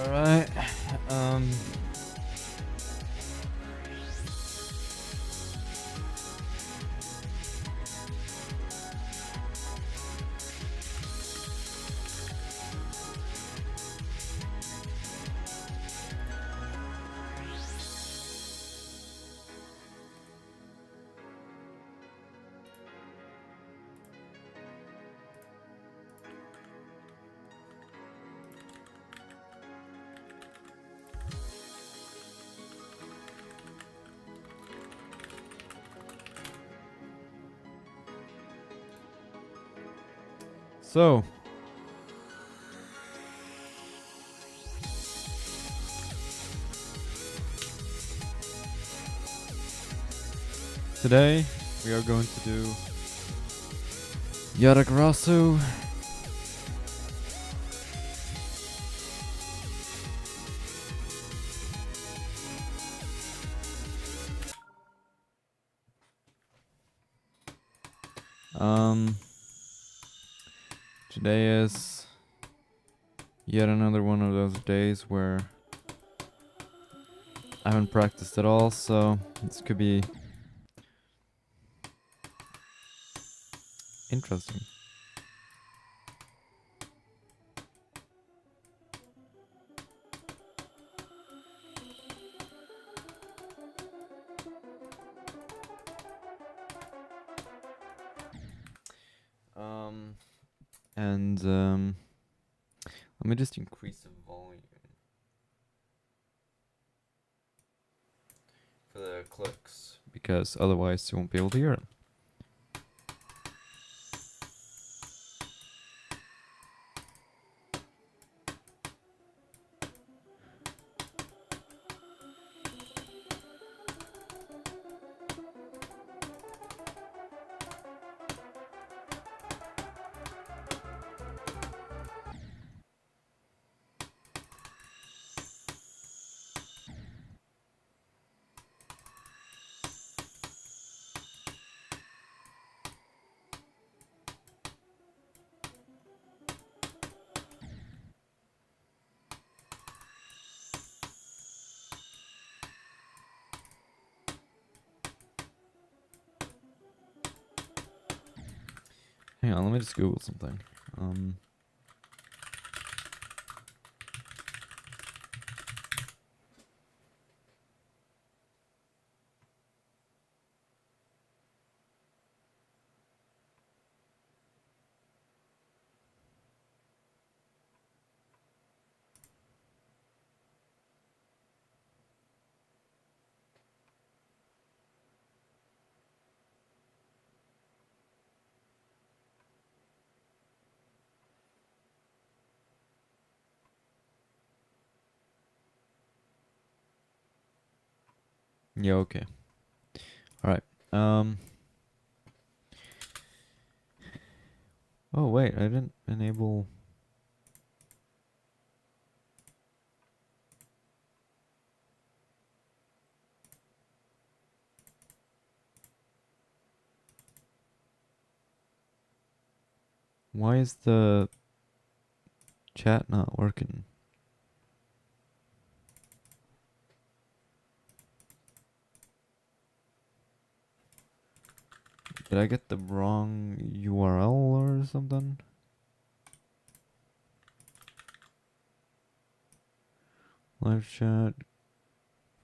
Alright. So, today we are going to do Yatagarasu. Today is yet another one of those days where I haven't practiced at all, so this could be interesting. Let me just increase the volume for the clicks, because otherwise you won't be able to hear them. Hang on, let me just Google something. Yeah, okay. Alright. Oh wait, I didn't enable. Why is the chat not working? Did I get the wrong URL or something? Live chat,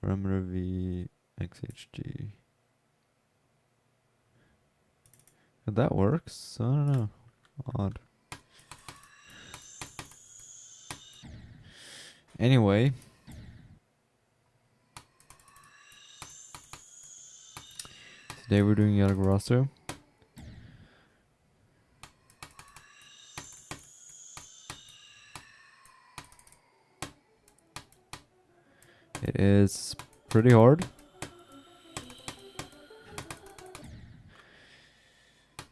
parameter v, xhg. That works? I don't know. Odd. Anyway. Today we're doing Yatagarasu. It is pretty hard.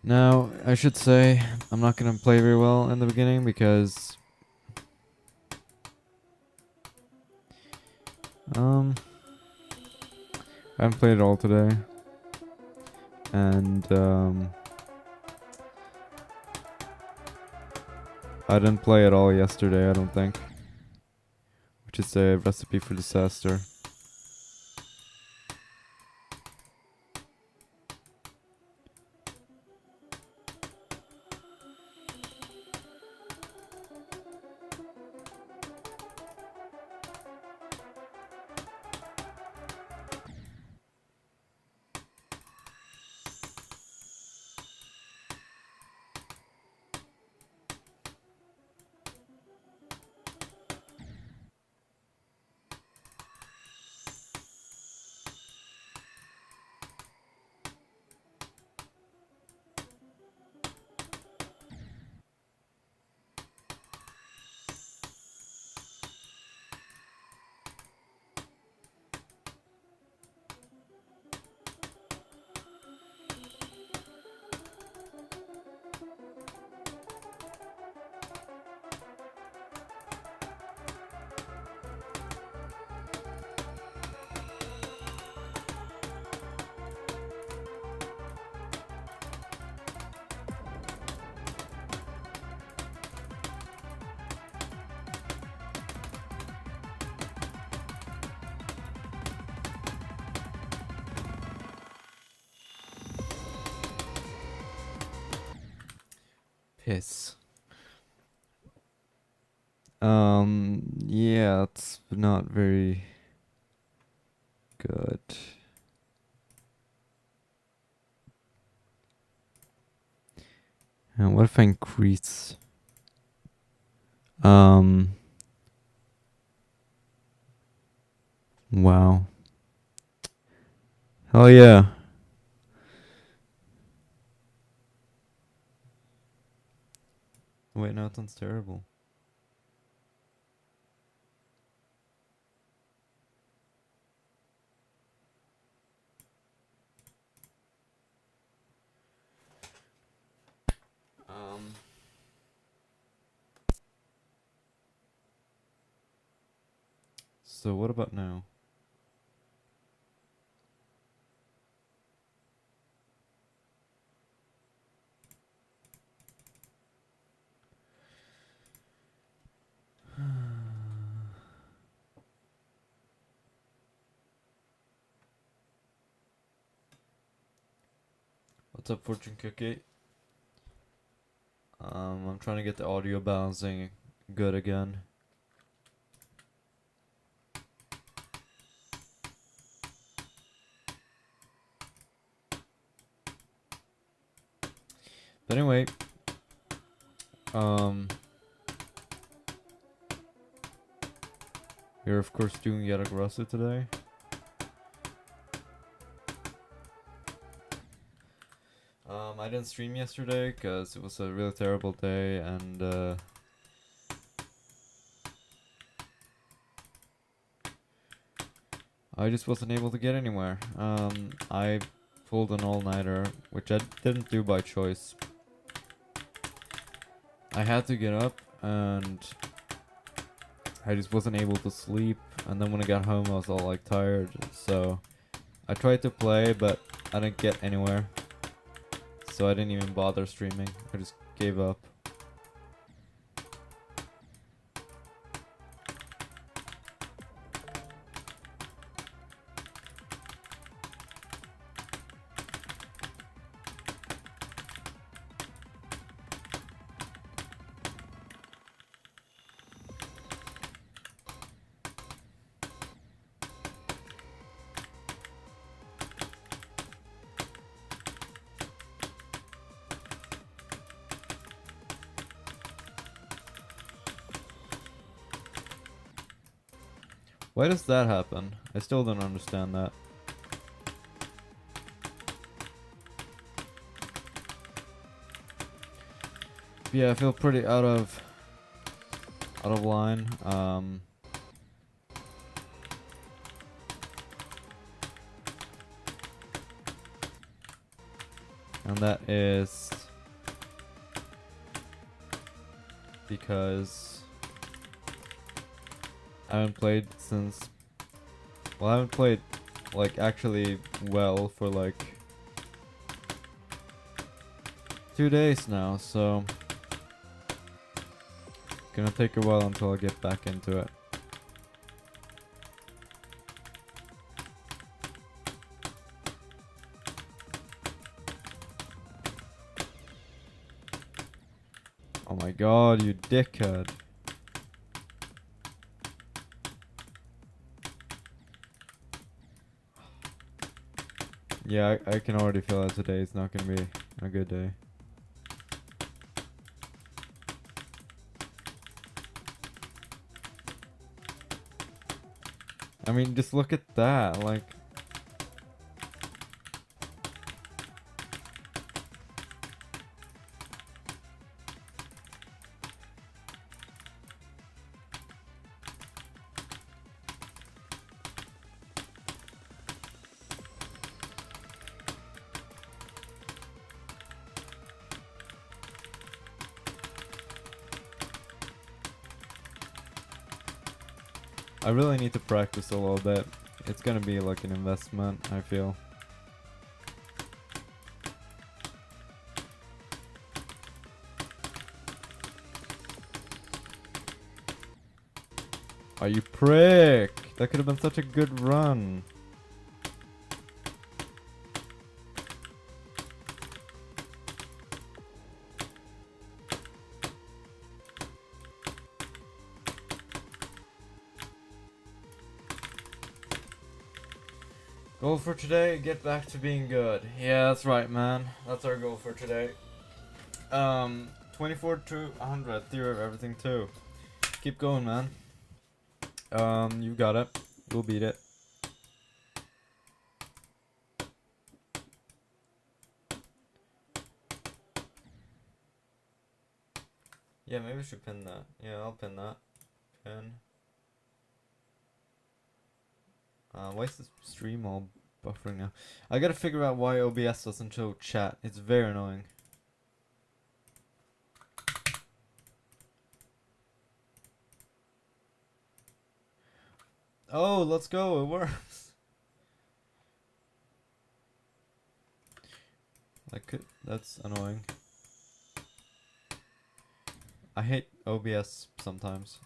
Now, I should say, I'm not going to play very well in the beginning because I haven't played it all today. And I didn't play at all yesterday, I don't think. which is a recipe for disaster. Piss. Yeah, it's not very good. And what if I increase? Wow. Hell yeah. Wait, no, it sounds terrible. So what about now? What's up, Fortune Cookie? I'm trying to get the audio balancing good again. But anyway, we're of course doing Yatagarasu today. I didn't stream yesterday because it was a really terrible day, and I just wasn't able to get anywhere. I pulled an all-nighter, which I didn't do by choice. I had to get up, and I just wasn't able to sleep. And then when I got home, I was all like tired. So I tried to play, but I didn't get anywhere. So I didn't even bother streaming. I just gave up. Why does that happen? I still don't understand that. Yeah, I feel pretty out of line. And that is because I haven't played since, well, I haven't played like actually well for like 2 days now, so gonna take a while until I get back into it. Oh my god, you dickhead. Yeah, I can already feel that today is not gonna be a good day. I mean, just look at that, like... I really need to practice a little bit. It's gonna be like an investment, I feel. Oh, you prick! That could have been such a good run. Goal for today, get back to being good. Yeah, that's right, man. That's our goal for today. 24 to 100, theory of everything too. Keep going, man. You got it. We'll beat it. Yeah, maybe we should pin that. Yeah, I'll pin that. Pin. Why is the stream all buffering now? I gotta figure out why OBS doesn't show chat. It's very annoying. Oh, let's go. It works. That's annoying. I hate OBS sometimes.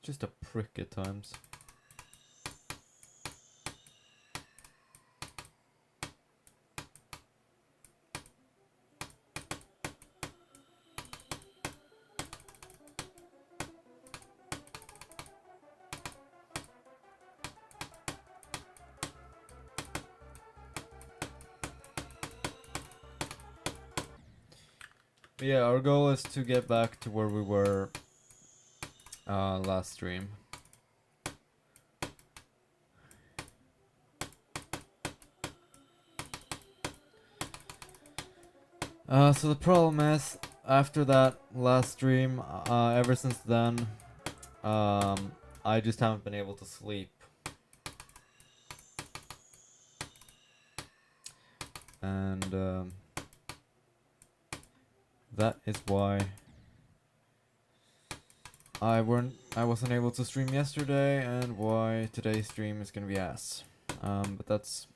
Just a prick at times. But yeah, our goal is to get back to where we were last stream. So the problem is, after that last stream, ever since then, I just haven't been able to sleep. And that is why I wasn't able to stream yesterday, and why today's stream is gonna be ass. But that's...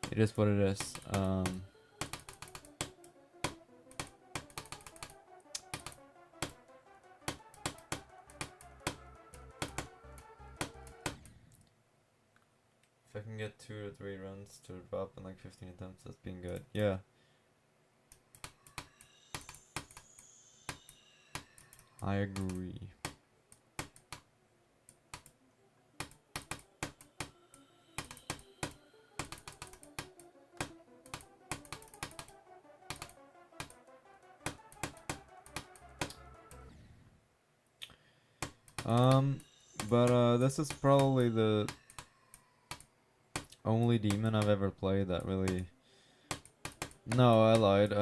It is what it is. If I can get 2 to 3 runs to drop in like 15 attempts, that's being good. Yeah. I agree. But this is probably the only demon I've ever played that really... No, I lied.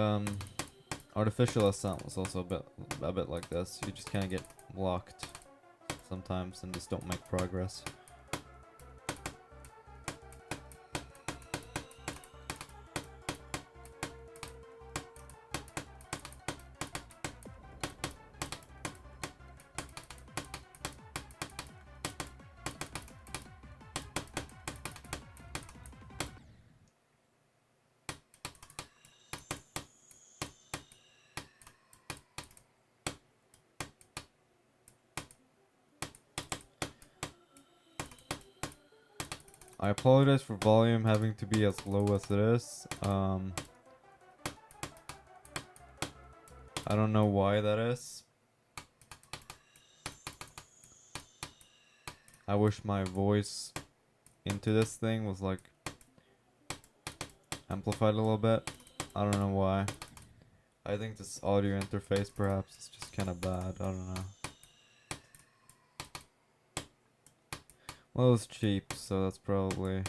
Artificial Ascent was also a bit like this. You just kind of get blocked sometimes and just don't make progress. I apologize for volume having to be as low as it is. I don't know why that is. I wish my voice into this thing was like amplified a little bit. I don't know why. I think this audio interface perhaps is just kind of bad. I don't know. Well, it's cheap, so that's probably...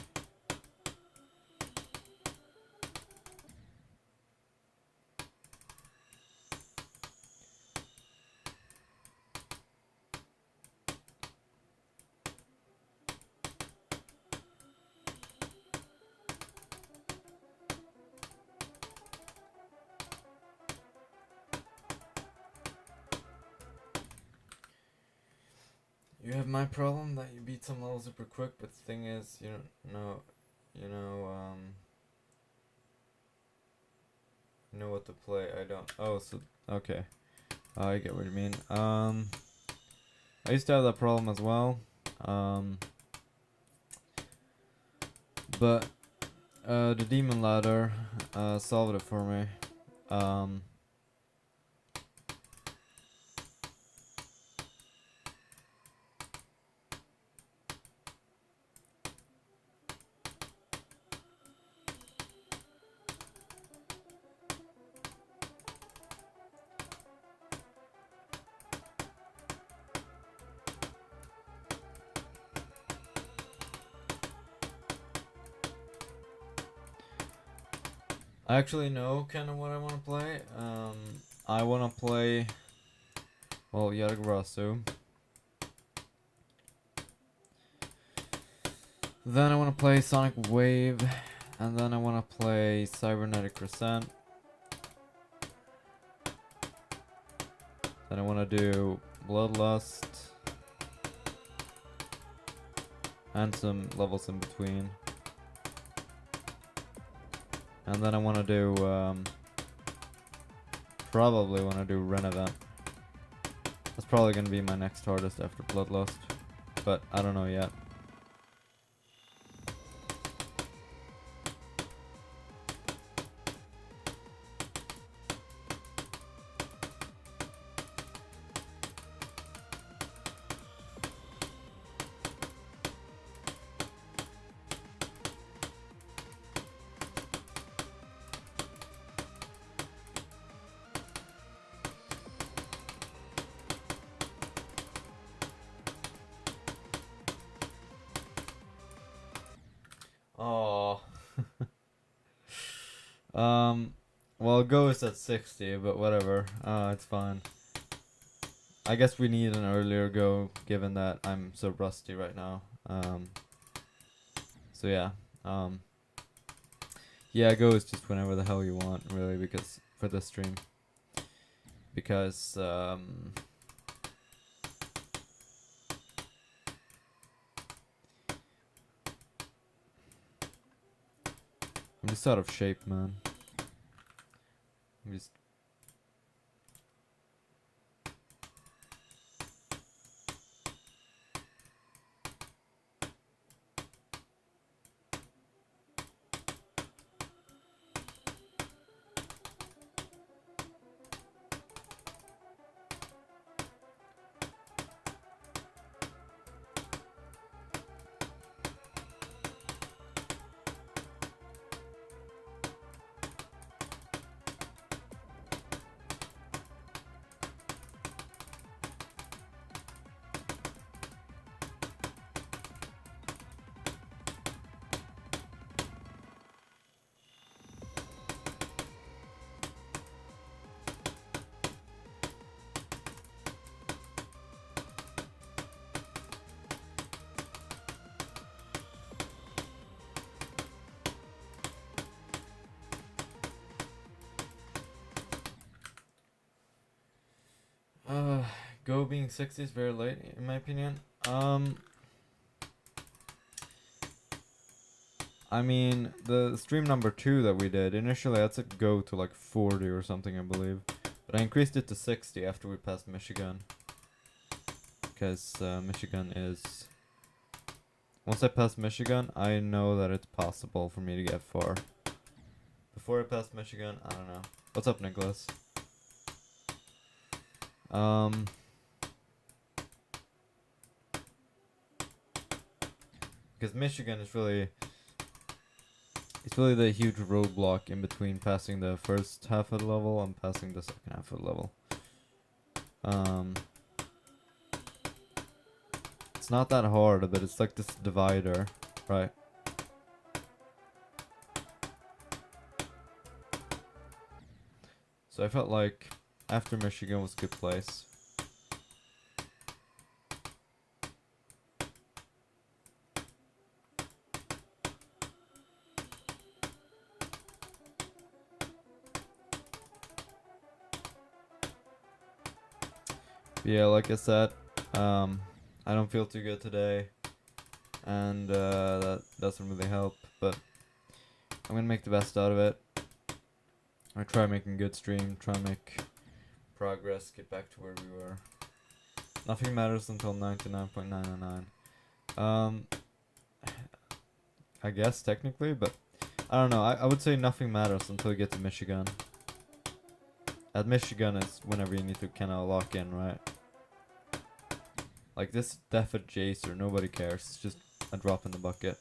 You have my problem that you beat some levels super quick, but the thing is, you know what to play. I don't. Oh, so okay. I get what you mean. I used to have that problem as well. But the demon ladder solved it for me. I actually know kind of what I want to play. I want to play, well, Yatagarasu. Then I want to play Sonic Wave, and then I want to play Cybernetic Crescent. Then I want to do Bloodlust, and some levels in between. And then I want to do, probably want to do Renevent. That's probably going to be my next hardest after Bloodlust, but I don't know yet. Oh. Well, Go is at 60, but whatever. It's fine. I guess we need an earlier Go, given that I'm so rusty right now. So yeah. Yeah, Go is just whenever the hell you want, really, because for this stream. Because, I'm just out of shape, man. I'm just... Go being 60 is very late, in my opinion. I mean, the stream number 2 that we did, initially I had to go to like 40 or something, I believe. But I increased it to 60 after we passed Michigan. Because Michigan is once I pass Michigan, I know that it's possible for me to get far. Before I pass Michigan, I don't know. What's up, Nicholas? Because Michigan is really, it's really the huge roadblock in between passing the first half of the level and passing the second half of the level. It's not that hard, but it's like this divider, right? So I felt like after Michigan was a good place. But yeah, like I said, I don't feel too good today, and that doesn't really help, but I'm gonna make the best out of it. I try making a good stream, try make progress, get back to where we were. Nothing matters until 99.999. I guess technically, but I don't know. I would say nothing matters until you get to Michigan. At Michigan is whenever you need to kind of lock in, right? Like this death at Jacer, nobody cares. It's just a drop in the bucket.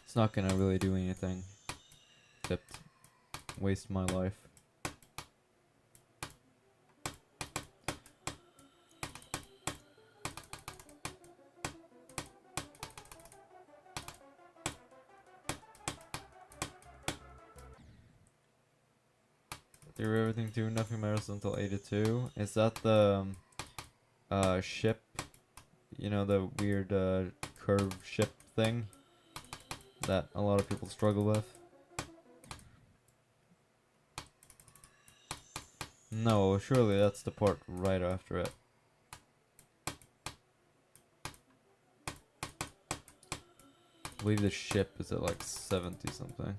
It's not gonna really do anything except waste my life. Do everything too, nothing matters until 82. Is that the ship? You know, the weird curved ship thing that a lot of people struggle with? No, surely that's the part right after it. I believe the ship is at like 70 something.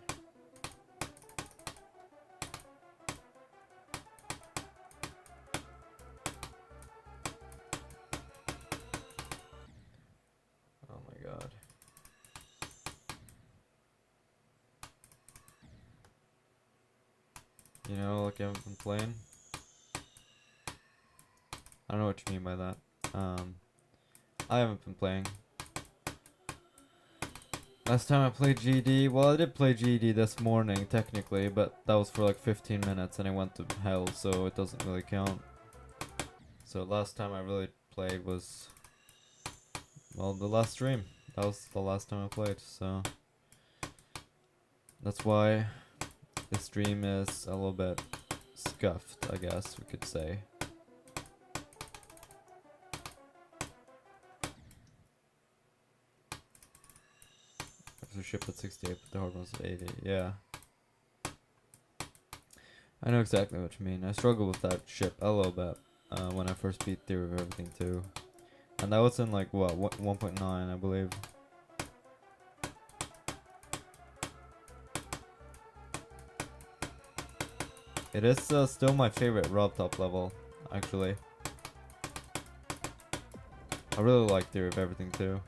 Oh my god. You know, like I haven't been playing. I don't know what you mean by that. I haven't been playing. Last time I played GD, well, I did play GD this morning technically, but that was for like 15 minutes and it went to hell, so it doesn't really count. So last time I really played was, well, the last stream. That was the last time I played, so that's why the stream is a little bit scuffed, I guess we could say. The ship at 68, but the hard one's at 80. Yeah. I know exactly what you mean. I struggled with that ship a little bit when I first beat Theory of Everything 2. And that was in like, what, 1.9, I believe. It is still my favorite Rob Top level, actually. I really like Theory of Everything 2.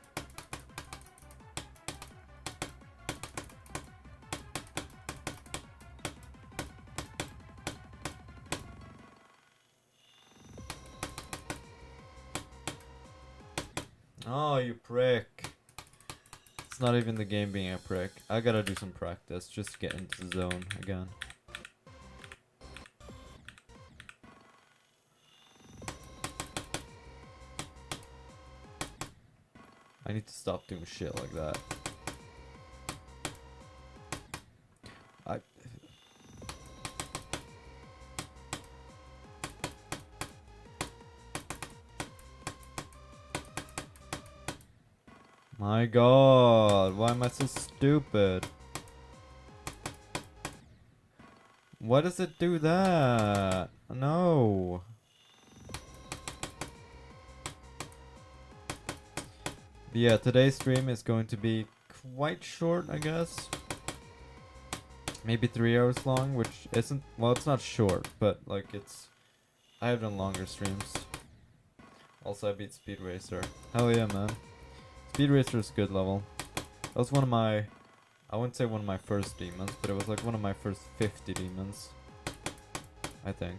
Oh, you prick. It's not even the game being a prick. I gotta do some practice just to get into the zone again. I need to stop doing shit like that. My god, why am I so stupid? Why does it do that? No. But yeah, today's stream is going to be quite short, I guess. Maybe 3 hours long, which isn't, well, it's not short, but like it's, I have done longer streams. Also, I beat Speed Racer. Hell yeah, man. Speed Racer is a good level. That was one of my... I wouldn't say one of my first demons, but it was like one of my first 50 demons. I think.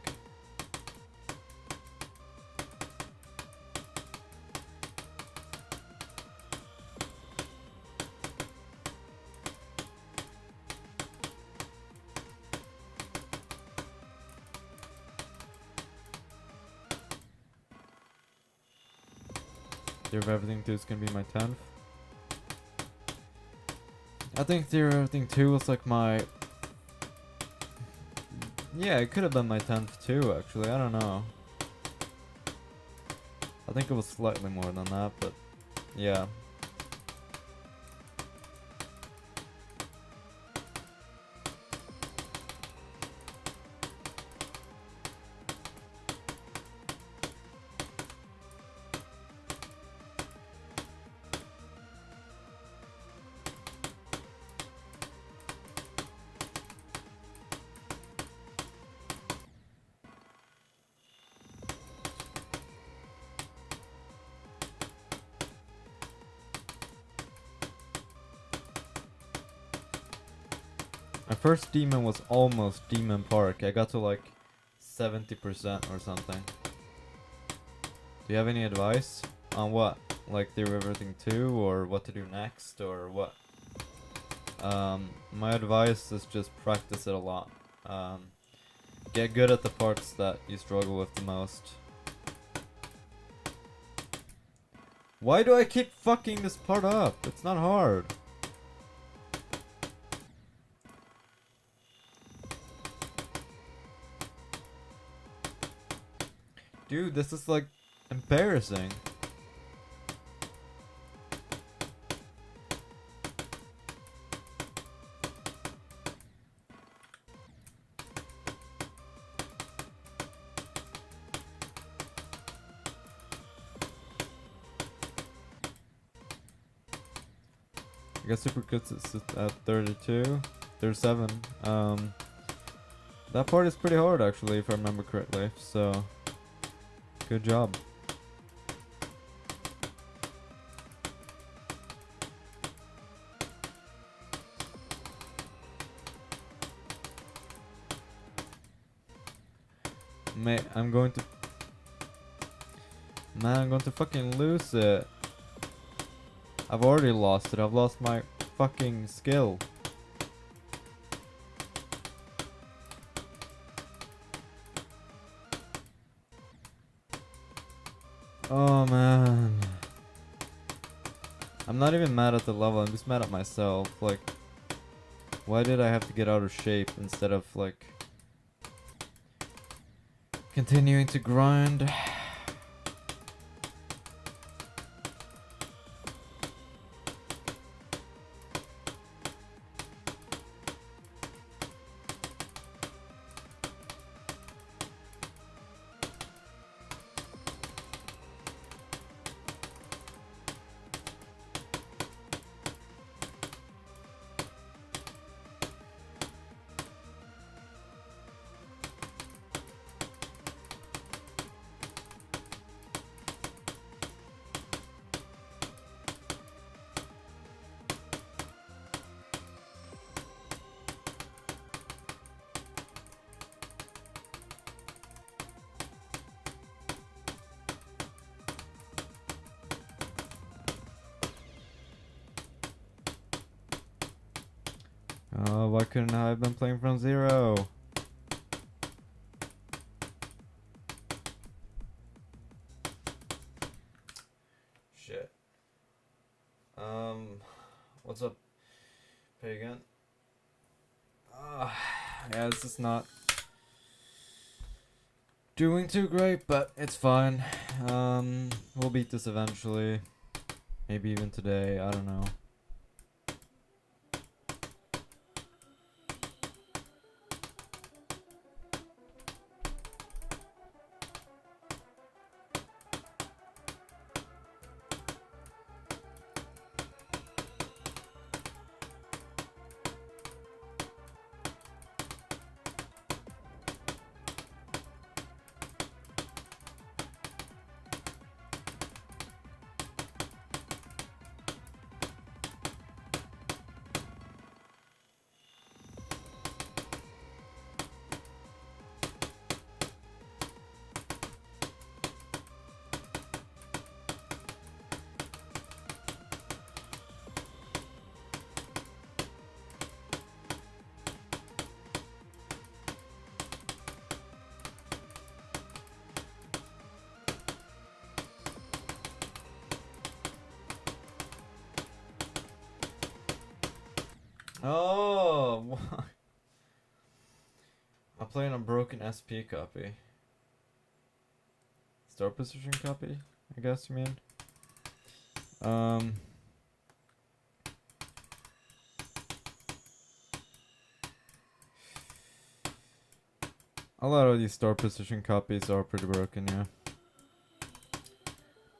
Theory of Everything 2 is gonna be my 10th. I think Theory of Everything 2 was like my... Yeah, it could have been my 10th too, actually. I don't know. I think it was slightly more than that, but yeah. My first demon was almost Demon Park. I got to like 70% or something. Do you have any advice on what? Like Theory of Everything 2 or what to do next or what? My advice is just practice it a lot. Get good at the parts that you struggle with the most. Why do I keep fucking this part up? It's not hard. Dude, this is like embarrassing. I guess Super Goods is at 32, 37. That part is pretty hard actually, if I remember correctly. So, good job. Mate, I'm going to... Man, I'm going to fucking lose it. I've already lost it. I've lost my fucking skill. Oh man. I'm not even mad at the level. I'm just mad at myself. Like, why did I have to get out of shape instead of like continuing to grind? Oh, why couldn't I have been playing from zero? Shit. What's up, Pagan? Yeah, this is not doing too great, but it's fine. We'll beat this eventually. Maybe even today, I don't know. Oh, I'm playing a broken SP copy. Star position copy, I guess you mean. A lot of these star position copies are pretty broken, yeah.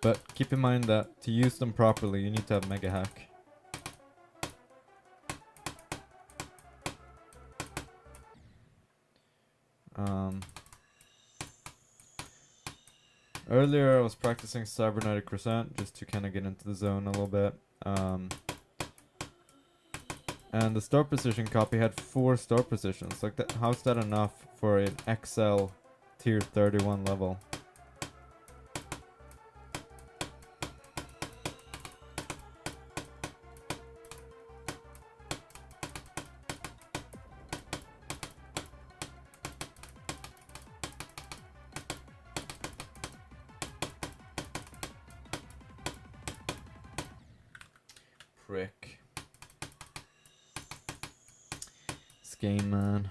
But keep in mind that to use them properly, you need to have Mega Hack. Earlier I was practicing Cybernetic Crescent just to kind of get into the zone a little bit. And the star position copy had 4 star positions. Like, that, how's that enough for an XL tier 31 level? Prick. This game, man.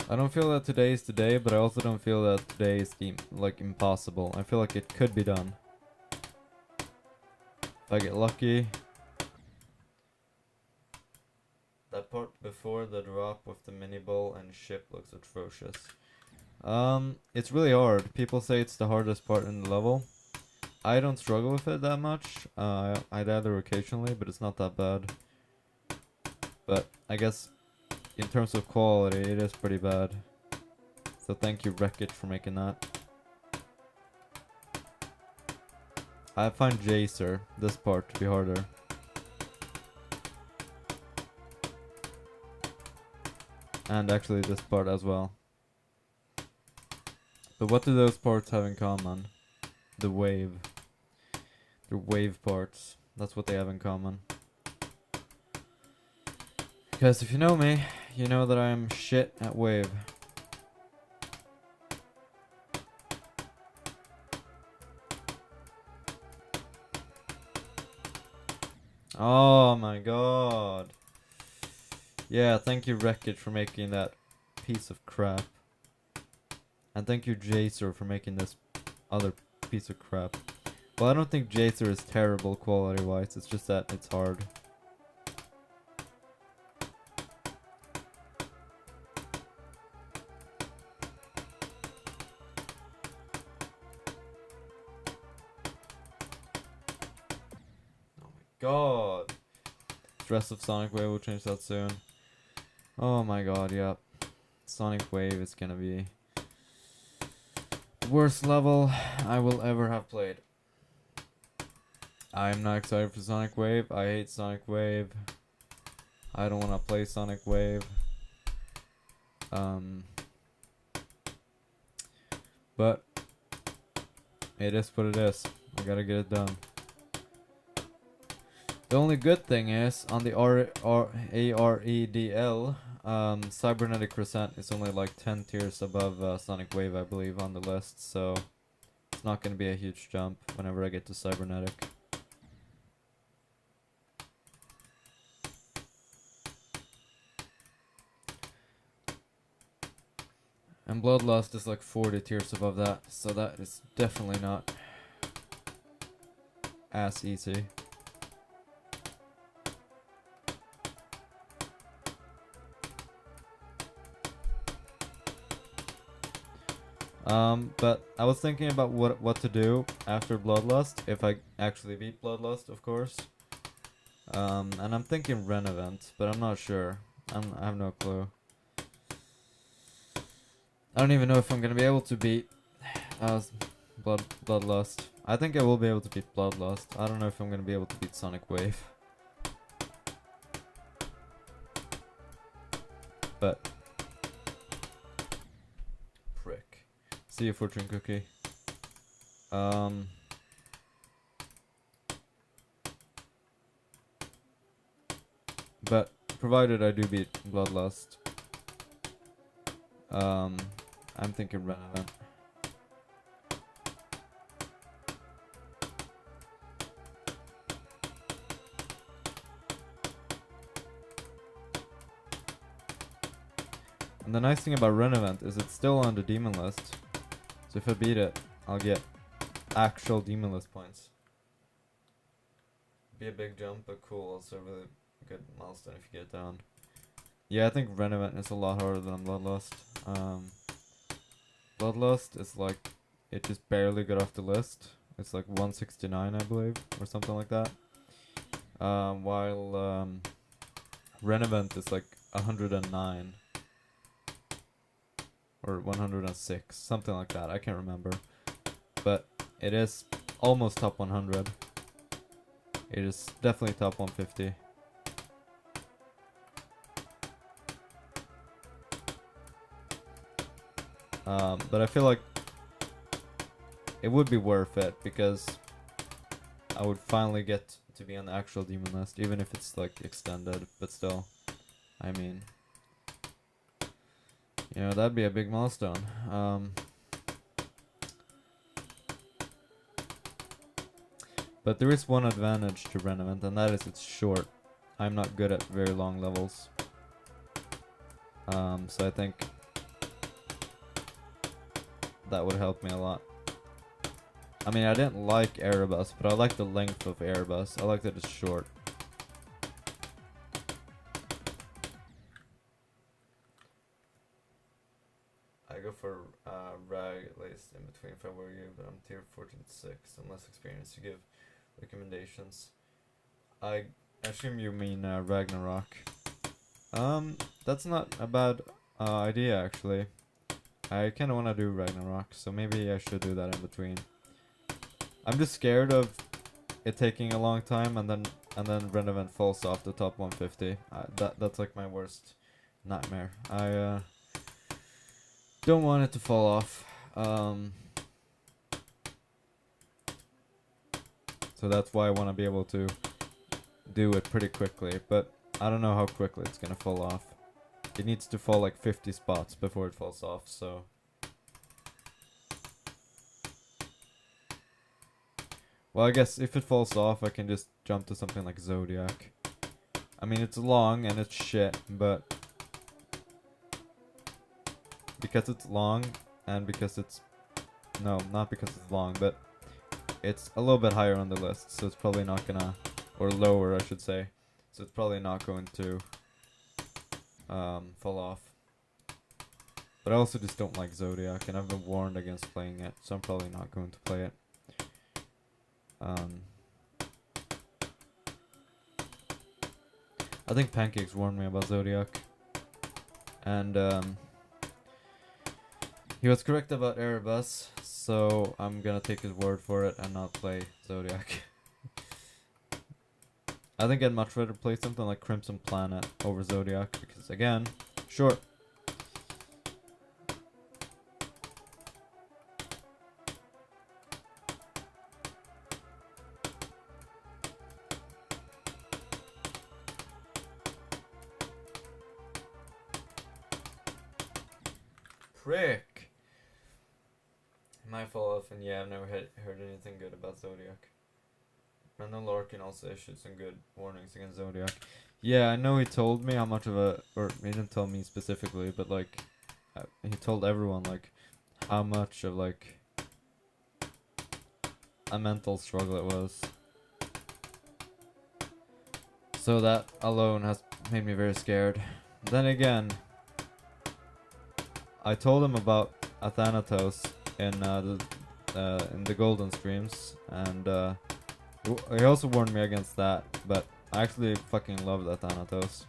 I don't feel that today is the day, but I also don't feel that today is like impossible. I feel like it could be done. If I get lucky. That part before the drop with the mini bowl and ship looks atrocious. It's really hard. People say it's the hardest part in the level. I don't struggle with it that much. I die there occasionally, but it's not that bad. But I guess in terms of quality, it is pretty bad. So thank you, Wreckage, for making that. I find Jacer, this part, to be harder. And actually this part as well. But what do those parts have in common? The wave. They're wave parts. That's what they have in common. Because if you know me, you know that I'm shit at wave. Oh my god. Yeah, thank you, Wreckage, for making that piece of crap. And thank you, Jacer, for making this other piece of crap. Well, I don't think Jacer is terrible quality-wise, it's just that it's hard. Oh my god. Stress of Sonic Wave will change that soon. Oh my god, yep. Sonic Wave is gonna be the worst level I will ever have played. I'm not excited for Sonic Wave. I hate Sonic Wave. I don't want to play Sonic Wave. But it is what it is. I gotta get it done. The only good thing is, on the AREDL, Cybernetic Crescent is only like 10 tiers above Sonic Wave, I believe, on the list, so it's not gonna be a huge jump whenever I get to Cybernetic. And Bloodlust is like 40 tiers above that, so that is definitely not as easy. But I was thinking about what to do after Bloodlust, if I actually beat Bloodlust, of course. And I'm thinking Ren event, but I'm not sure. I have no clue. I don't even know if I'm gonna be able to beat Bloodlust. I think I will be able to beat Bloodlust. I don't know if I'm gonna be able to beat Sonic Wave. But prick. See you, fortune cookie. But provided I do beat Bloodlust, I'm thinking Ren event. And the nice thing about Run Event is it's still on the demon list. So if I beat it, I'll get actual demon list points. Be a big jump, but cool. Also a really good milestone if you get it down. Yeah, I think Run Event is a lot harder than Bloodlust. Bloodlust is like, it just barely got off the list. It's like 169, I believe, or something like that. While Run Event is like 109. Or 106, something like that. I can't remember. But it is almost top 100. It is definitely top 150. But I feel like it would be worth it because I would finally get to be on the actual demon list, even if it's like extended, but still. I mean, you know, that'd be a big milestone. But there is one advantage to Run Event, and that is it's short. I'm not good at very long levels. So I think that would help me a lot. I mean, I didn't like Erebus, but I like the length of Erebus. I like that it's short. I go for Rag at least in between if I were you, but I'm tier 14-6. I'm less experienced to give recommendations. I assume you mean Ragnarok. That's not a bad idea actually. I kinda wanna do Ragnarok, so maybe I should do that in between. I'm just scared of it taking a long time and then Run Event falls off the top 150. That's like my worst nightmare. I don't want it to fall off. So that's why I want to be able to do it pretty quickly, but I don't know how quickly it's gonna fall off. It needs to fall like 50 spots before it falls off, so. Well, I guess if it falls off, I can just jump to something like Zodiac. I mean, it's long and it's shit, but because it's long and because it's... No, not because it's long, but it's a little bit higher on the list, so it's probably not gonna... Or lower, I should say. So it's probably not going to fall off. But I also just don't like Zodiac, and I've been warned against playing it, so I'm probably not going to play it. I think Pancakes warned me about Zodiac. And he was correct about Erebus, so I'm gonna take his word for it and not play Zodiac. I think I'd much rather play something like Crimson Planet over Zodiac, because again, short. Prick! Might fall off, and yeah, I've never heard anything good about Zodiac. I know Larkin also issued some good warnings against Zodiac. Yeah, I know he told me how much of a... Or, he didn't tell me specifically, but, like... he told everyone, like, how much of, like... a mental struggle it was. So that alone has made me very scared. Then again... I told him about Athanatos in the Golden Streams, and he also warned me against that, but I actually fucking love Athanatos.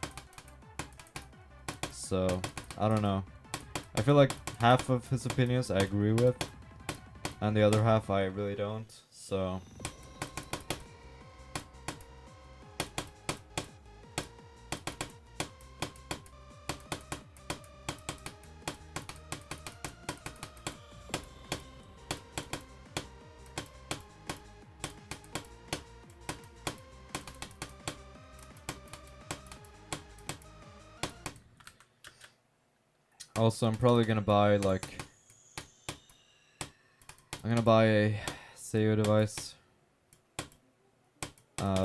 So, I don't know. I feel like half of his opinions I agree with, and the other half I really don't, so... Also, I'm probably gonna buy, like... I'm gonna buy a Seiyu device.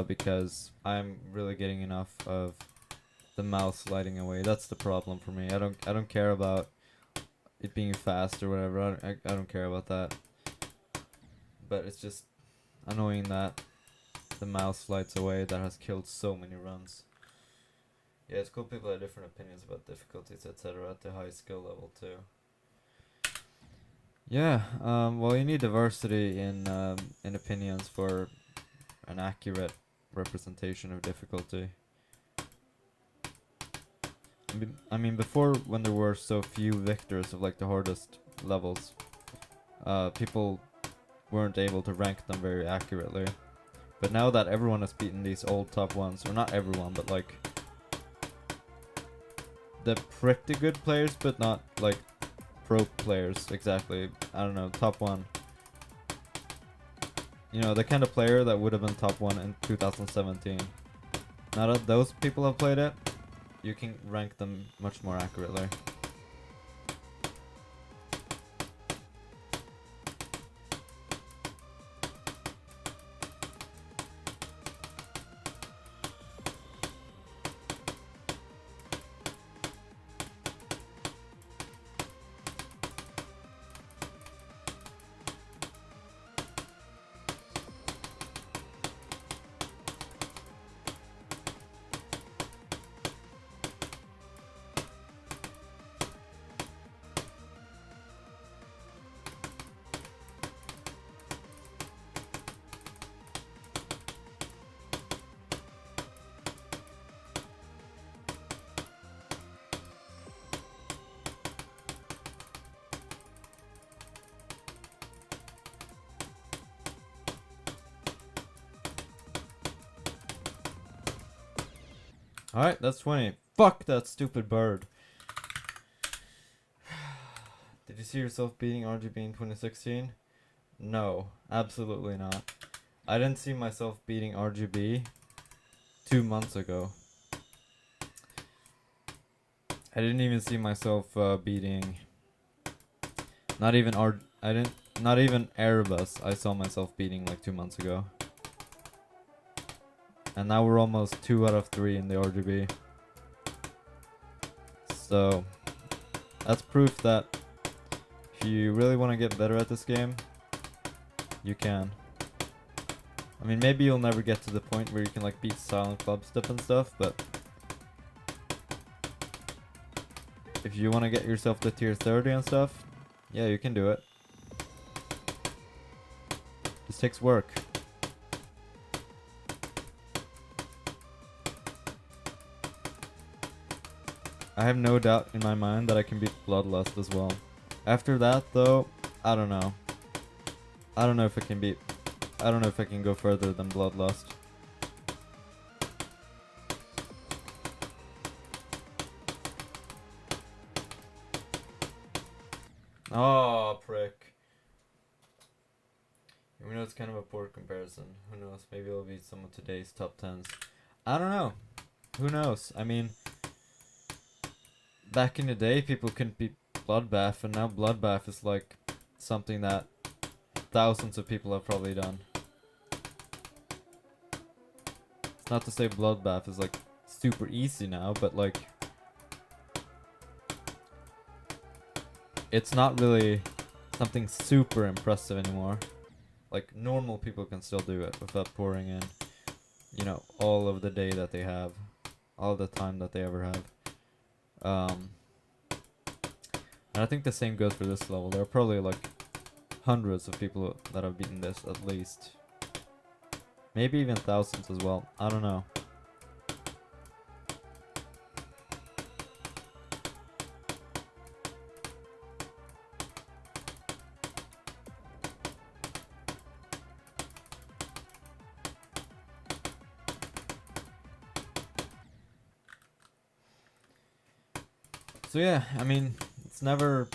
Because I'm really getting enough of the mouse sliding away. That's the problem for me. I don't care about it being fast or whatever. I don't care about that. But it's just annoying that the mouse slides away. That has killed so many runs. Yeah, it's cool people have different opinions about difficulties, etc. at the high skill level too. Yeah, well, you need diversity in opinions for an accurate representation of difficulty. I mean, before, when there were so few victors of like the hardest levels, people weren't able to rank them very accurately. But now that everyone has beaten these old top ones, or not everyone, but like the pretty good players, but not like pro players exactly. I don't know, top one. You know, the kind of player that would have been top one in 2017. Now that those people have played it, you can rank them much more accurately. Alright, that's 20. Fuck that stupid bird. Did you see yourself beating RGB in 2016? No, absolutely not. I didn't see myself beating RGB 2 months ago. I didn't even see myself beating. Not even Not even Erebus. I saw myself beating like 2 months ago. And now we're almost 2 out of 3 in the RGB. So that's proof that if you really want to get better at this game, you can. I mean, maybe you'll never get to the point where you can like beat silent clubstep and stuff, but if you want to get yourself to tier 30 and stuff, yeah, you can do it. This takes work. I have no doubt in my mind that I can beat Bloodlust as well. After that, though, I don't know. I don't know if I can go further than Bloodlust. Oh, prick. Even though it's kind of a poor comparison. Who knows? Maybe it'll be some of today's top 10s. I don't know. Who knows? I mean, back in the day, people couldn't beat Bloodbath, and now Bloodbath is like something that thousands of people have probably done. It's not to say Bloodbath is like super easy now, but like it's not really something super impressive anymore. Like normal people can still do it without pouring in, you know, all of the day that they have, all the time that they ever have. And I think the same goes for this level. There are probably like hundreds of people that have beaten this at least. Maybe even thousands as well. I don't know. So yeah, I mean, it's never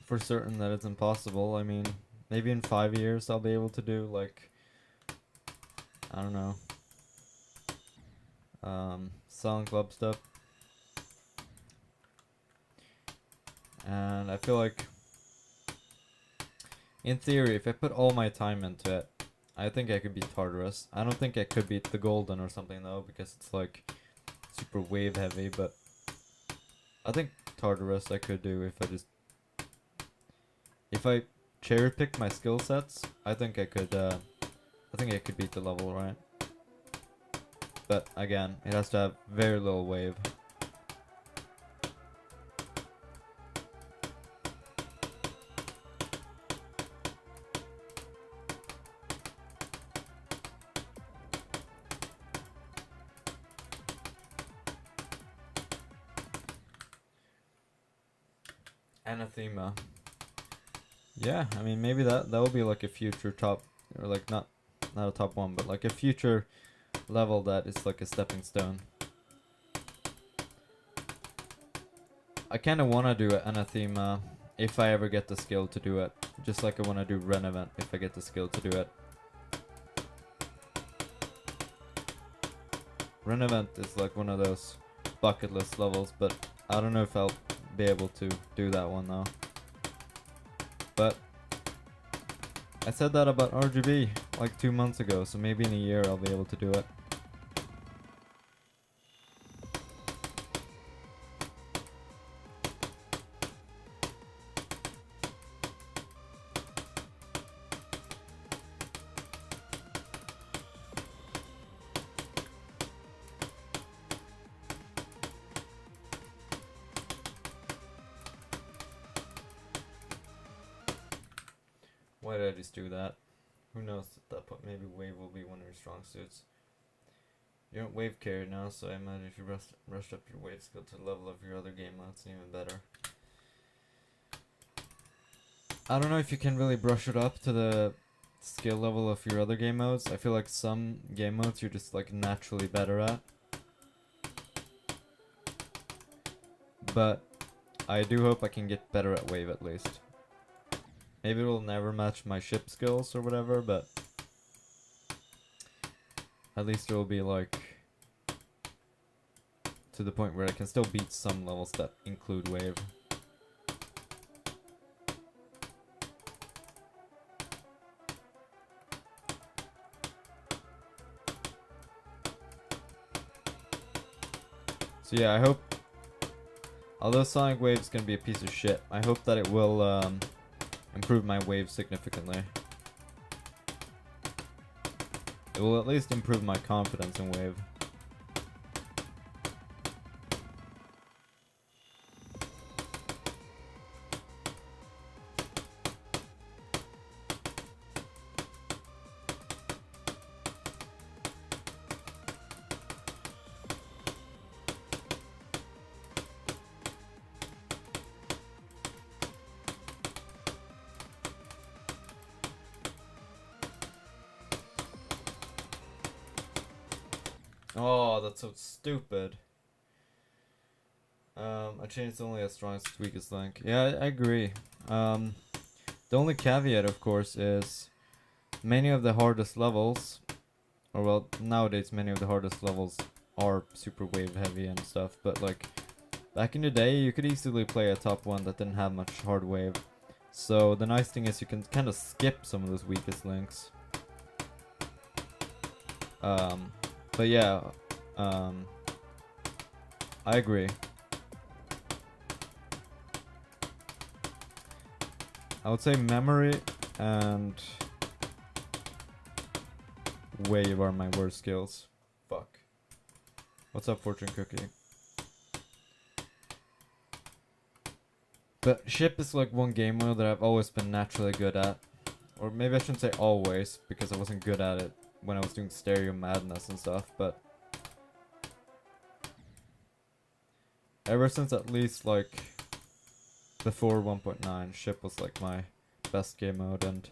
for certain that it's impossible. I mean, maybe in 5 years I'll be able to do like, I don't know, silent club stuff. And I feel like, in theory, if I put all my time into it, I think I could beat Tartarus. I don't think I could beat the Golden or something though, because it's like, super wave heavy, but I think Tartarus I could do if I cherry pick my skill sets. I think I could beat the level, right? But again, it has to have very little wave. Anathema. Yeah, I mean maybe that will be like a future top, or like not a top one, but like a future level that is like a stepping stone. I kind of want to do Anathema if I ever get the skill to do it. Just like I want to do Renevent if I get the skill to do it. Renevent is like one of those bucket list levels, but I don't know if I'll be able to do that one though. But I said that about RGB like 2 months ago, so maybe in a year I'll be able to do it. Why did I just do that? Who knows at that point? Maybe wave will be one of your strong suits. You don't wave carry now, so I imagine if you rushed up your wave skill to the level of your other game modes, even better. I don't know if you can really brush it up to the skill level of your other game modes. I feel like some game modes you're just like naturally better at. But I do hope I can get better at wave at least. Maybe it will never match my ship skills or whatever, but at least it will be like to the point where I can still beat some levels that include wave. So yeah, I hope, although Sonic Wave's gonna be a piece of shit, I hope that it will improve my wave significantly. It will at least improve my confidence in wave. Oh, that's so stupid. I changed only as strongest weakest link. Yeah, I agree. The only caveat, of course, is many of the hardest levels, or well, nowadays many of the hardest levels are super wave heavy and stuff, but like back in the day you could easily play a top one that didn't have much hard wave. So the nice thing is you can kind of skip some of those weakest links. But yeah, I agree. I would say memory and wave are my worst skills. Fuck. What's up, Fortune Cookie? But ship is like one game mode that I've always been naturally good at. Or maybe I shouldn't say always, because I wasn't good at it when I was doing Stereo Madness and stuff, but ever since at least like before 1.9, ship was like my best game mode, and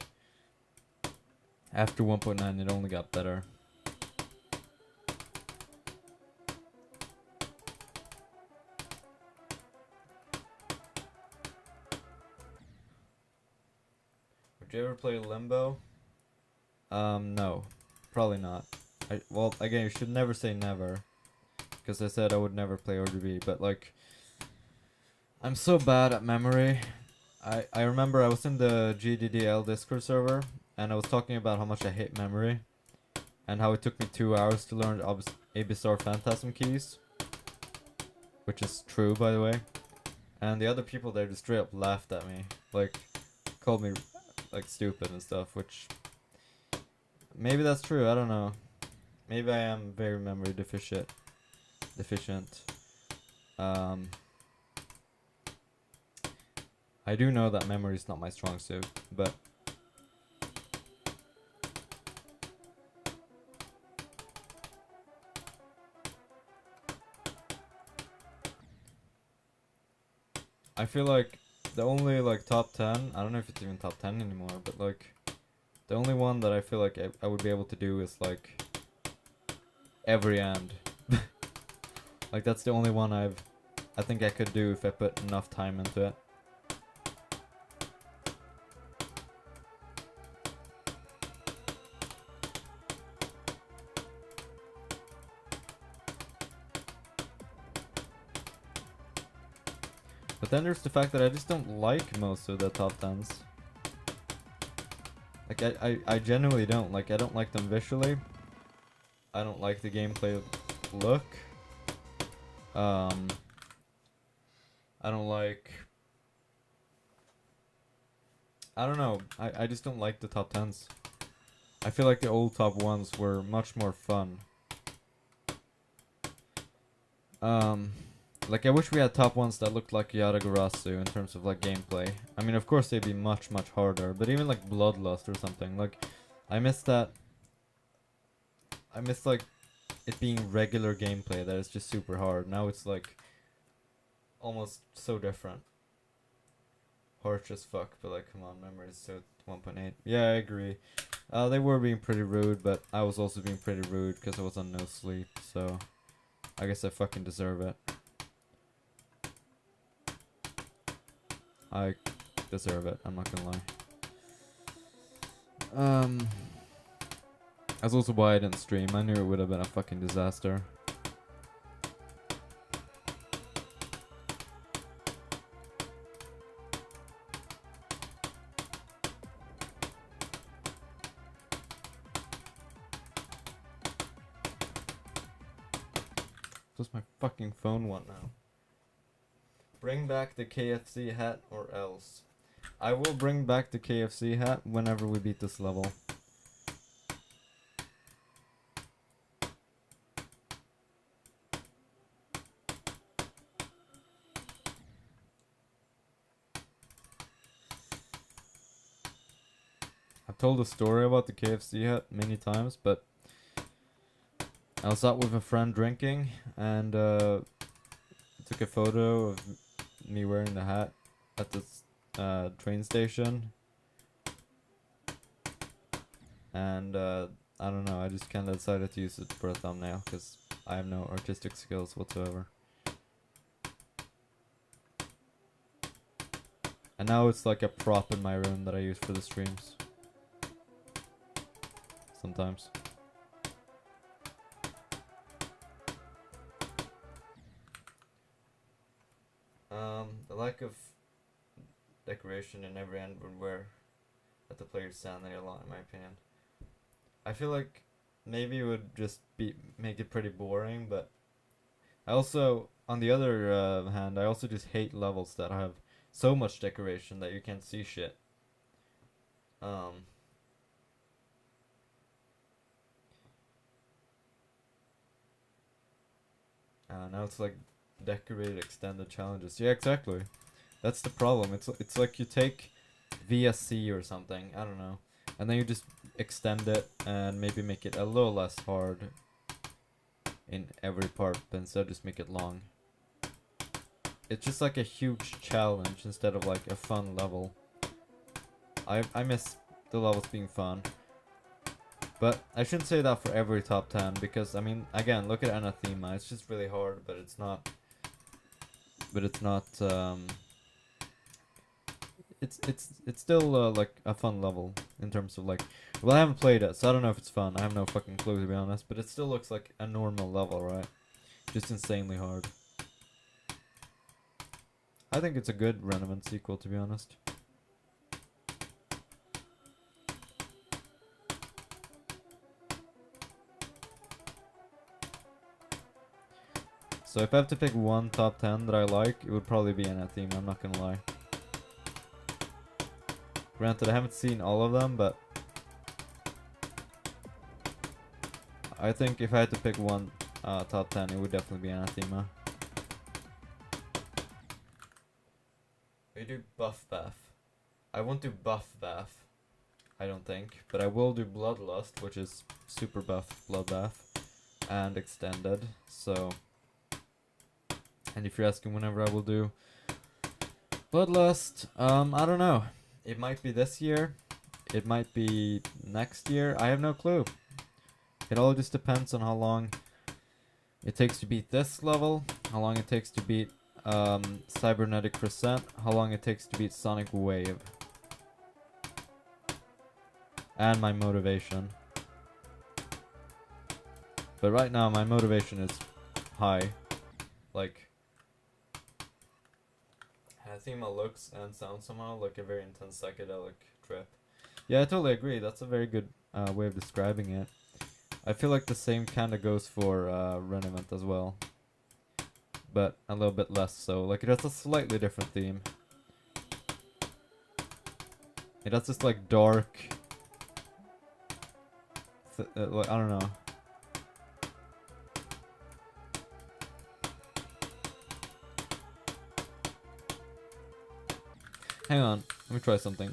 after 1.9 it only got better. Would you ever play Limbo? No. Probably not. Well, again, you should never say never, because I said I would never play RGB, but like, I'm so bad at memory. I remember I was in the GDDL Discord server, and I was talking about how much I hate memory, and how it took me 2 hours to learn Abyssar Phantasm keys. which is true, by the way. And the other people there just straight up laughed at me, like called me like stupid and stuff, which maybe that's true. I don't know. Maybe I am very memory deficient. Um, I do know that memory is not my strong suit, but I feel like the only like top 10, I don't know if it's even top 10 anymore, but like the only one that I feel like I would be able to do is like every end. Like that's the only one I think I could do if I put enough time into it. But then there's the fact that I just don't like most of the top 10s. Like I genuinely don't. Like I don't like them visually. I don't like the gameplay look. I don't like... I don't know. I just don't like the top 10s. I feel like the old top 1s were much more fun. Like I wish we had top 1s that looked like Yatagarasu in terms of like gameplay. I mean, of course they'd be much harder, but even like Bloodlust or something. Like I miss that. I miss like it being regular gameplay that is just super hard. Now it's like almost so different. Harsh as fuck, but like, come on, memory is so 1.8. Yeah, I agree. They were being pretty rude, but I was also being pretty rude because I was on no sleep, so I guess I fucking deserve it. I deserve it, I'm not gonna lie. That's also why I didn't stream. I knew it would have been a fucking disaster. Does my fucking phone want now? Bring back the KFC hat or else. I will bring back the KFC hat whenever we beat this level. I've told a story about the KFC hat many times, but I was out with a friend drinking and took a photo of me wearing the hat at this train station. And I don't know, I just kind of decided to use it for a thumbnail because I have no artistic skills whatsoever. And now it's like a prop in my room that I use for the streams. Sometimes. The lack of decoration in every end would wear at the players stand a lot, in my opinion. I feel like maybe it would just make it pretty boring, but I also, on the other hand, I also just hate levels that have so much decoration that you can't see shit. Now it's like decorated extended challenges. Yeah, exactly. That's the problem. It's like you take VSC or something, I don't know, and then you just extend it and maybe make it a little less hard in every part, but instead just make it long. It's just like a huge challenge instead of like a fun level. I miss the levels being fun. But I shouldn't say that for every top 10 because, I mean, again, look at Anathema. It's just really hard, but it's not... It's still like a fun level in terms of like... Well, I haven't played it, so I don't know if it's fun. I have no fucking clue, to be honest. But it still looks like a normal level, right? Just insanely hard. I think it's a good Renovant sequel, to be honest. So if I have to pick one top 10 that I like, it would probably be Anathema, I'm not gonna lie. Granted, I haven't seen all of them, but I think if I had to pick one top 10, it would definitely be Anathema. We do Buff Bath. I won't do Buff Bath, I don't think, but I will do Bloodlust, which is super buff Bloodbath, and Extended, so... And if you're asking whenever I will do Bloodlust, I don't know. It might be this year, it might be next year, I have no clue. It all just depends on how long it takes to beat this level, how long it takes to beat Cybernetic Percent, how long it takes to beat Sonic Wave. And my motivation. But right now my motivation is high. Like, Anathema looks and sounds somehow like a very intense psychedelic trip. Yeah, I totally agree. That's a very good way of describing it. I feel like the same kind of goes for Renevent as well. But a little bit less so. Like, it has a slightly different theme. It has this, like, dark... like, I don't know. Hang on, let me try something.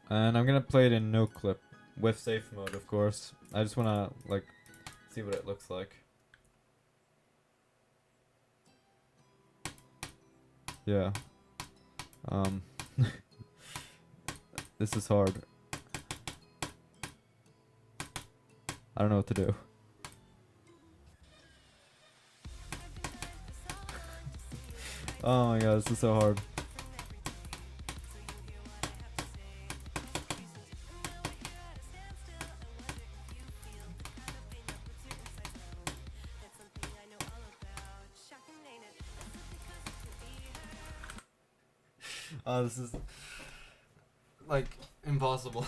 And I'm gonna play it in no clip, with safe mode of course. I just wanna, like, see what it looks like. Yeah. This is hard. I don't know what to do. Oh my god, this is so hard. This is like impossible.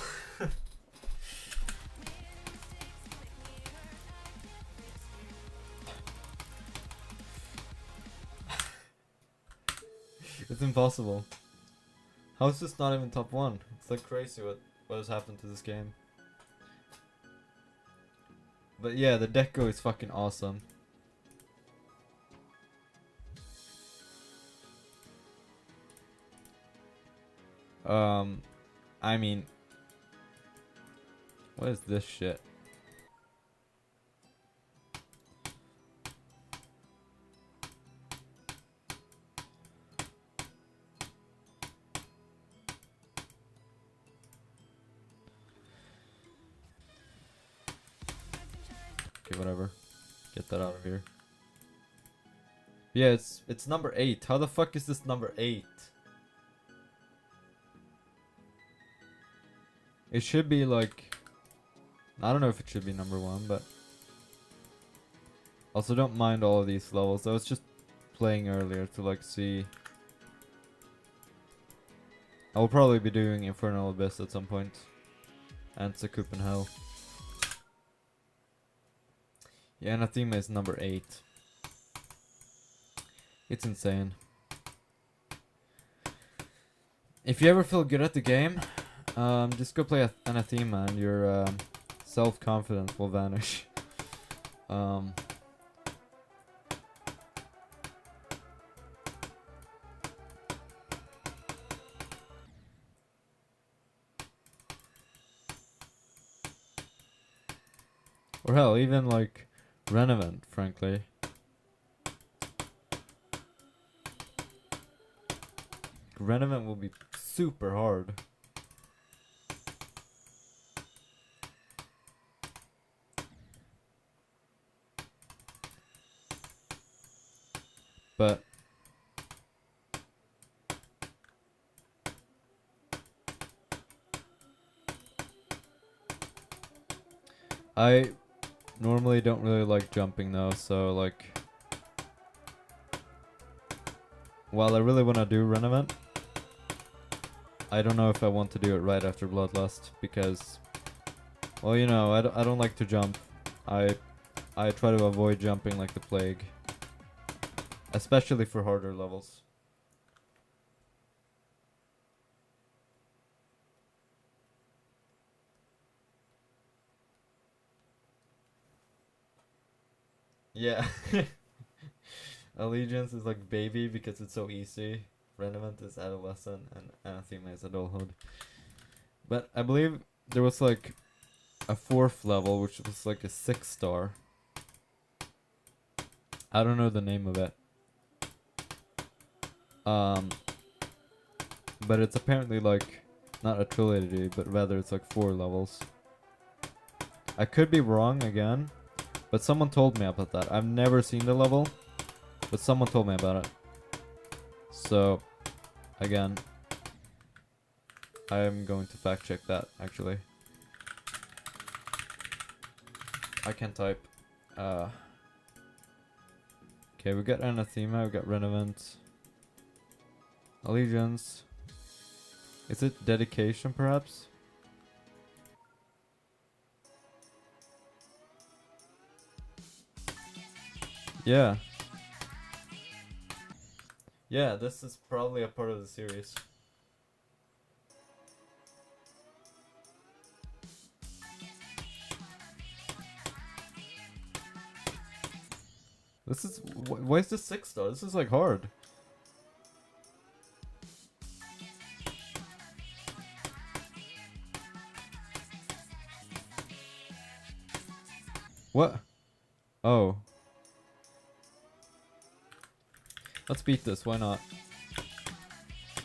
It's impossible. How is this not even top 1? It's like crazy what has happened to this game. But yeah, the deco is fucking awesome. I mean, what is this shit? Okay, whatever. Get that out of here. Yeah, it's number 8. How the fuck is this number 8? It should be like... I don't know if it should be number 1, but... Also, don't mind all of these levels. I was just playing earlier to like see... I will probably be doing Infernal Abyss at some point. And Sakup in Hell. Yeah, Anathema is number 8. It's insane. If you ever feel good at the game, just go play Anathema and your self-confidence will vanish. Or hell, even like Renevent, frankly. Renevent will be super hard. But I normally don't really like jumping though, so like while I really want to do Renevent, I don't know if I want to do it right after Bloodlust because, well, you know, I don't like to jump. I I try to avoid jumping like the plague. Especially for harder levels. Yeah. Allegiance is like baby because it's so easy. Renovant is adolescent and Anathema is adulthood. But I believe there was like a 4th level which was like a 6-star. I don't know the name of it. But it's apparently like not a trilogy, but rather it's like 4 levels. I could be wrong again, but someone told me about that. I've never seen the level, but someone told me about it. So, again, I am going to fact check that actually. I can type. Okay, we got Anathema, we got Renovant. Allegiance. Is it dedication perhaps? Yeah. Yeah, this is probably a part of the series. This is why is this 6-star? This is like hard. What? Oh. Let's beat this, why not?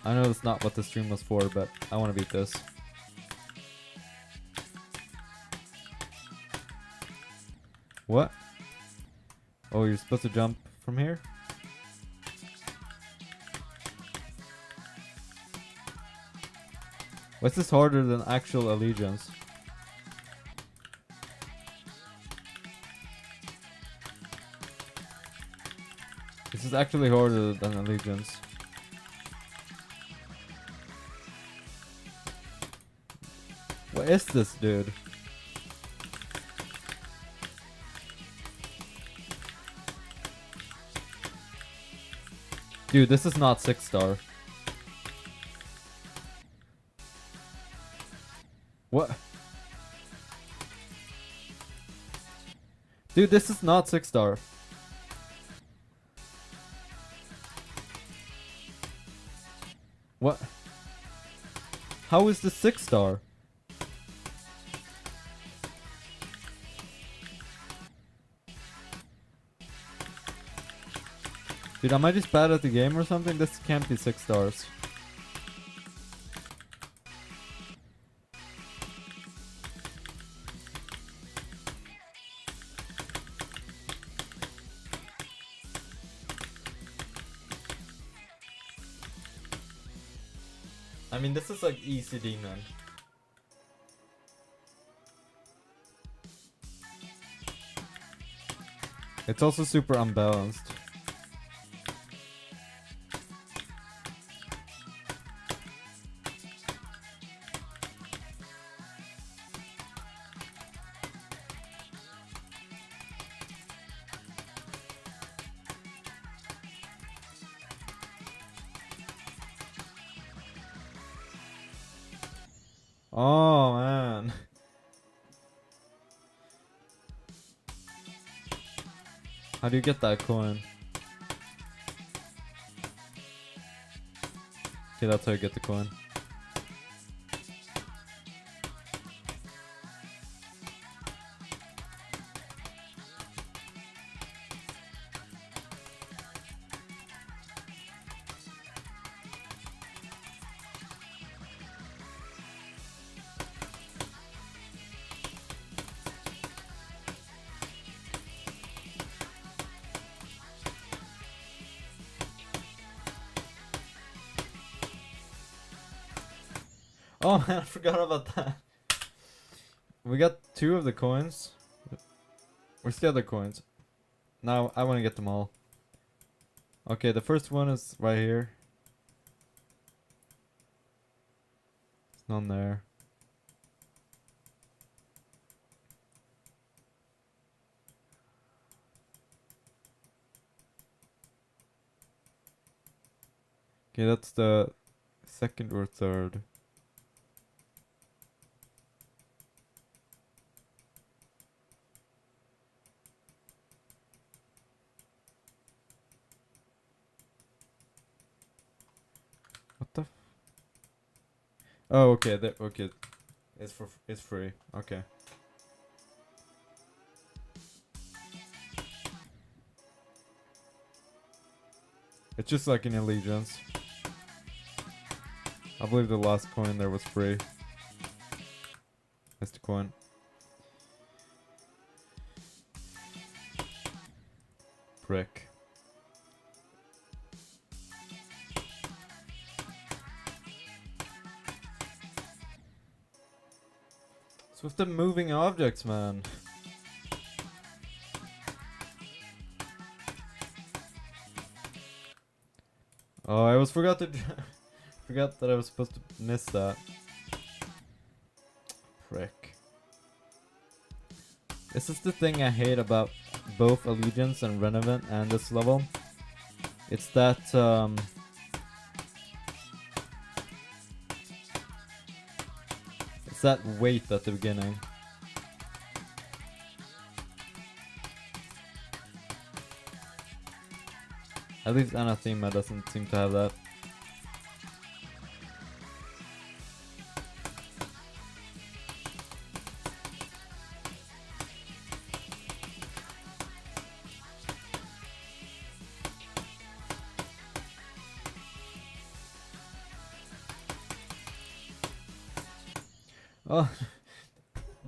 I know that's not what the stream was for, but I want to beat this. What? Oh, you're supposed to jump from here? What's this harder than actual Allegiance? This is actually harder than Allegiance. What is this, dude? Dude, this is not 6-star. What? Dude, this is not 6-star. What? How is this 6-star? Dude, am I just bad at the game or something? This can't be 6 stars. I mean, this is like easy demon. It's also super unbalanced. Oh man. How do you get that coin? Okay, that's how you get the coin. Oh man, I forgot about that. We got 2 of the coins. Where's the other coins? Now I want to get them all. Okay, the first one is right here. There's none there. Okay, that's the second or third. What the? Oh, okay. Okay. It's free. Okay. It's just like an allegiance. I believe the last coin there was free. That's the coin. Prick. It's with the moving objects, man. Oh, I forgot to forgot that I was supposed to miss that. Prick. This is the thing I hate about both Allegiance and Renovant and this level. It's that it's that wait at the beginning. At least Anathema doesn't seem to have that. Oh,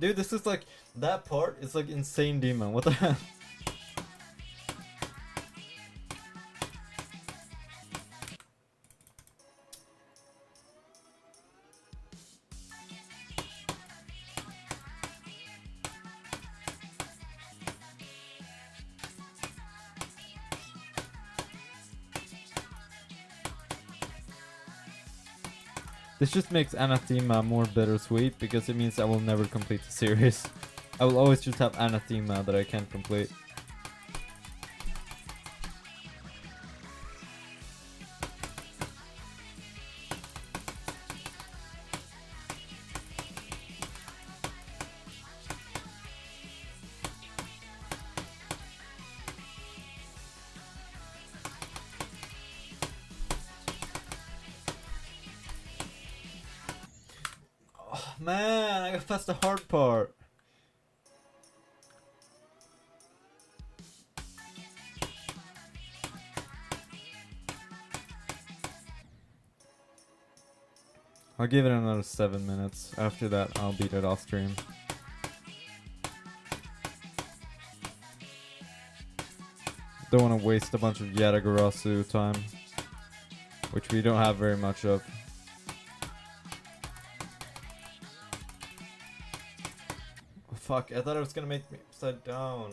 dude, this is like, that part is like insane demon. What the hell? This just makes Anathema more bittersweet because it means I will never complete the series. I will always just have Anathema that I can't complete. Man, I got past the hard part. I'll give it another 7 minutes. After that, I'll beat it off stream. Don't want to waste a bunch of Yatagarasu time, which we don't have very much of. Fuck, I thought it was gonna make me upside down.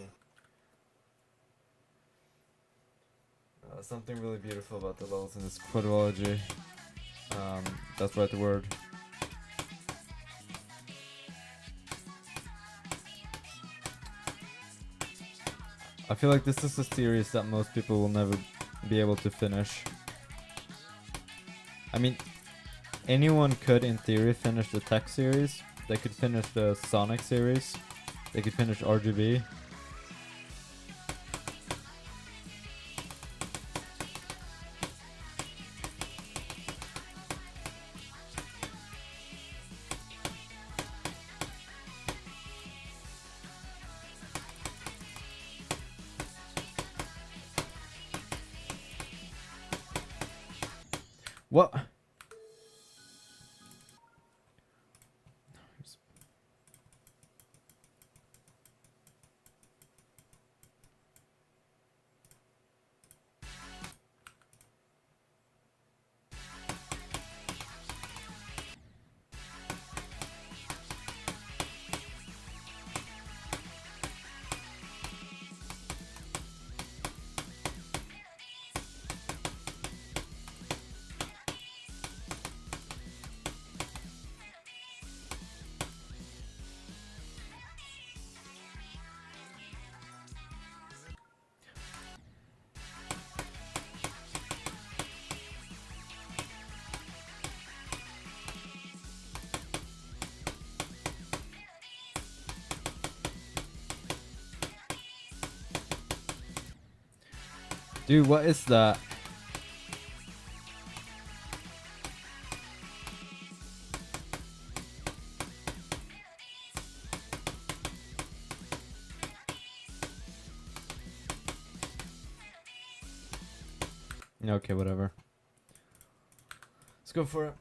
Something really beautiful about the levels in this quadrilogy. That's right, the word. I feel like this is a series that most people will never be able to finish. I mean, anyone could, in theory, finish the Tech series. They could finish the Sonic series. They could finish RGB. What? Dude, what is that? Okay, whatever. Let's go for it.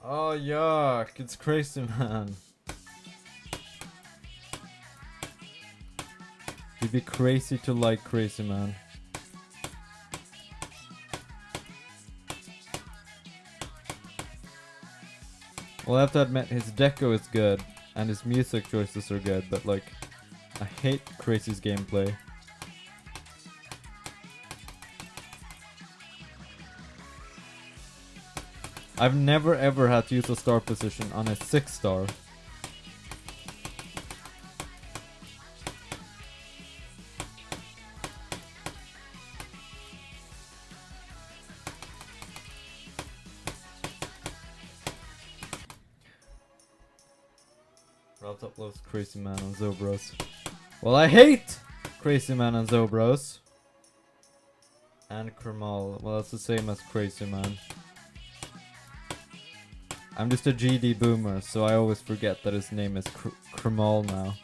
Oh, yuck. It's crazy, man. You'd be crazy to like crazy, man. Well, I have to admit, his deco is good, and his music choices are good, but like, I hate Crazy's gameplay. I've never ever had to use a star position on a 6-star. Route uploads Crazy Man on Zobros. Well, I hate Crazy Man on Zobros. And Kermal. Well, that's the same as Crazy Man. I'm just a GD boomer, so I always forget that his name is Kermal now.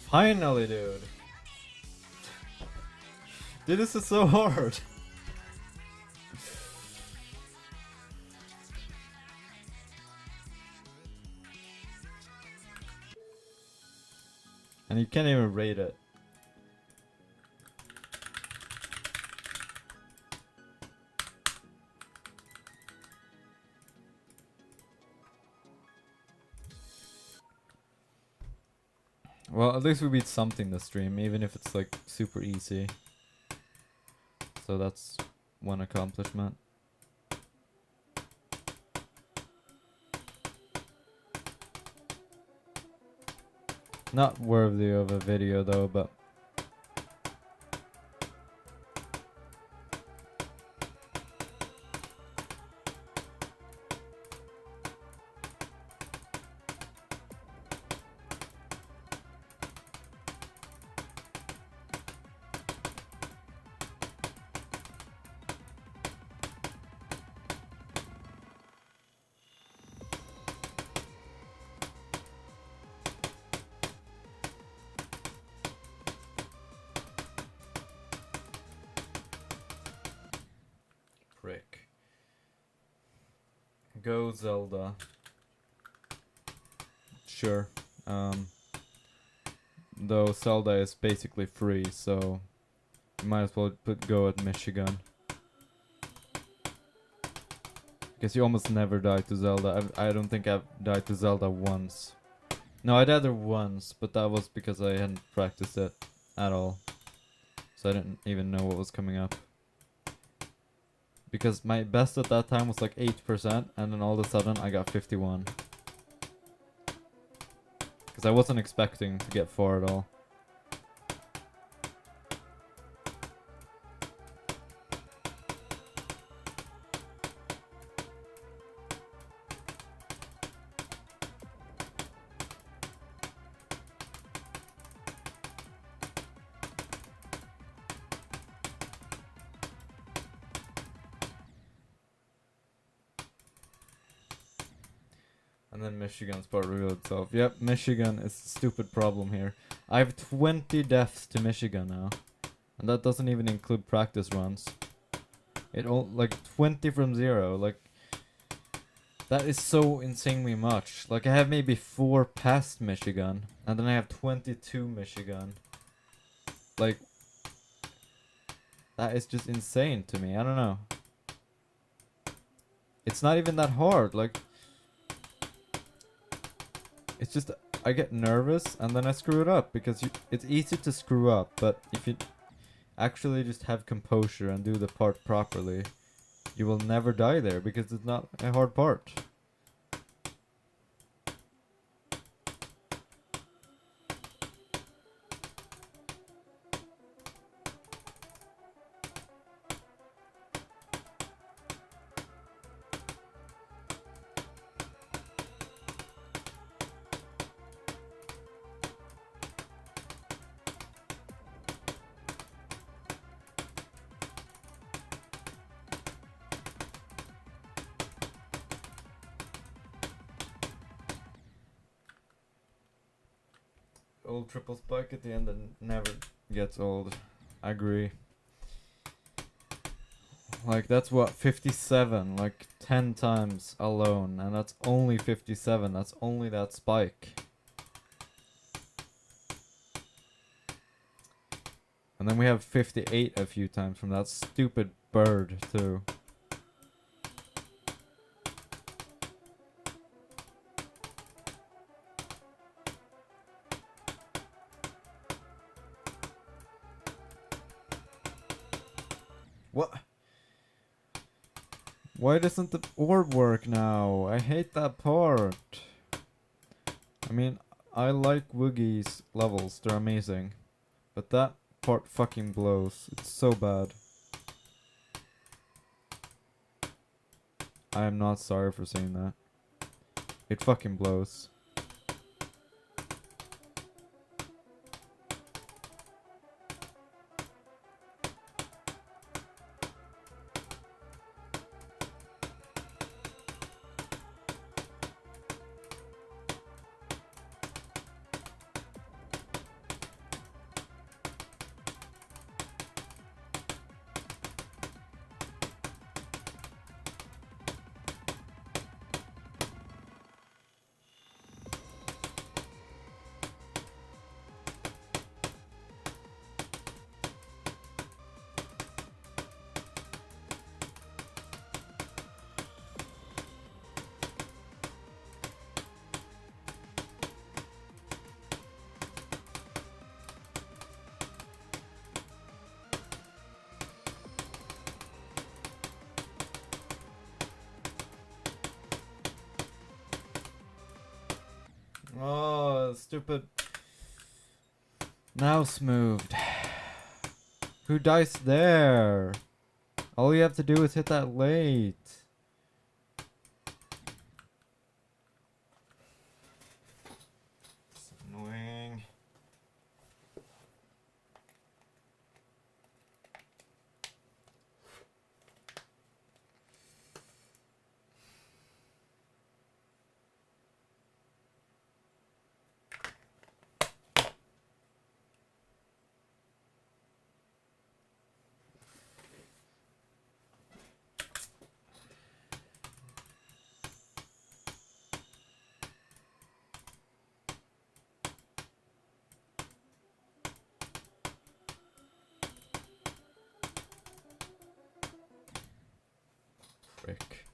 Finally, dude. Dude, this is so hard. And you can't even rate it. Well, at least we beat something this stream, even if it's like super easy. So that's one accomplishment. Not worthy of a video though, but frick. Go Zelda. Sure. Though Zelda is basically free, so you might as well put go at Michigan. Because you almost never die to Zelda. I don't think I've died to Zelda once. No, I died there once, but that was because I hadn't practiced it at all. So I didn't even know what was coming up. Because my best at that time was like 8%, and then all of a sudden I got 51. Because I wasn't expecting to get 4 at all. And then Michigan's part revealed itself. Yep, Michigan is a stupid problem here. I have 20 deaths to Michigan now. And that doesn't even include practice runs. Like 20 from 0. Like, that is so insanely much. Like, I have maybe 4 past Michigan. And then I have 22 Michigan. Like, that is just insane to me. I don't know. It's not even that hard. Like, it's just I get nervous and then I screw it up because it's easy to screw up, but if you actually just have composure and do the part properly, you will never die there because it's not a hard part. Old triple spike at the end and never gets old. I agree. Like, that's what, 57, like 10 times alone, and that's only 57, that's only that spike. And then we have 58 a few times from that stupid bird, too. What? Why doesn't the orb work now? I hate that part. I mean, I like Woogie's levels, they're amazing. But that part fucking blows. It's so bad. I am not sorry for saying that. It fucking blows. Oh, stupid. Mouse moved. Who dies there? All you have to do is hit that late. It's annoying. Frick.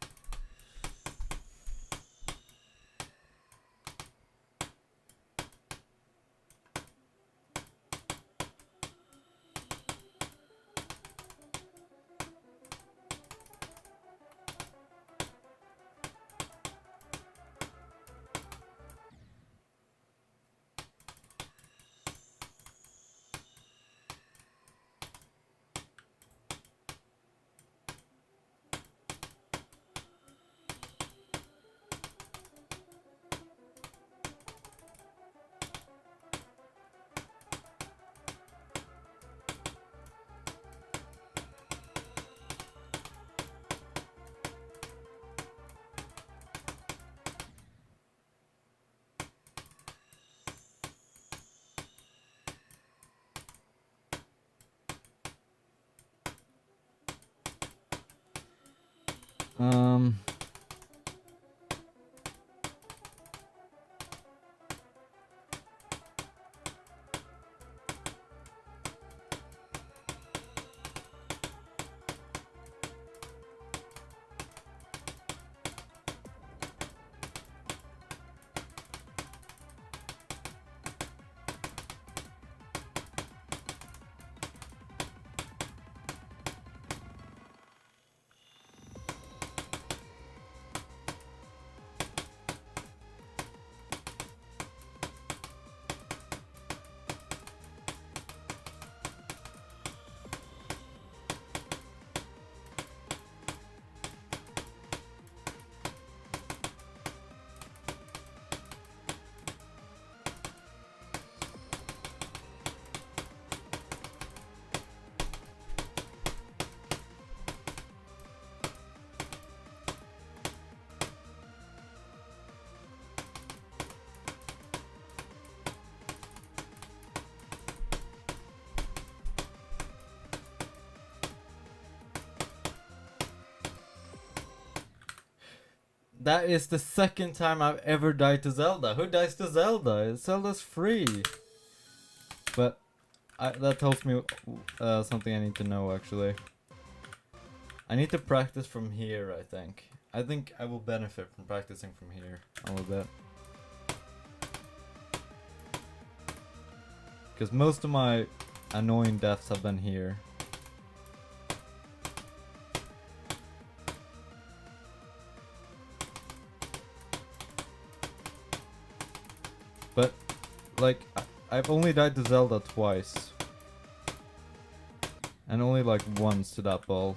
Um. That is the second time I've ever died to Zelda. Who dies to Zelda? Zelda's free. But that tells me something I need to know, actually. I need to practice from here, I think. I think I will benefit from practicing from here a little bit. Because most of my annoying deaths have been here. But, like, I've only died to Zelda twice. And only like once to that ball.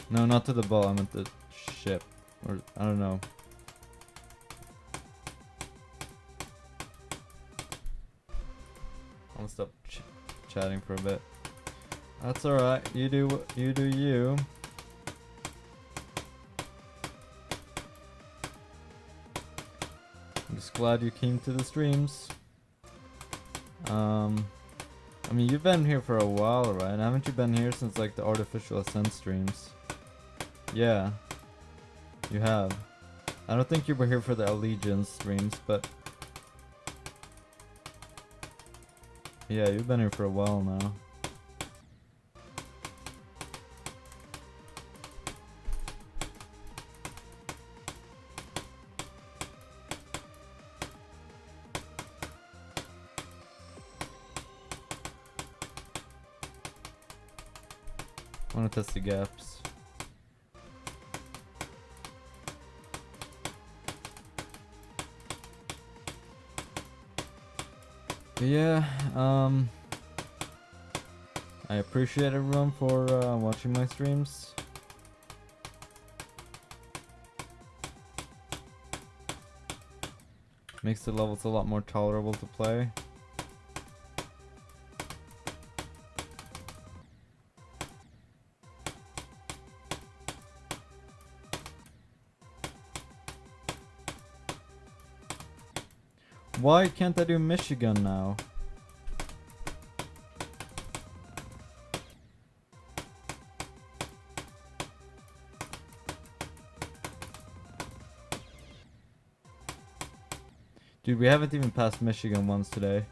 No, not to the ball, I meant the ship. Or, I don't know. I'm gonna stop chatting for a bit. That's alright, you do you. I'm just glad you came to the streams. I mean, you've been here for a while, right? Haven't you been here since like the Artificial Ascent streams? Yeah, you have. I don't think you were here for the Allegiance streams, but yeah, you've been here for a while now. I want to test the gaps. But yeah, I appreciate everyone for watching my streams. Makes the levels a lot more tolerable to play. Why can't I do Michigan now? Dude, we haven't even passed Michigan once today.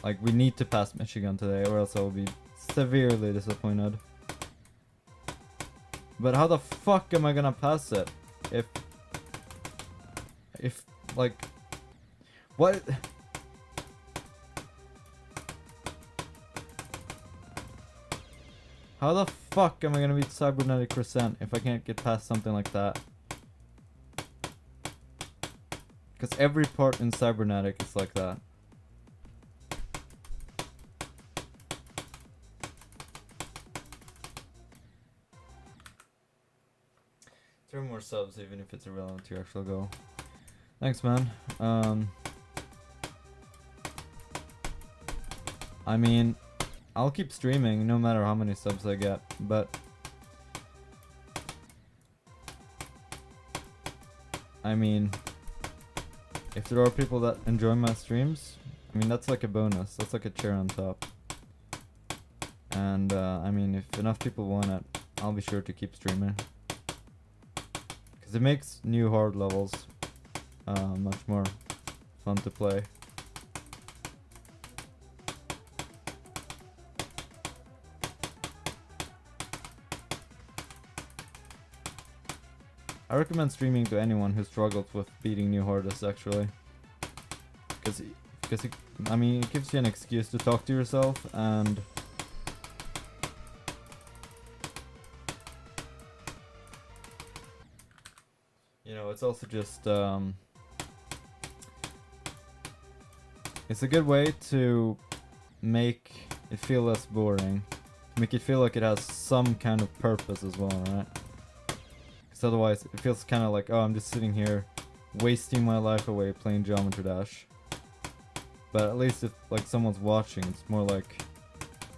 Like, we need to pass Michigan today or else I will be severely disappointed. But how the fuck am I gonna pass it? If, like... What? How the fuck am I gonna beat Cybernetic Crescent if I can't get past something like that? Because every part in Cybernetic is like that. 3 more subs even if it's irrelevant to your actual goal. Thanks, man. I mean, I'll keep streaming no matter how many subs I get, but I mean, if there are people that enjoy my streams, I mean, that's like a bonus. That's like a cherry on top. And I mean, if enough people want it, I'll be sure to keep streaming. Because it makes new hard levels much more fun to play. I recommend streaming to anyone who struggles with beating new hardest, actually. Because I mean, it gives you an excuse to talk to yourself, and you know, it's also just it's a good way to make it feel less boring, to make it feel like it has some kind of purpose as well, right? Because otherwise it feels kind of like, oh, I'm just sitting here wasting my life away playing Geometry Dash. But at least if like someone's watching, it's more like,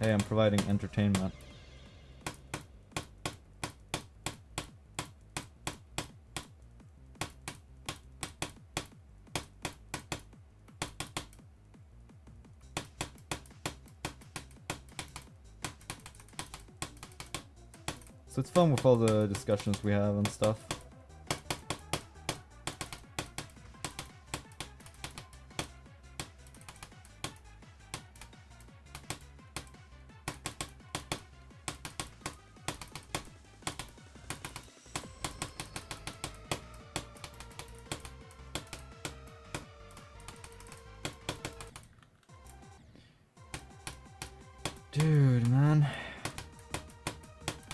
hey, I'm providing entertainment. So it's fun with all the discussions we have and stuff.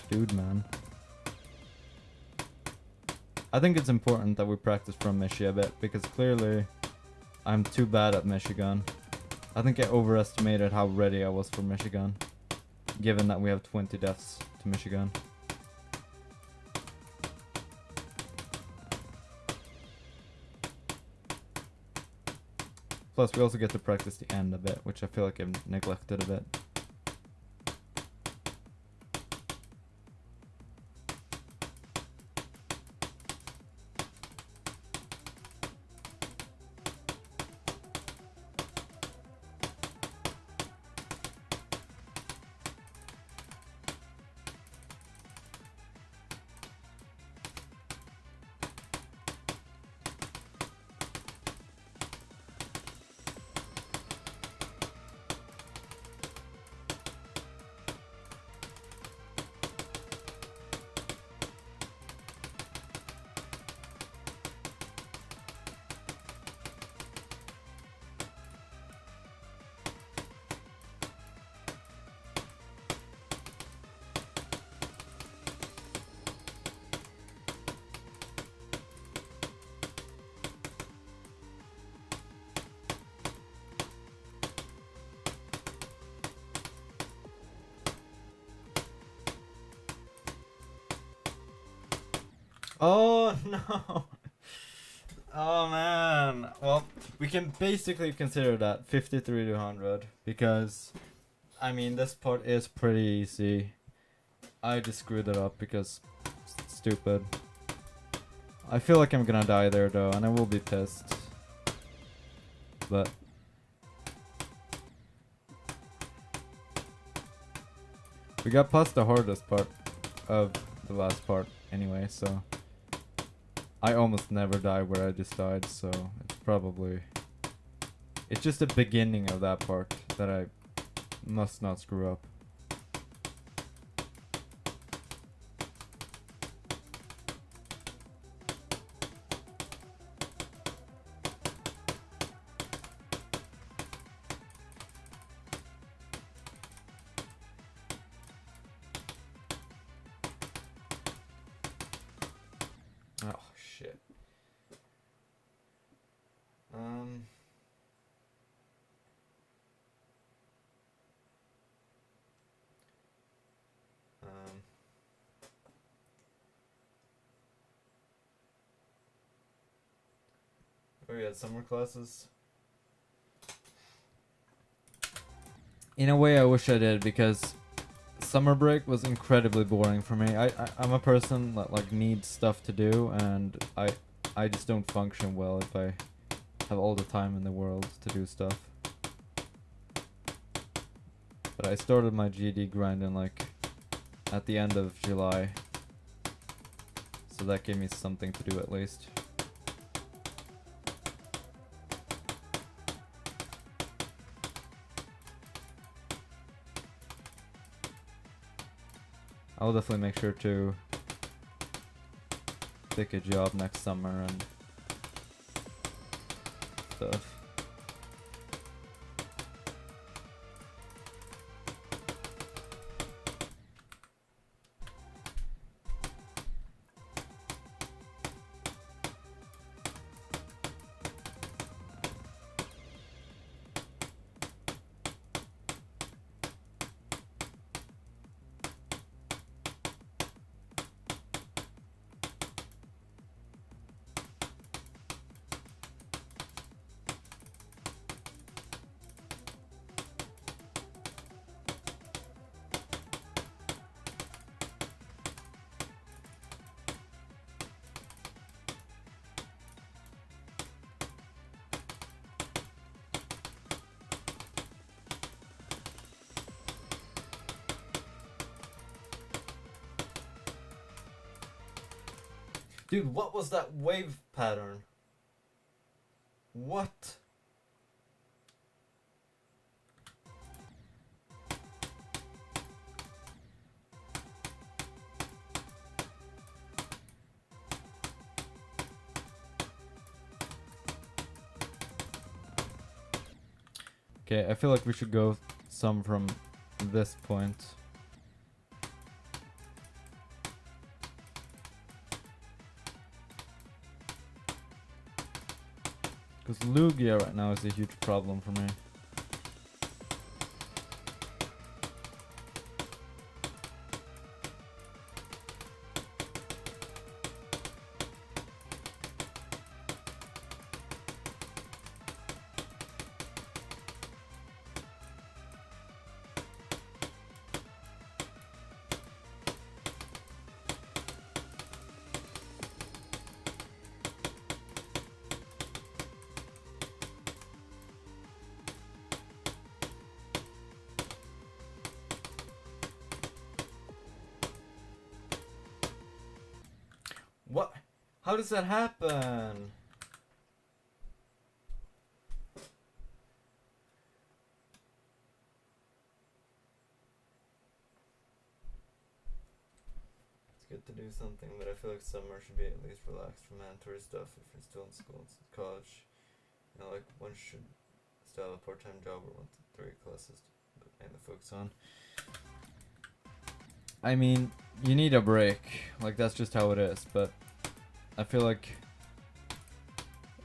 Dude, man. I think it's important that we practice from Michi a bit, because clearly I'm too bad at Michigan. I think I overestimated how ready I was for Michigan, given that we have 20 deaths to Michigan. Plus we also get to practice the end a bit, which I feel like I've neglected a bit. Oh no! Oh man! Well, we can basically consider that 53 to 100, because, I mean, this part is pretty easy. I just screwed it up because it's stupid. I feel like I'm gonna die there though, and I will be pissed. But we got past the hardest part of the last part anyway, so I almost never die where I just died, so it's just the beginning of that part that I must not screw up. Oh shit. We had summer classes. In a way, I wish I did, because summer break was incredibly boring for me. I'm a person that like needs stuff to do, and I just don't function well if I have all the time in the world to do stuff. But I started my GD grinding like at the end of July, so that gave me something to do at least. I'll definitely make sure to take a job next summer and stuff. Dude, what was that wave pattern? What? Okay, I feel like we should go some from this point. Because Lugia right now is a huge problem for me. What? How does that happen? It's good to do something, but I feel like summer should be at least relaxed from mandatory stuff if you're still in school, college. You know, like one should still have a part-time job or 1 to 3 classes to mainly focus on. I mean, you need a break. Like, that's just how it is, but I feel like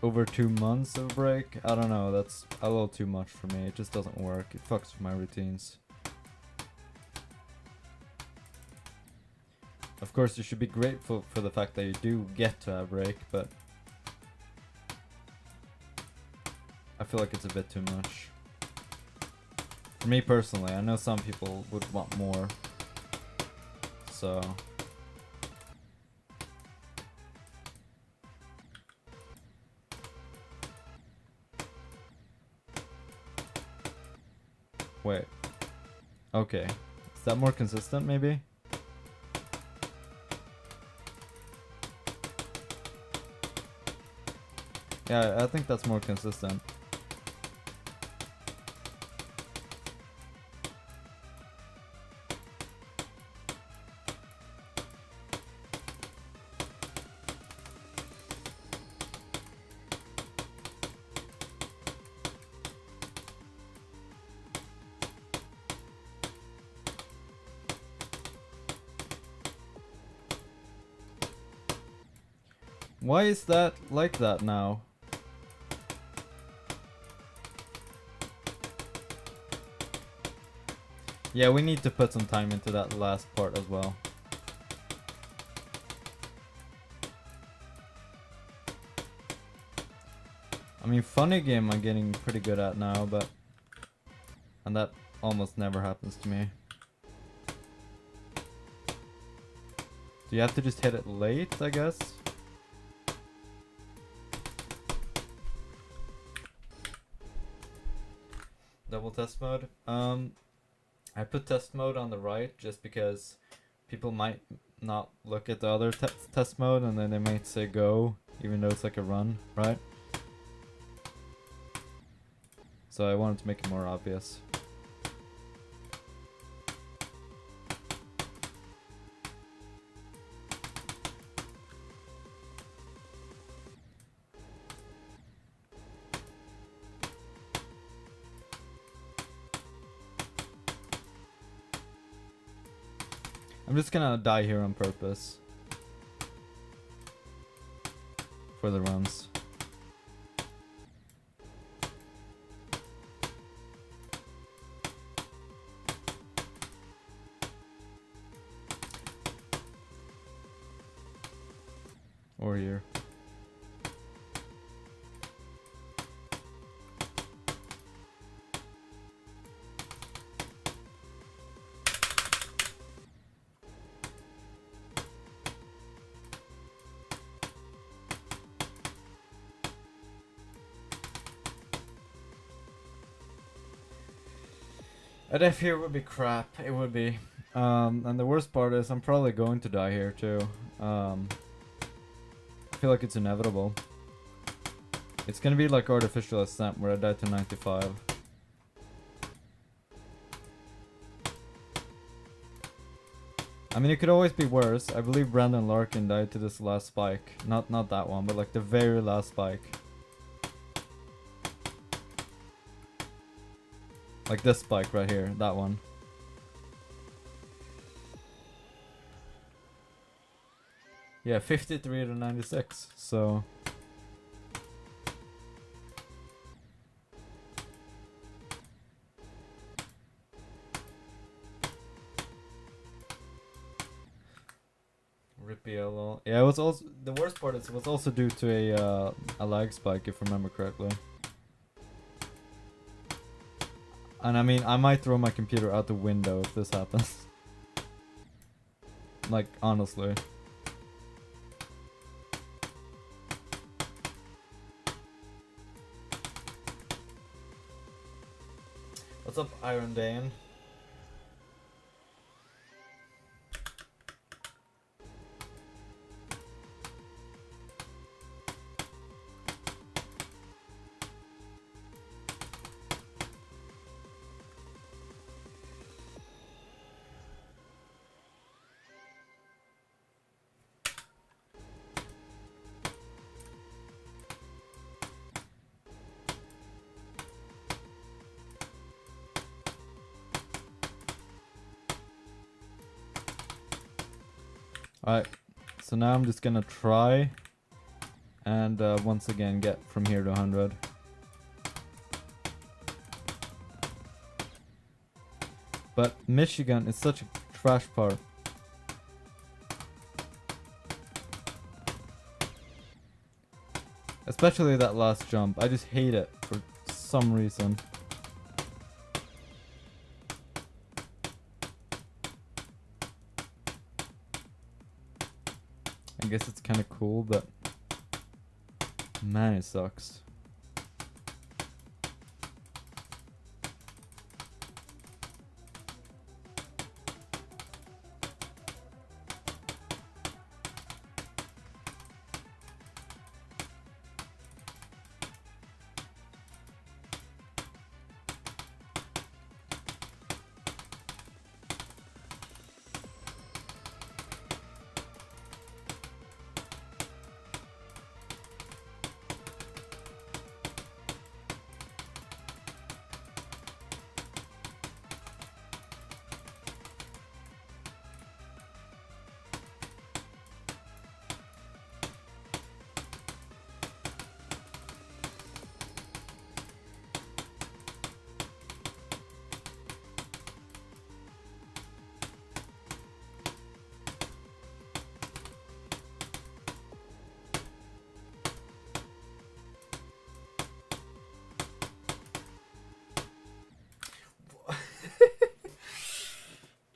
over 2 months of break, I don't know, that's a little too much for me. It just doesn't work. It fucks with my routines. Of course, you should be grateful for the fact that you do get to have a break, but I feel like it's a bit too much. For me personally, I know some people would want more. So wait. Okay. Is that more consistent maybe? Yeah, I think that's more consistent. Why is that like that now? Yeah, we need to put some time into that last part as well. I mean, funny game I'm getting pretty good at now, but... And that almost never happens to me. Do you have to just hit it late, I guess? double test mode. I put test mode on the right just because people might not look at the other test mode and then they might say go, even though it's like a run, right? So I wanted to make it more obvious. I'm just gonna die here on purpose for the runs. Or here. A death here would be crap. It would be. And the worst part is I'm probably going to die here too. I feel like it's inevitable. It's gonna be like artificial ascent where I die to 95. I mean, it could always be worse. I believe Brandon Larkin died to this last spike. Not that one, but like the very last spike. Like this spike right here, that one. Yeah, 53 to 96, so... Rip yellow. Yeah, it was also... The worst part is it was also due to a lag spike, if I remember correctly. And I mean, I might throw my computer out the window if this happens. Like, honestly. What's up, Iron Dane? Alright, so now I'm just gonna try and once again get from here to 100. But Michigan is such a trash part. Especially that last jump. I just hate it for some reason. I guess it's kind of cool, but man, it sucks.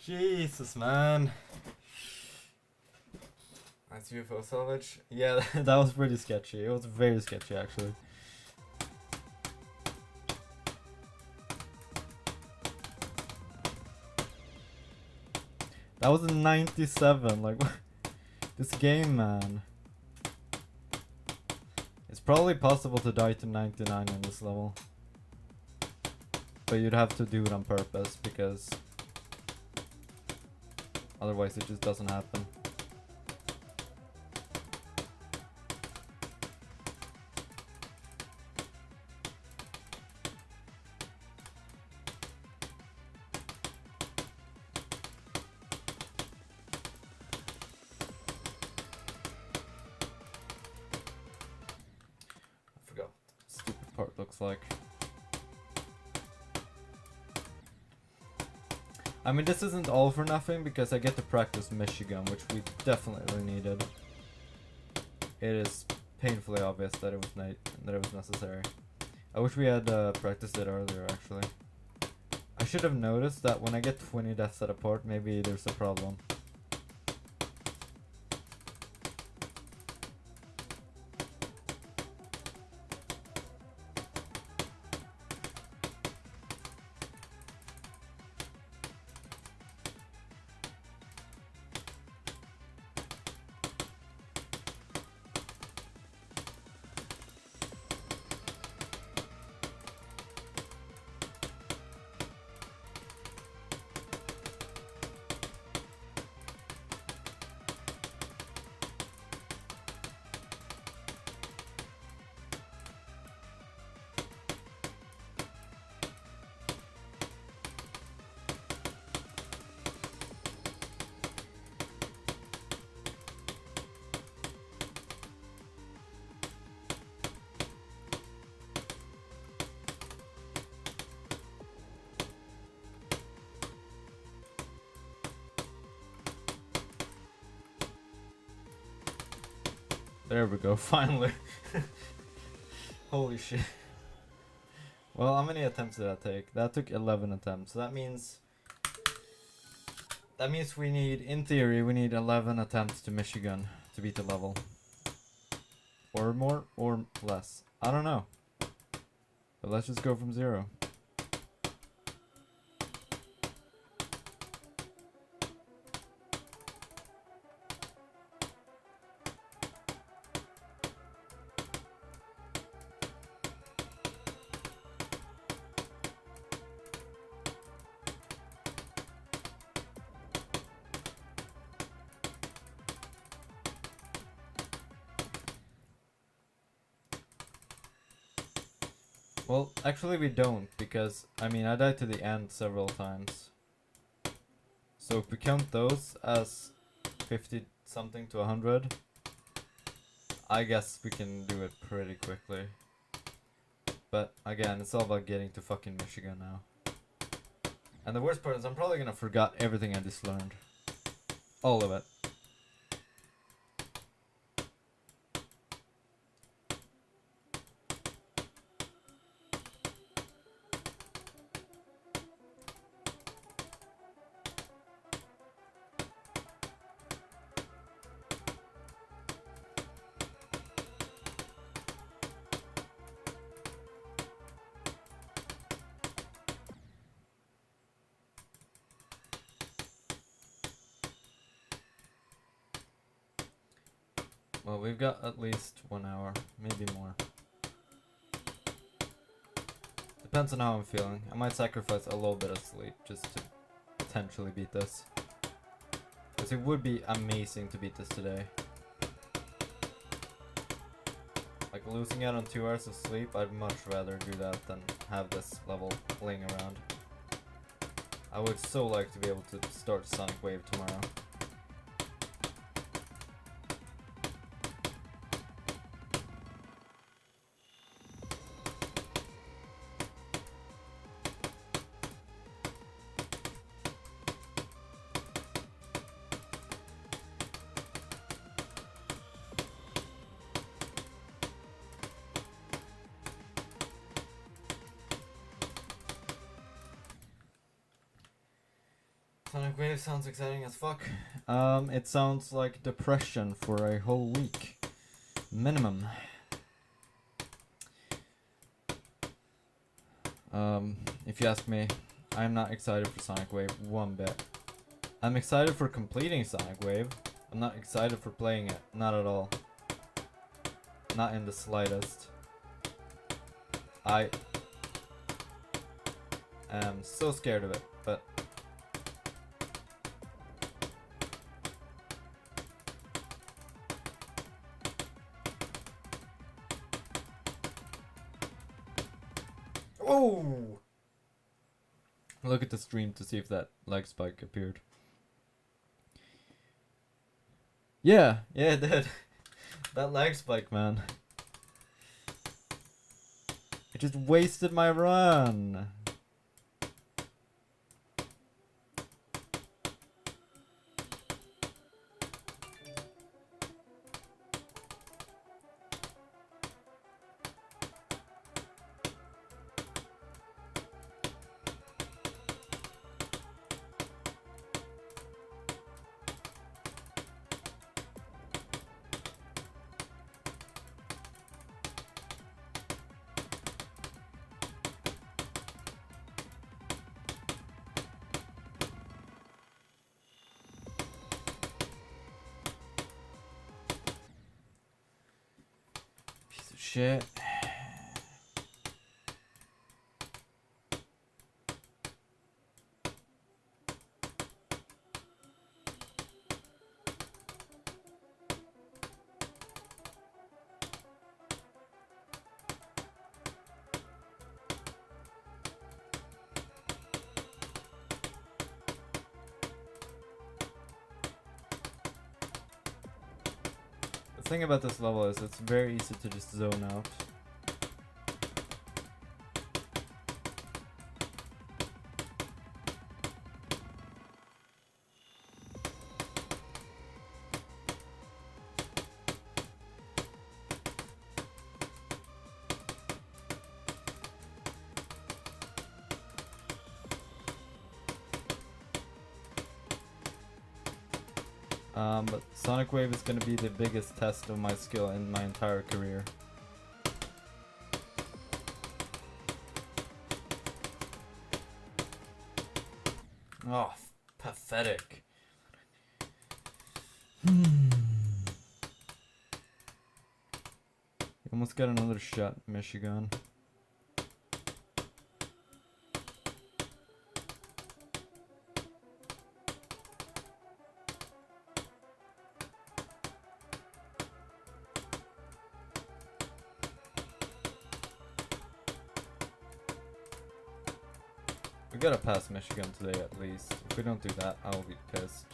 Jesus, man. That's UFO salvage? Yeah, that was pretty sketchy. It was very sketchy, actually. That was a 97. Like, this game, man. It's probably possible to die to 99 in this level. But you'd have to do it on purpose because otherwise it just doesn't happen. I forgot what the stupid part looks like. I mean, this isn't all for nothing because I get to practice Michigan, which we definitely needed. It is painfully obvious that it was necessary. I wish we had practiced it earlier, actually. I should have noticed that when I get 20 deaths at a part, maybe there's a problem. There we go, finally. Holy shit. Well, how many attempts did that take? That took 11 attempts. So that means we need, in theory, we need 11 attempts to Michigan to beat the level. Or more, or less. I don't know. But let's just go from 0. Well, actually we don't, because, I mean, I died to the end several times. So if we count those as 50 something to 100, I guess we can do it pretty quickly. But again, it's all about getting to fucking Michigan now. And the worst part is I'm probably gonna forget everything I just learned. All of it. Well, we've got at least 1 hour, maybe more. Depends on how I'm feeling. I might sacrifice a little bit of sleep just to potentially beat this. Because it would be amazing to beat this today. Like losing out on 2 hours of sleep, I'd much rather do that than have this level laying around. I would so like to be able to start Sonic Wave tomorrow. Sonic Wave sounds exciting as fuck. It sounds like depression for a whole week. Minimum. If you ask me, I'm not excited for Sonic Wave one bit. I'm excited for completing Sonic Wave. I'm not excited for playing it. Not at all. Not in the slightest. I am so scared of it, but oh! Look at the stream to see if that lag spike appeared. Yeah, it did. That lag spike, man. It just wasted my run. Piece of shit. The thing about this level is it's very easy to just zone out. But Sonic Wave is going to be the biggest test of my skill in my entire career. Oh, pathetic. You almost got another shot, Michigan. We gotta pass Michigan today at least. If we don't do that, I'll be pissed.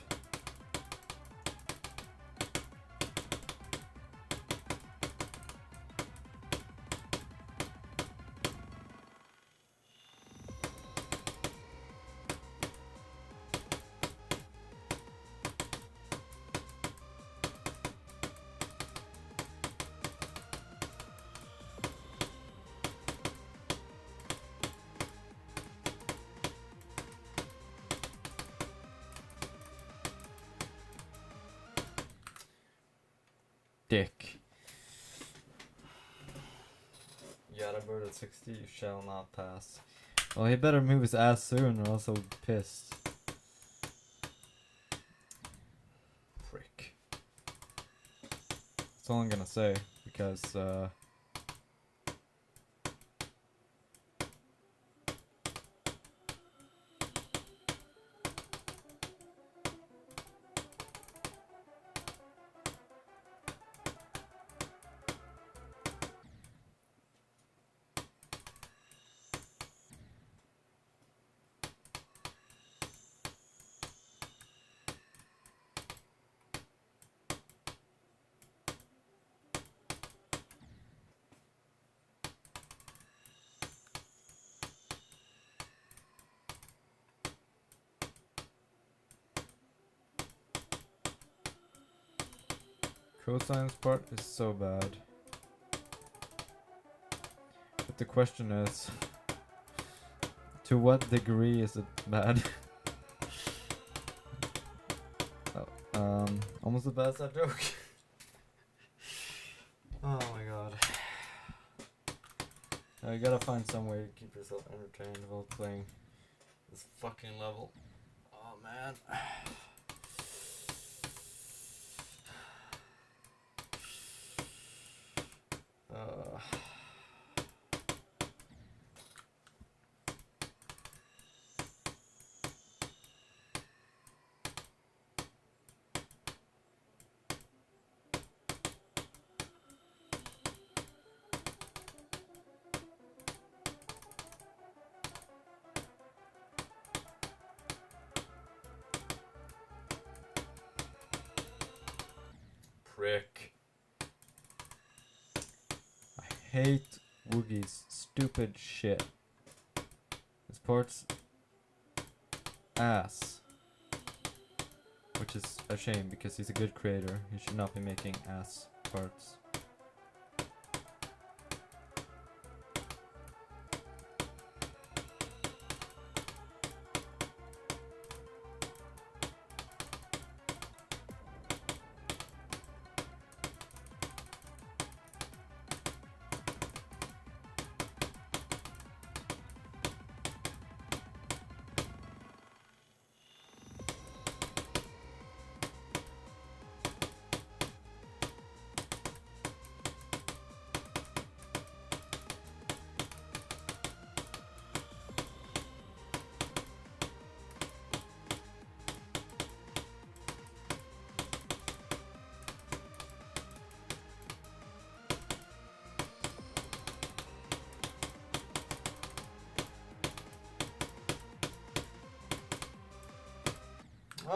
Dick. Yatagarasu at 60, you shall not pass. Well, he better move his ass soon or else I'll be pissed. Prick. That's all I'm gonna say, because, cosine's part is so bad. But the question is, to what degree is it bad? Oh, almost as bad as that joke. Oh my god. Now you gotta find some way to keep yourself entertained while playing this fucking level. Oh man. Prick. I hate Woogie's stupid shit. This part's ass. Which is a shame because he's a good creator. He should not be making ass parts.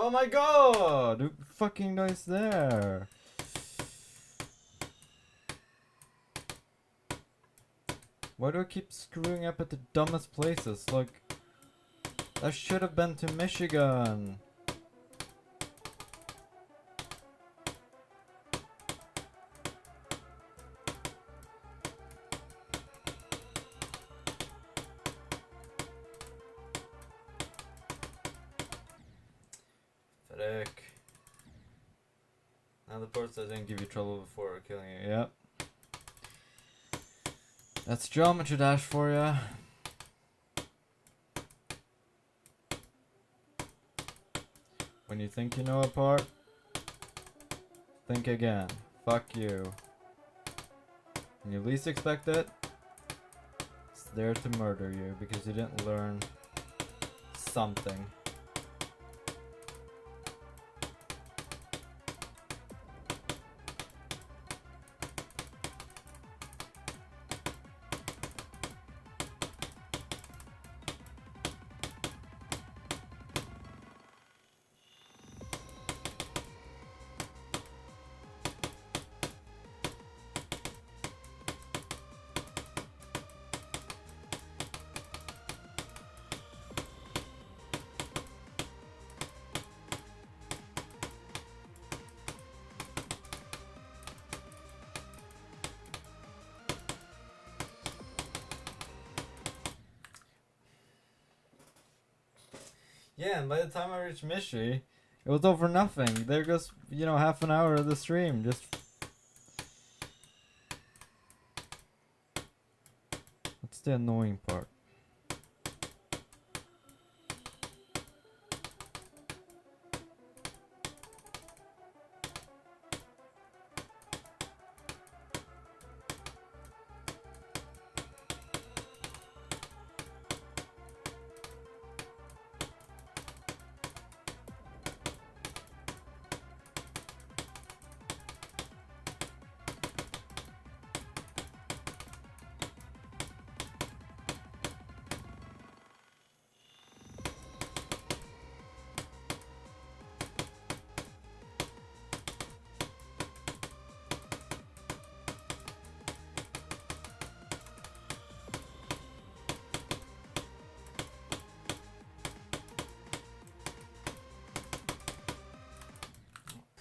Oh my god! Who fucking dies there? Why do I keep screwing up at the dumbest places? Like, that should have been to Michigan. Frick. Now the parts that didn't give you trouble before are killing you. Yep. That's Geometry Dash for ya. When you think you know a part, think again. Fuck you. When you least expect it, it's there to murder you because you didn't learn something. Yeah, and by the time I reached Mystery, it was over nothing. There goes, you know, half an hour of the stream. Just... That's the annoying part.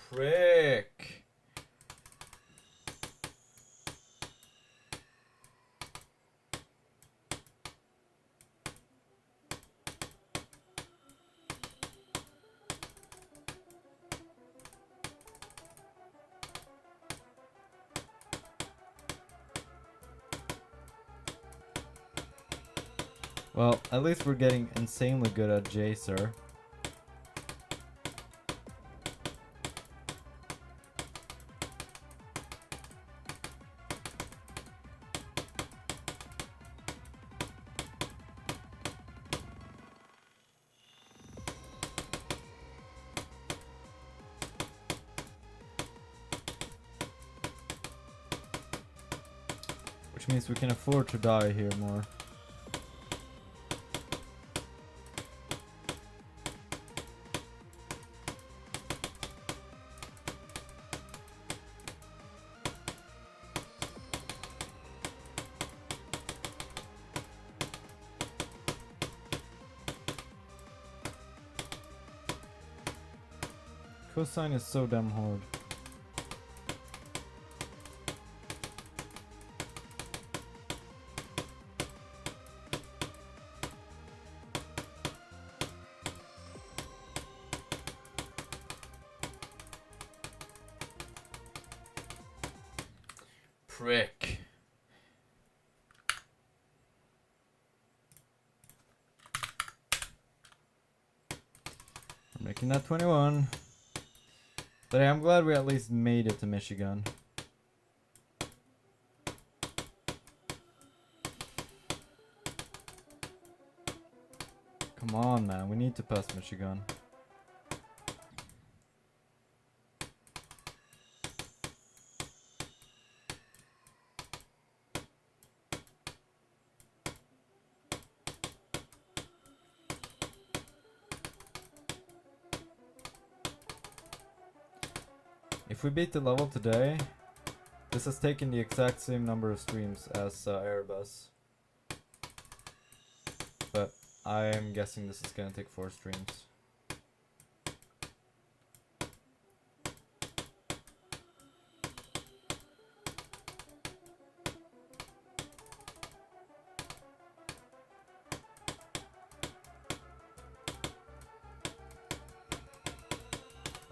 Prick. Well, at least we're getting insanely good at Jacer. which means we can afford to die here more. Cosine is so damn hard. Prick. We're making that 21. But I'm glad we at least made it to Michigan. Come on, man. We need to pass Michigan. If we beat the level today, this has taken the exact same number of streams as Erebus. But I am guessing this is gonna take 4 streams.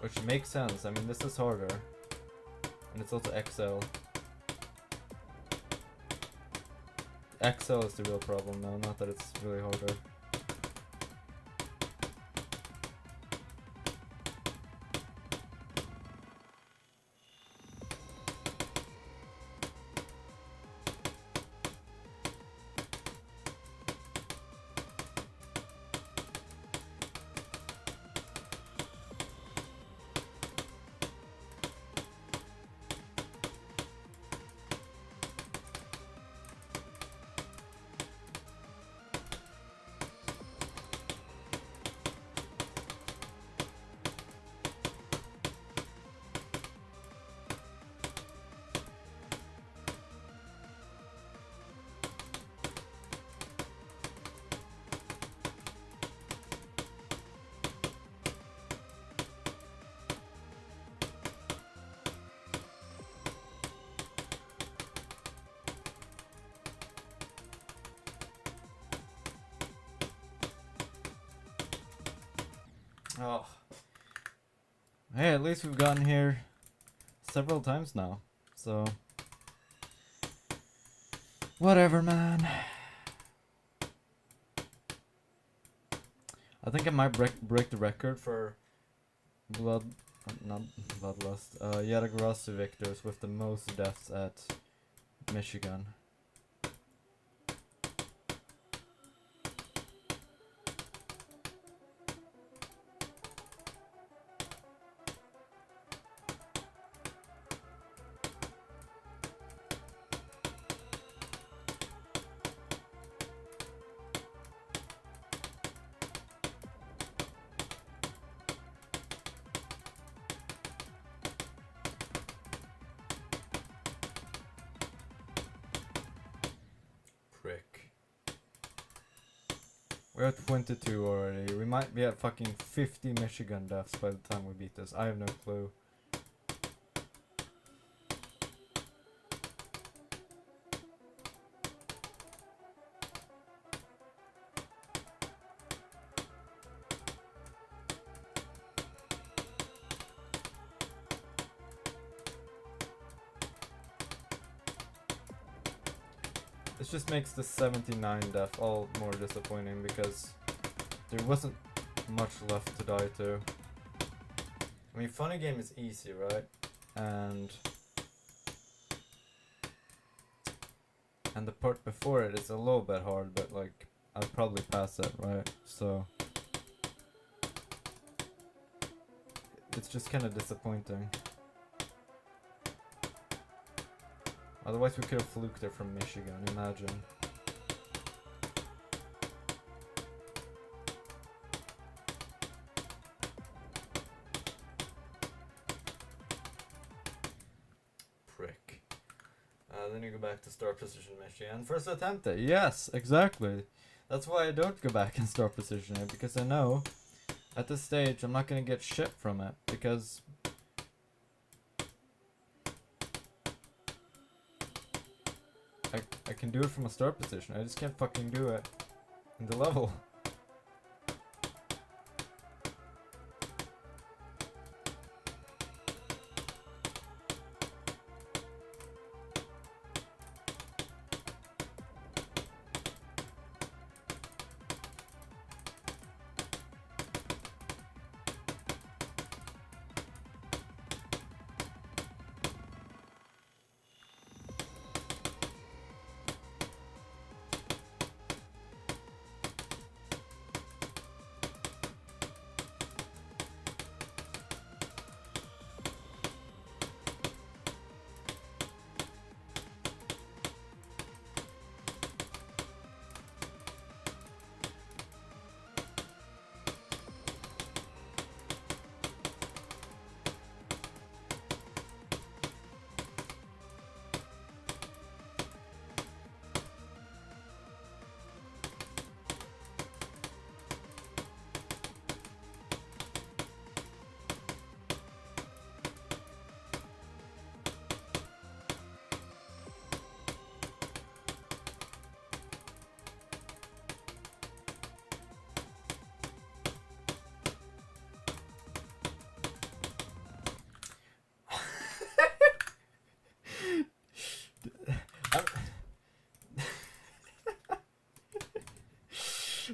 Which makes sense. I mean, this is harder. And it's also XL. XL is the real problem now, not that it's really harder. Oh. Hey, at least we've gotten here several times now. So whatever, man. I think I might break the record for not bloodlust. Yatagarasu victors with the most deaths at Michigan. We're at 22 already. We might be at fucking 50 Michigan deaths by the time we beat this. I have no clue. This just makes the 79 death all more disappointing because there wasn't much left to die to. I mean, funny game is easy, right? And the part before it is a little bit hard, but like I'd probably pass it, right? So it's just kind of disappointing. Otherwise we could have fluked it from Michigan, imagine. Prick. Then you go back to start position Michigan. First attempt it. Yes, exactly. That's why I don't go back and start position it, because I know at this stage I'm not gonna get shit from it, because I can do it from a start position. I just can't fucking do it in the level.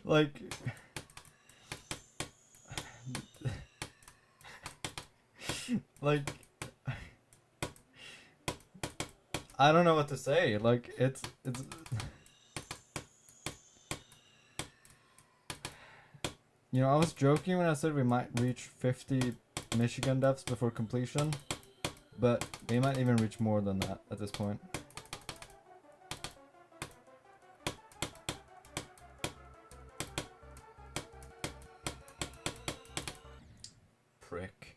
Like, like, I don't know what to say. Like, it's. You know, I was joking when I said we might reach 50 Michigan devs before completion, but we might even reach more than that at this point. Prick.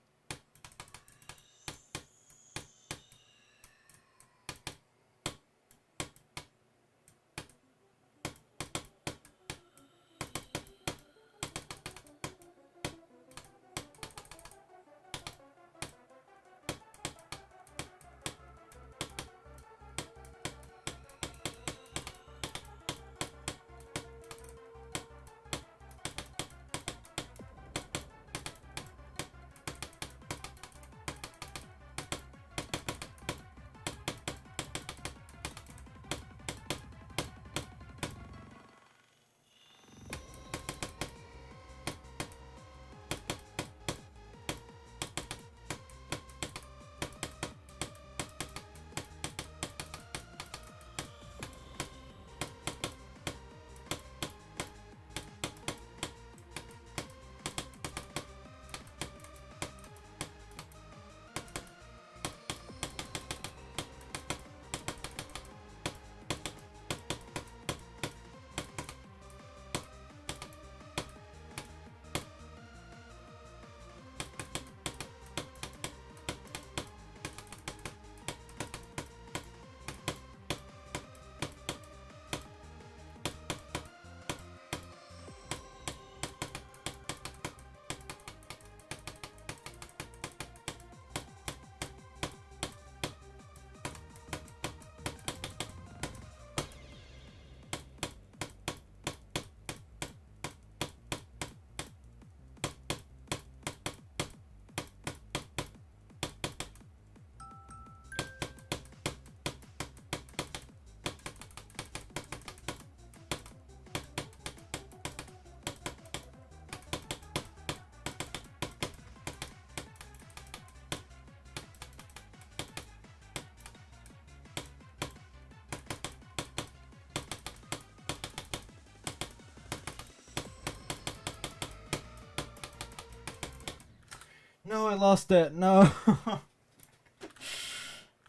No, I lost it. No.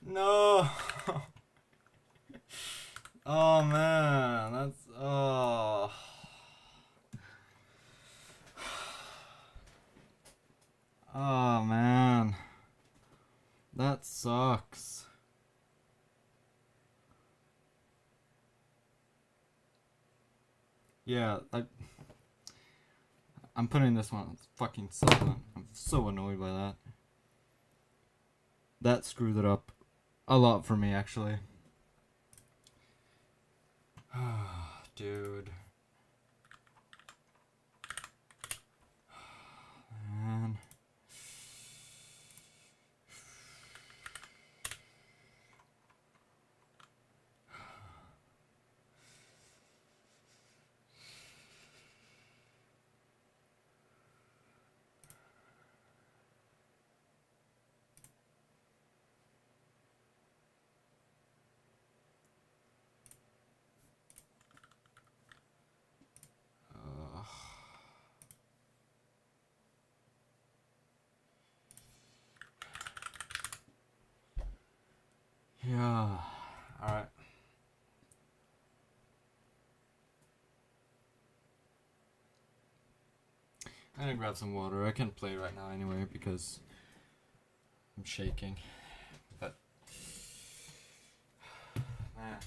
No. man, that's oh. Oh man, that sucks. Yeah, I'm putting this one on fucking silent. I'm so annoyed by that. That screwed it up a lot for me, actually. Dude. Man. Yeah. Alright. I'm gonna grab some water. I can't play right now anyway because I'm shaking. But man.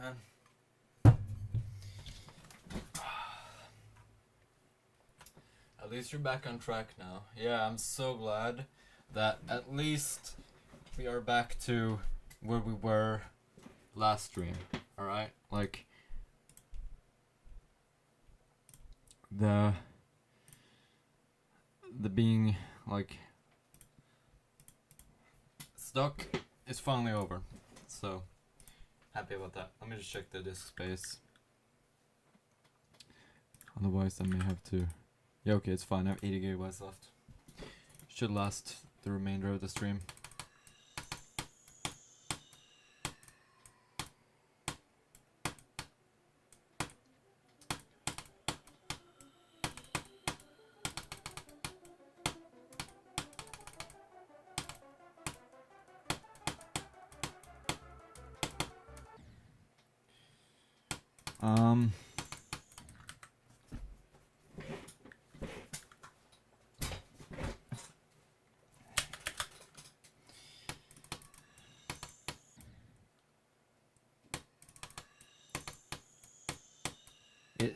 Man. At least you're back on track now. Yeah, I'm so glad that at least we are back to where we were last stream. Alright? Like the being like stuck is finally over. So happy about that. Let me just check the disk space. Otherwise I may have to. Yeah, okay, it's fine. I have 80 gigabytes left. Should last the remainder of the stream.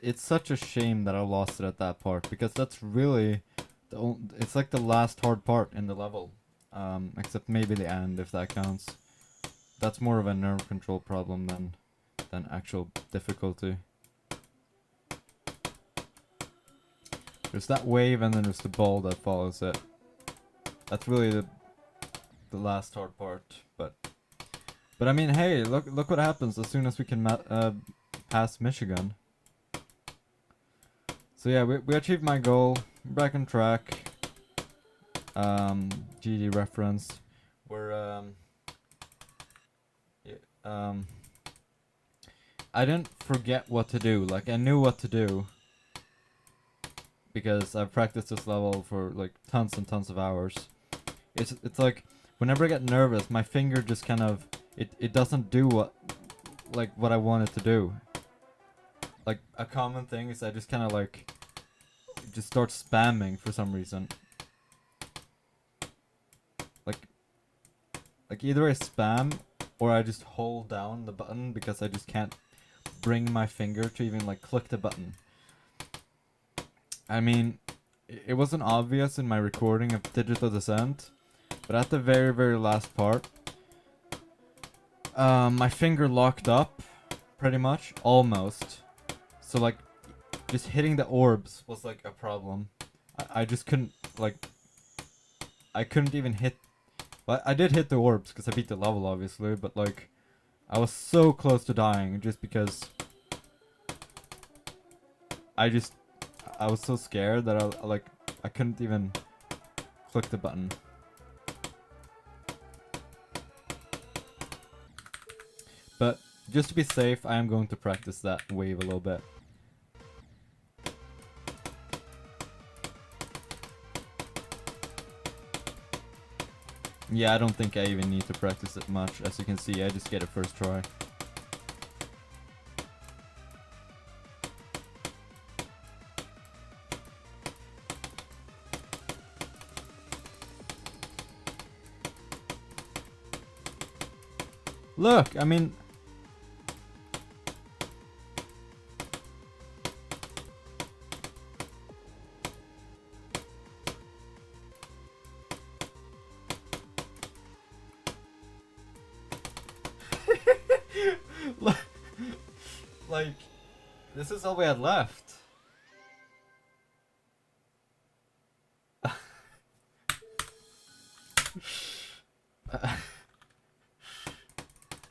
It's such a shame that I lost it at that part because that's really it's like the last hard part in the level, except maybe the end if that counts. That's more of a nerve control problem than actual difficulty. There's that wave and then there's the ball that follows it. That's really the last hard part, but But I mean, hey, look what happens as soon as we can pass Michigan. So yeah, we achieved my goal. We're back on track. GD reference. We're I didn't forget what to do. Like, I knew what to do because I've practiced this level for like tons and tons of hours. It's like whenever I get nervous, my finger just kind of it doesn't do what I want it to do. Like, a common thing is I just kind of like just start spamming for some reason. Like either I spam or I just hold down the button because I just can't bring my finger to even like click the button. I mean, it wasn't obvious in my recording of Digital Descent, but at the very, very last part, my finger locked up, pretty much, almost. So like, just hitting the orbs was like a problem. I just couldn't, like, I couldn't even hit, but I did hit the orbs because I beat the level obviously, but like, I was so close to dying just because I was so scared that I couldn't even click the button. But just to be safe, I am going to practice that wave a little bit. Yeah, I don't think I even need to practice it much. As you can see, I just get it first try. Look, I mean... like, this is all we had left.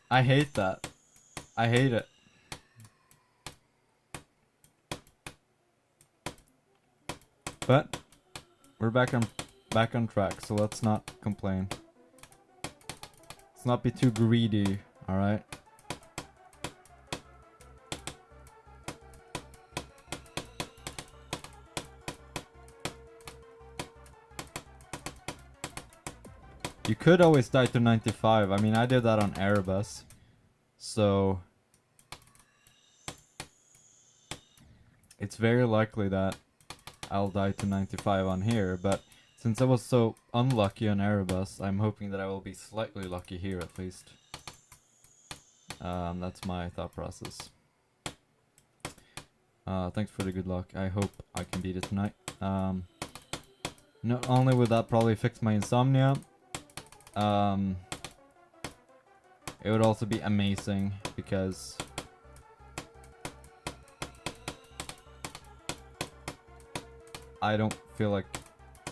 I hate that. I hate it. But we're back on track, so let's not complain. Let's not be too greedy, alright? You could always die to 95. I mean, I did that on Erebus. So it's very likely that I'll die to 95 on here, but since I was so unlucky on Erebus, I'm hoping that I will be slightly lucky here at least. That's my thought process. Thanks for the good luck. I hope I can beat it tonight. Not only would that probably fix my insomnia, it would also be amazing because I don't feel like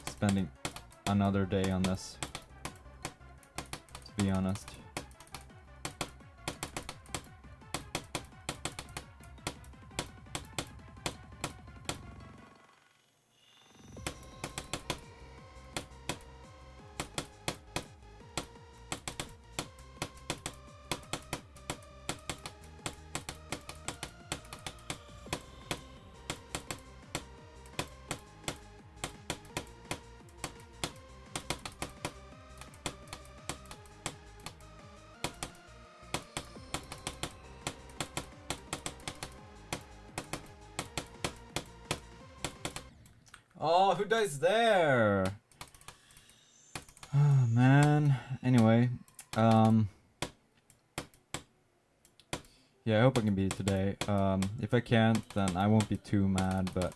spending another day on this, to be honest. Oh, who dies there? Oh, man. Anyway, yeah, I hope I can beat it today. If I can't, then I won't be too mad, but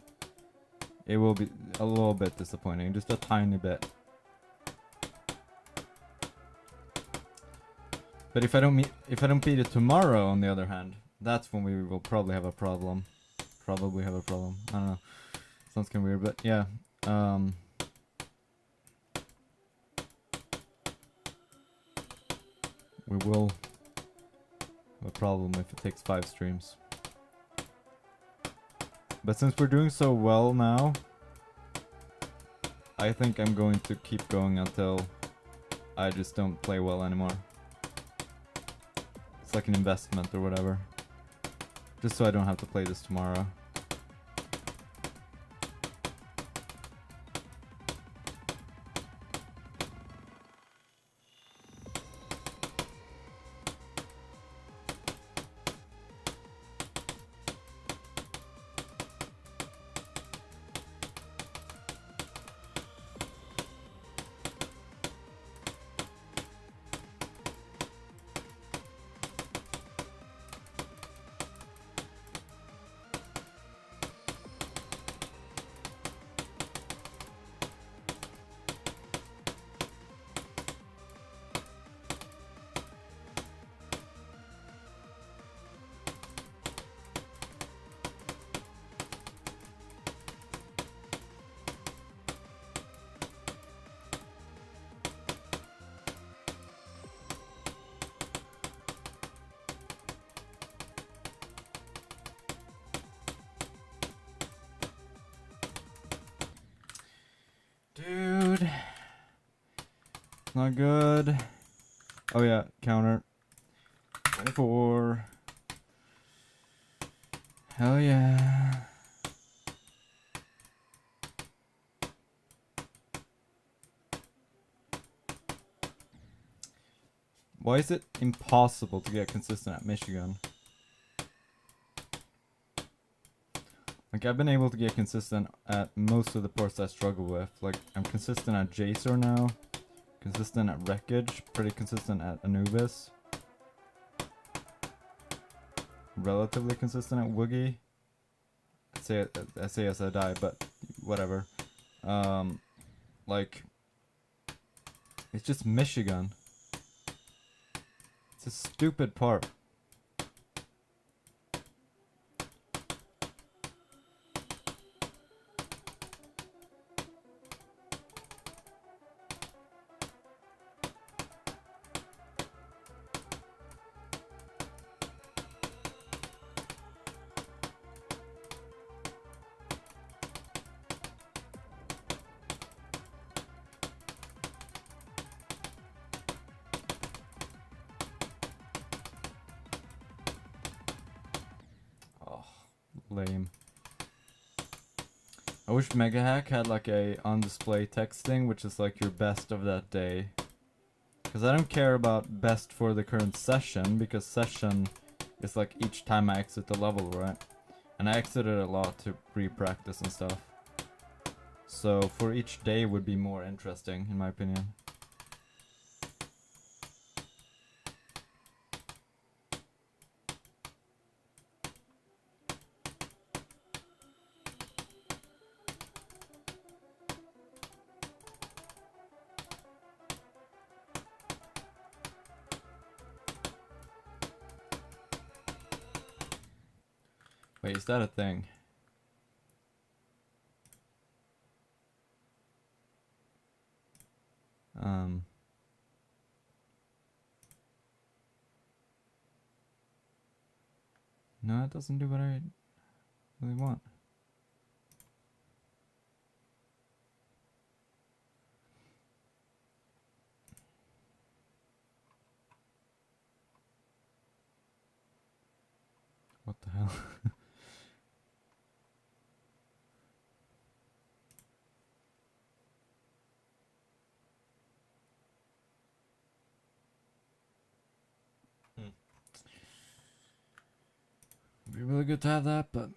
it will be a little bit disappointing, just a tiny bit. But if I don't beat it tomorrow, on the other hand, that's when we will probably have a problem. I don't know. Sounds kind of weird, but yeah. We will a problem if it takes 5 streams. But since we're doing so well now, I think I'm going to keep going until I just don't play well anymore. It's like an investment or whatever. Just so I don't have to play this tomorrow. Dude. Not good. Oh yeah, counter. 24. Hell yeah. Why is it impossible to get consistent at Michigan? Like, I've been able to get consistent at most of the ports I struggle with. Like, I'm consistent at Jacer now. Consistent at Wreckage. Pretty consistent at Anubis. Relatively consistent at Woogie. I say as I die, but whatever. Like, it's just Michigan. It's a stupid part. Lame. I wish Mega Hack had like a on display texting, which is like your best of that day. Because I don't care about best for the current session, because session is like each time I exit the level, right? And I exited a lot to re-practice and stuff. So for each day would be more interesting, in my opinion. Wait, is that a thing? No, it doesn't do what I really want. What the hell? Be really good to have that, but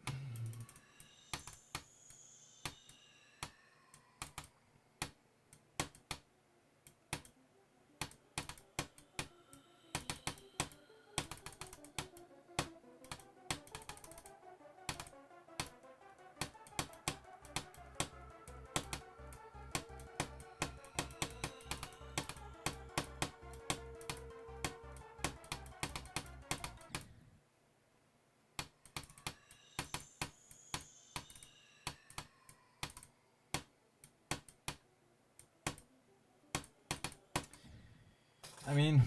I mean,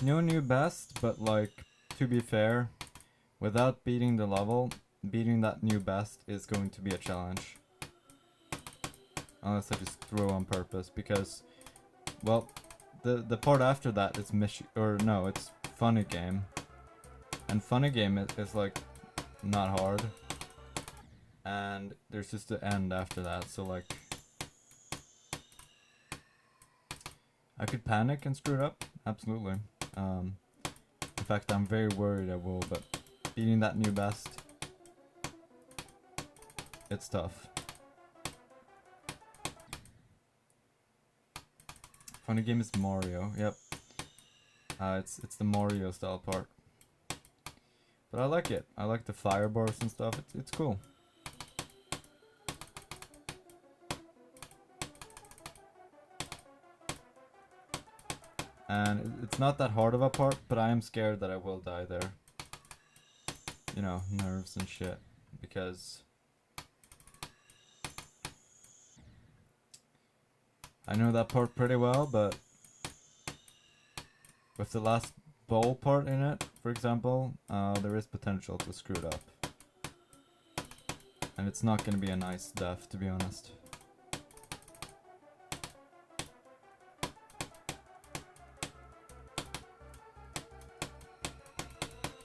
no new best, but like, to be fair, without beating the level, beating that new best is going to be a challenge. Unless I just throw on purpose, because, well, the part after that is it's funny game. And funny game is like, not hard. And there's just the end after that, so like, I could panic and screw it up, absolutely. In fact, I'm very worried I will, but beating that new best, it's tough. Funny game is Mario, yep. It's the Mario style part. But I like it. I like the fire bars and stuff. It's cool. And it's not that hard of a part, but I am scared that I will die there. You know, nerves and shit. Because I know that part pretty well, but with the last bowl part in it, for example, there is potential to screw it up. And it's not gonna be a nice death, to be honest.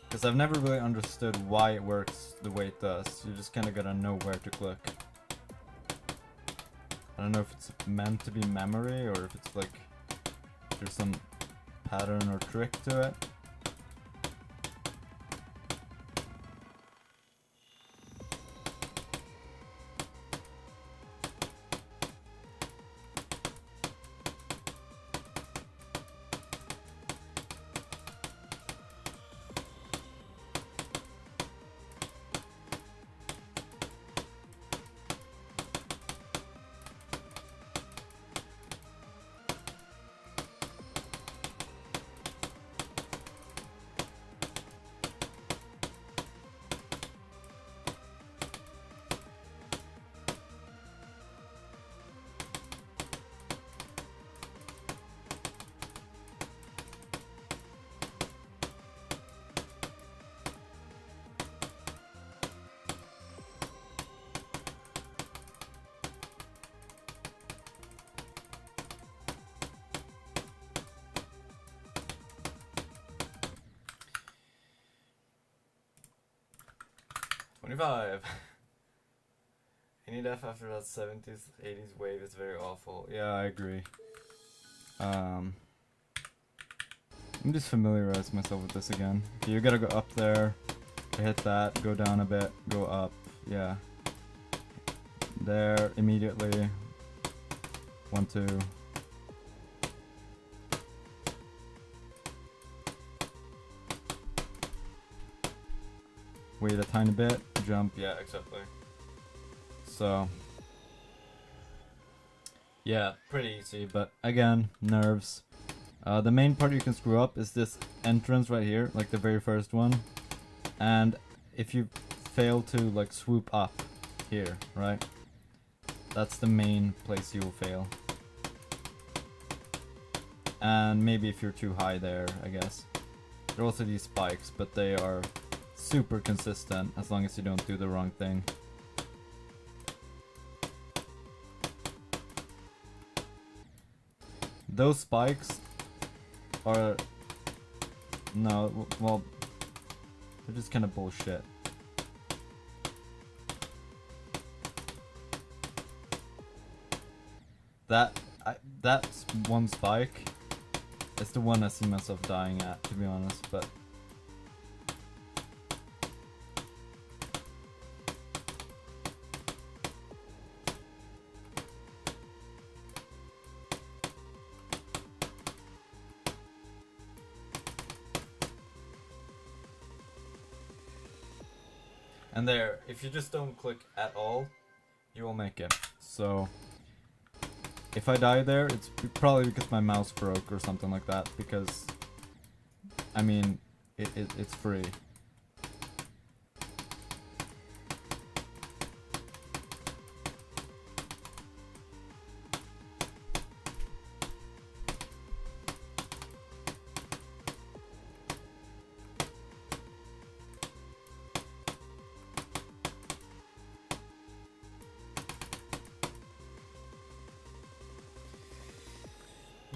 Because I've never really understood why it works the way it does. You just kinda gotta know where to click. I don't know if it's meant to be memory or if it's like there's some pattern or trick to it. Any death after that 70s, 80s wave is very awful. Yeah, I agree. Let me just familiarize myself with this again. Okay, you gotta go up there, hit that, go down a bit, go up, yeah. There, immediately. 1, 2. Wait a tiny bit, jump, yeah, exactly. So, yeah, pretty easy, but again, nerves. The main part you can screw up is this entrance right here, like the very first one. And if you fail to like swoop up here, right? That's the main place you will fail. And maybe if you're too high there, I guess. There are also these spikes, but they are super consistent as long as you don't do the wrong thing. Those spikes are... no, well, they're just kind of bullshit. That's one spike. It's the one I see myself dying at, to be honest, but... and there, if you just don't click at all, you will make it. So, if I die there, it's probably because my mouse broke or something like that, because, I mean, it's free.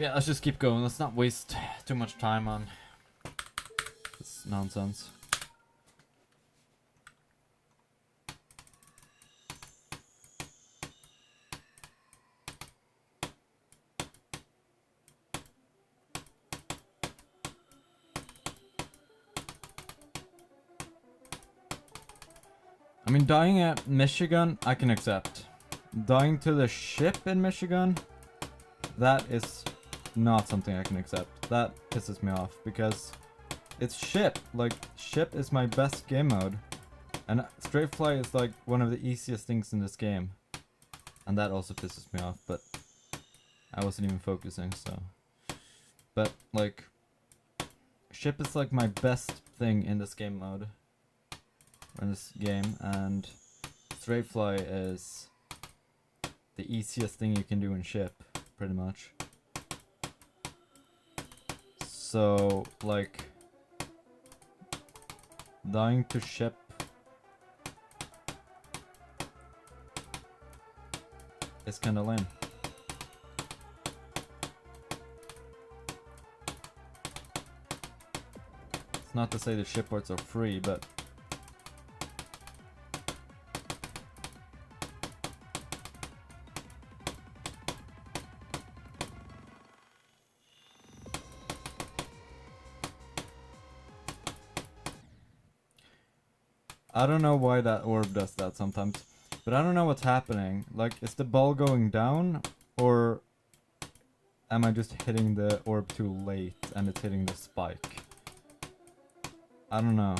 Yeah, let's just keep going. Let's not waste too much time on this nonsense. I mean, dying at Michigan, I can accept. Dying to the ship in Michigan, that is not something I can accept. That pisses me off because it's ship. Like, ship is my best game mode. And straight fly is like one of the easiest things in this game. And that also pisses me off, but I wasn't even focusing, so. But, like, ship is like my best thing in this game mode. In this game, and straight fly is the easiest thing you can do in ship, pretty much. So, like, dying to ship is kinda lame. It's not to say the shipboards are free, but I don't know why that orb does that sometimes, but I don't know what's happening. Like, is the ball going down, or am I just hitting the orb too late and it's hitting the spike? I don't know.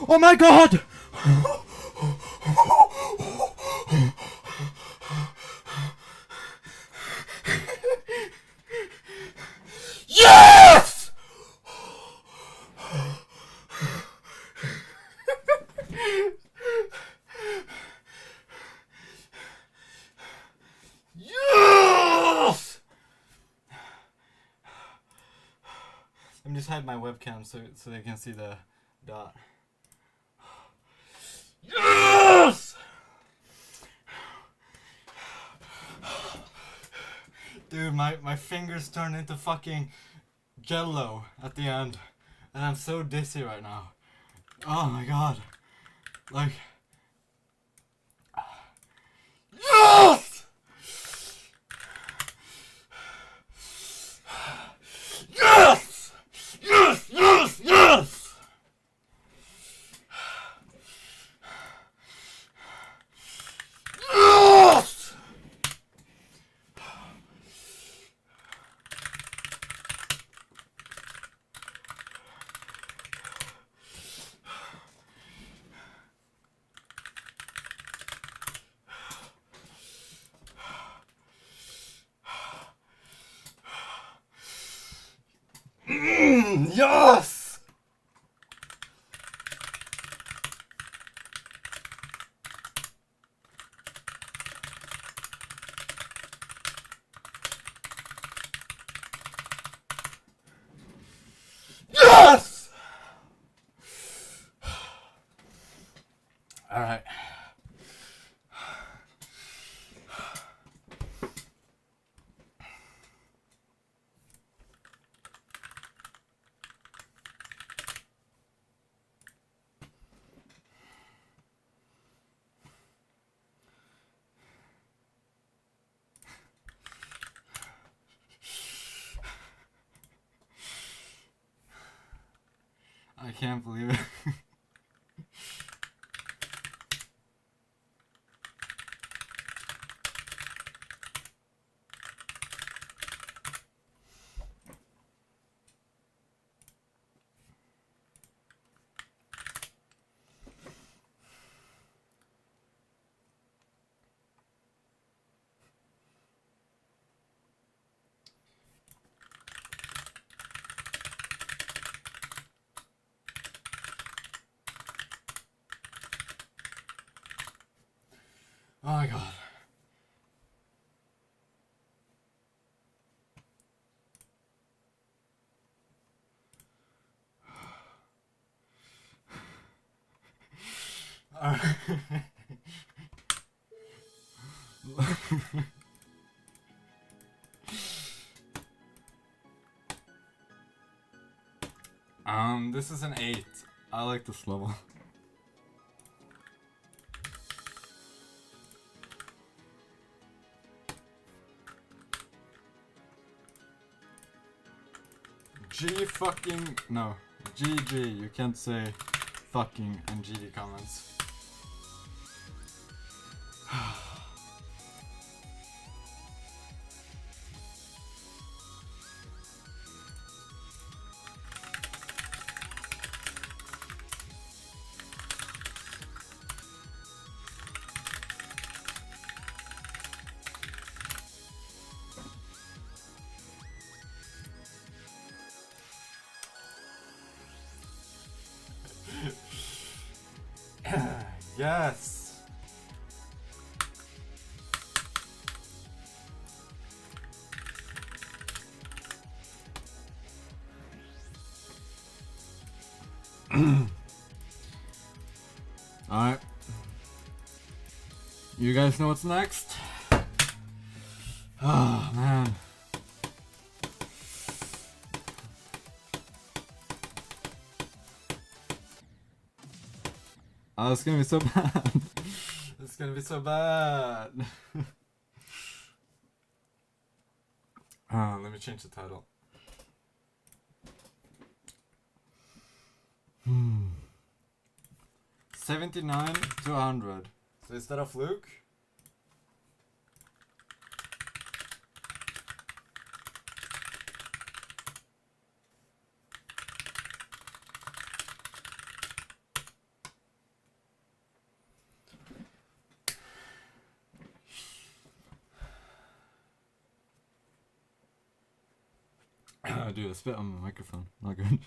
Oh my god! Yes! Yes! Let me just hide my webcam so they can see the dot. Dude, my fingers turned into fucking jello at the end. And I'm so dizzy right now. Oh my god. Like... Yes! Yes! Yes! Yes! Yes! Yes! Yes! Yes! All right. I can't believe it. Oh my god. This is an 8. I like this level. G fucking no. GG. You can't say fucking and GD comments. Yes. Alright. You guys know what's next? Oh, man. Oh, it's gonna be so bad. It's gonna be so bad. Let me change the title. 79 to 100. So is that a fluke? Dude, I spit on my microphone. Not good.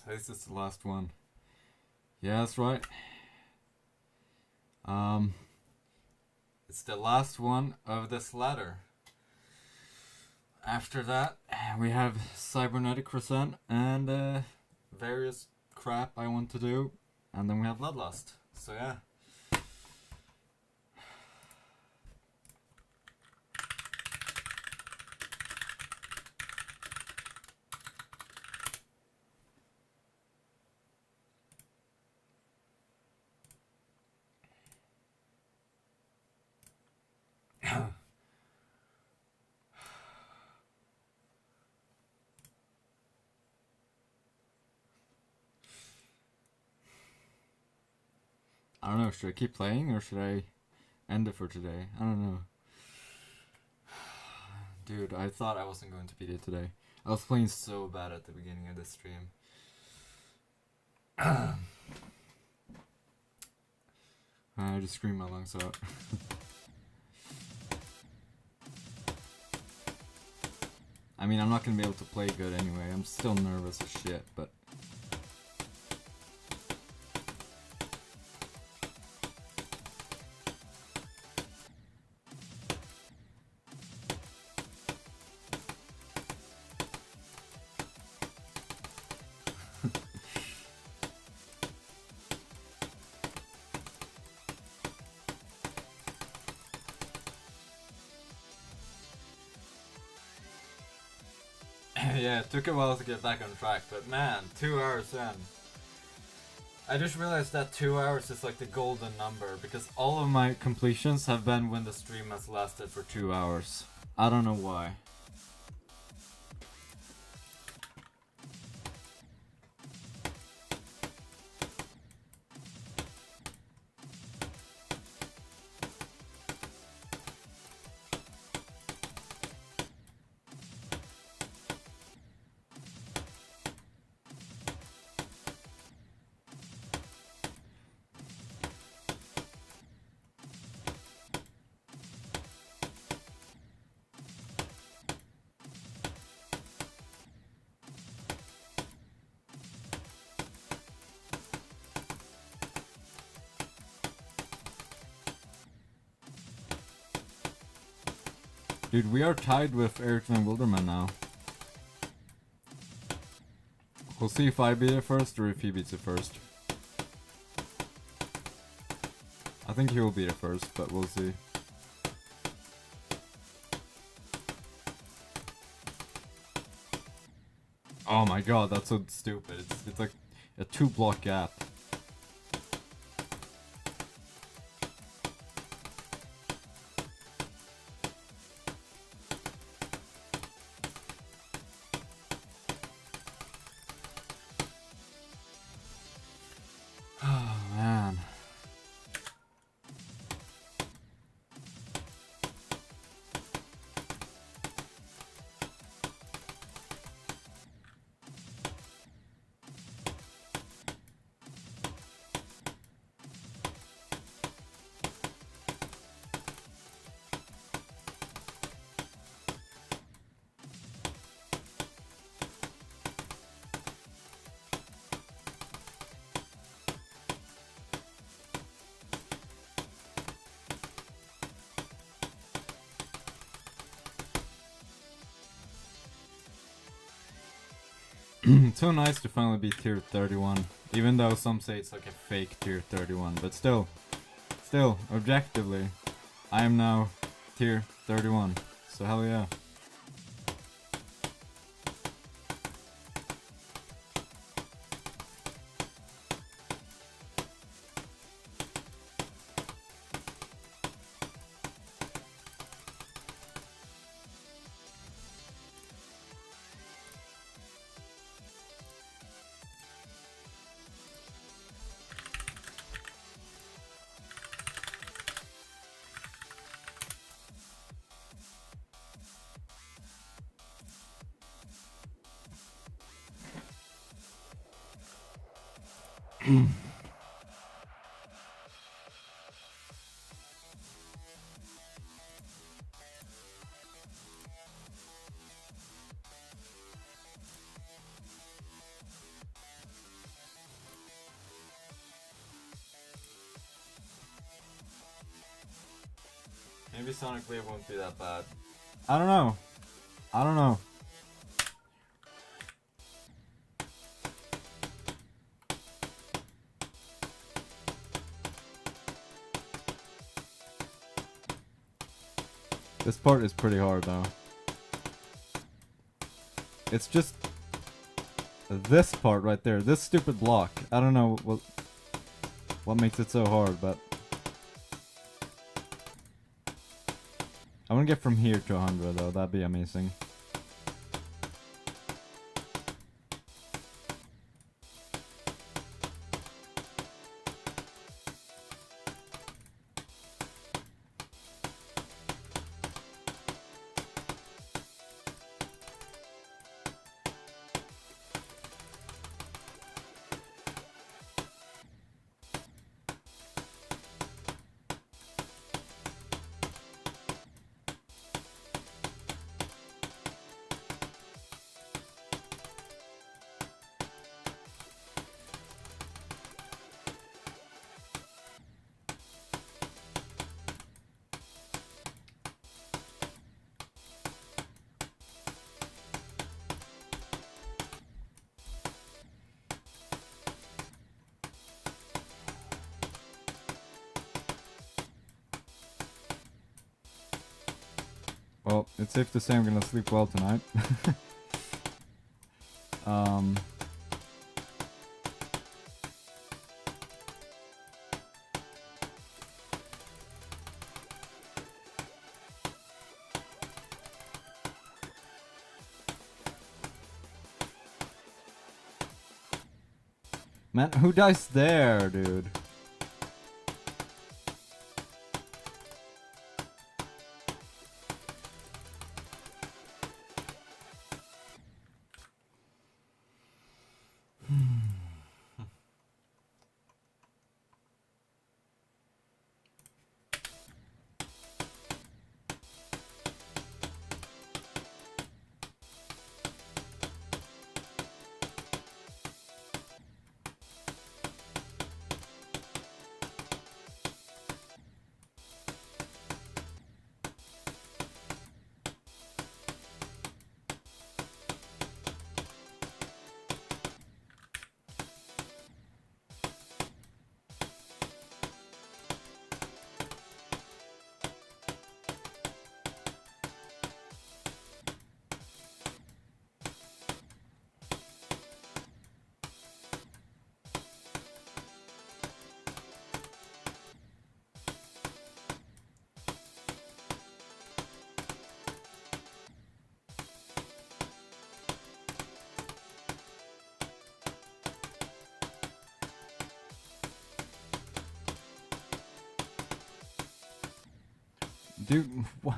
This is the last one. Yeah, that's right. It's the last one of this ladder. After that, we have cybernetic crescent and various crap I want to do, and then we have Bloodlust. So yeah. I don't know, should I keep playing or should I end it for today? I don't know. Dude, I thought I wasn't going to beat it today. I was playing so bad at the beginning of the stream. I just screamed my lungs out. I mean, I'm not gonna be able to play good anyway. I'm still nervous as shit, but... Yeah, it took a while to get back on track, but man, 2 hours in. I just realized that 2 hours is like the golden number, because all of my completions have been when the stream has lasted for 2 hours. I don't know why. Dude, we are tied with Eric Van Wilderman now. We'll see if I beat it first or if he beats it first. I think he will beat it first, but we'll see. Oh my god, that's so stupid. It's like a 2-block gap. Oh man. It's so nice to finally be tier 31, even though some say it's like a fake tier 31, but still, objectively, I am now tier 31, so hell yeah. Maybe Sonic Wave won't be that bad. I don't know. This part is pretty hard though. It's just this part right there, this stupid block. I don't know what makes it so hard, but I want to get from here to 100 though. That'd be amazing. Well, it's safe to say I'm gonna sleep well tonight. Man, who dies there, dude? Dude, what?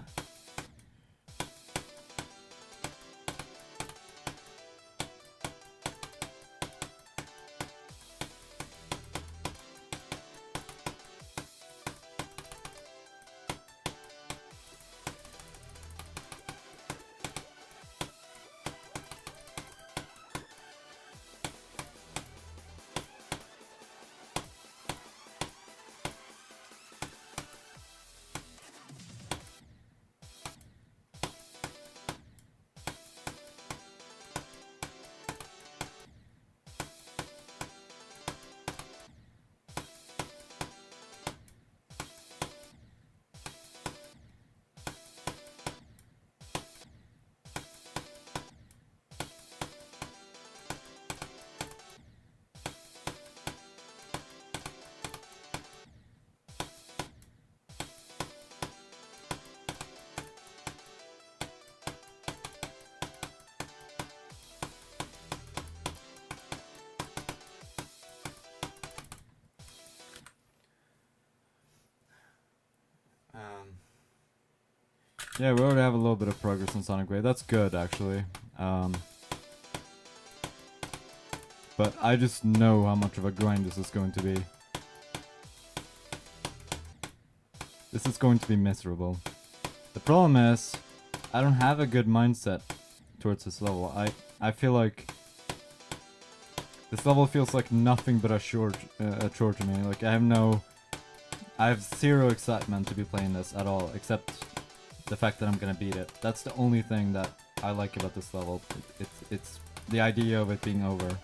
Yeah, we already have a little bit of progress in Sonic Wave. That's good, actually. But I just know how much of a grind this is going to be. This is going to be miserable. The problem is, I don't have a good mindset towards this level. I feel like this level feels like nothing but a chore to me. Like I have zero excitement to be playing this at all, except the fact that I'm gonna beat it. That's the only thing that I like about this level. It's the idea of it being over.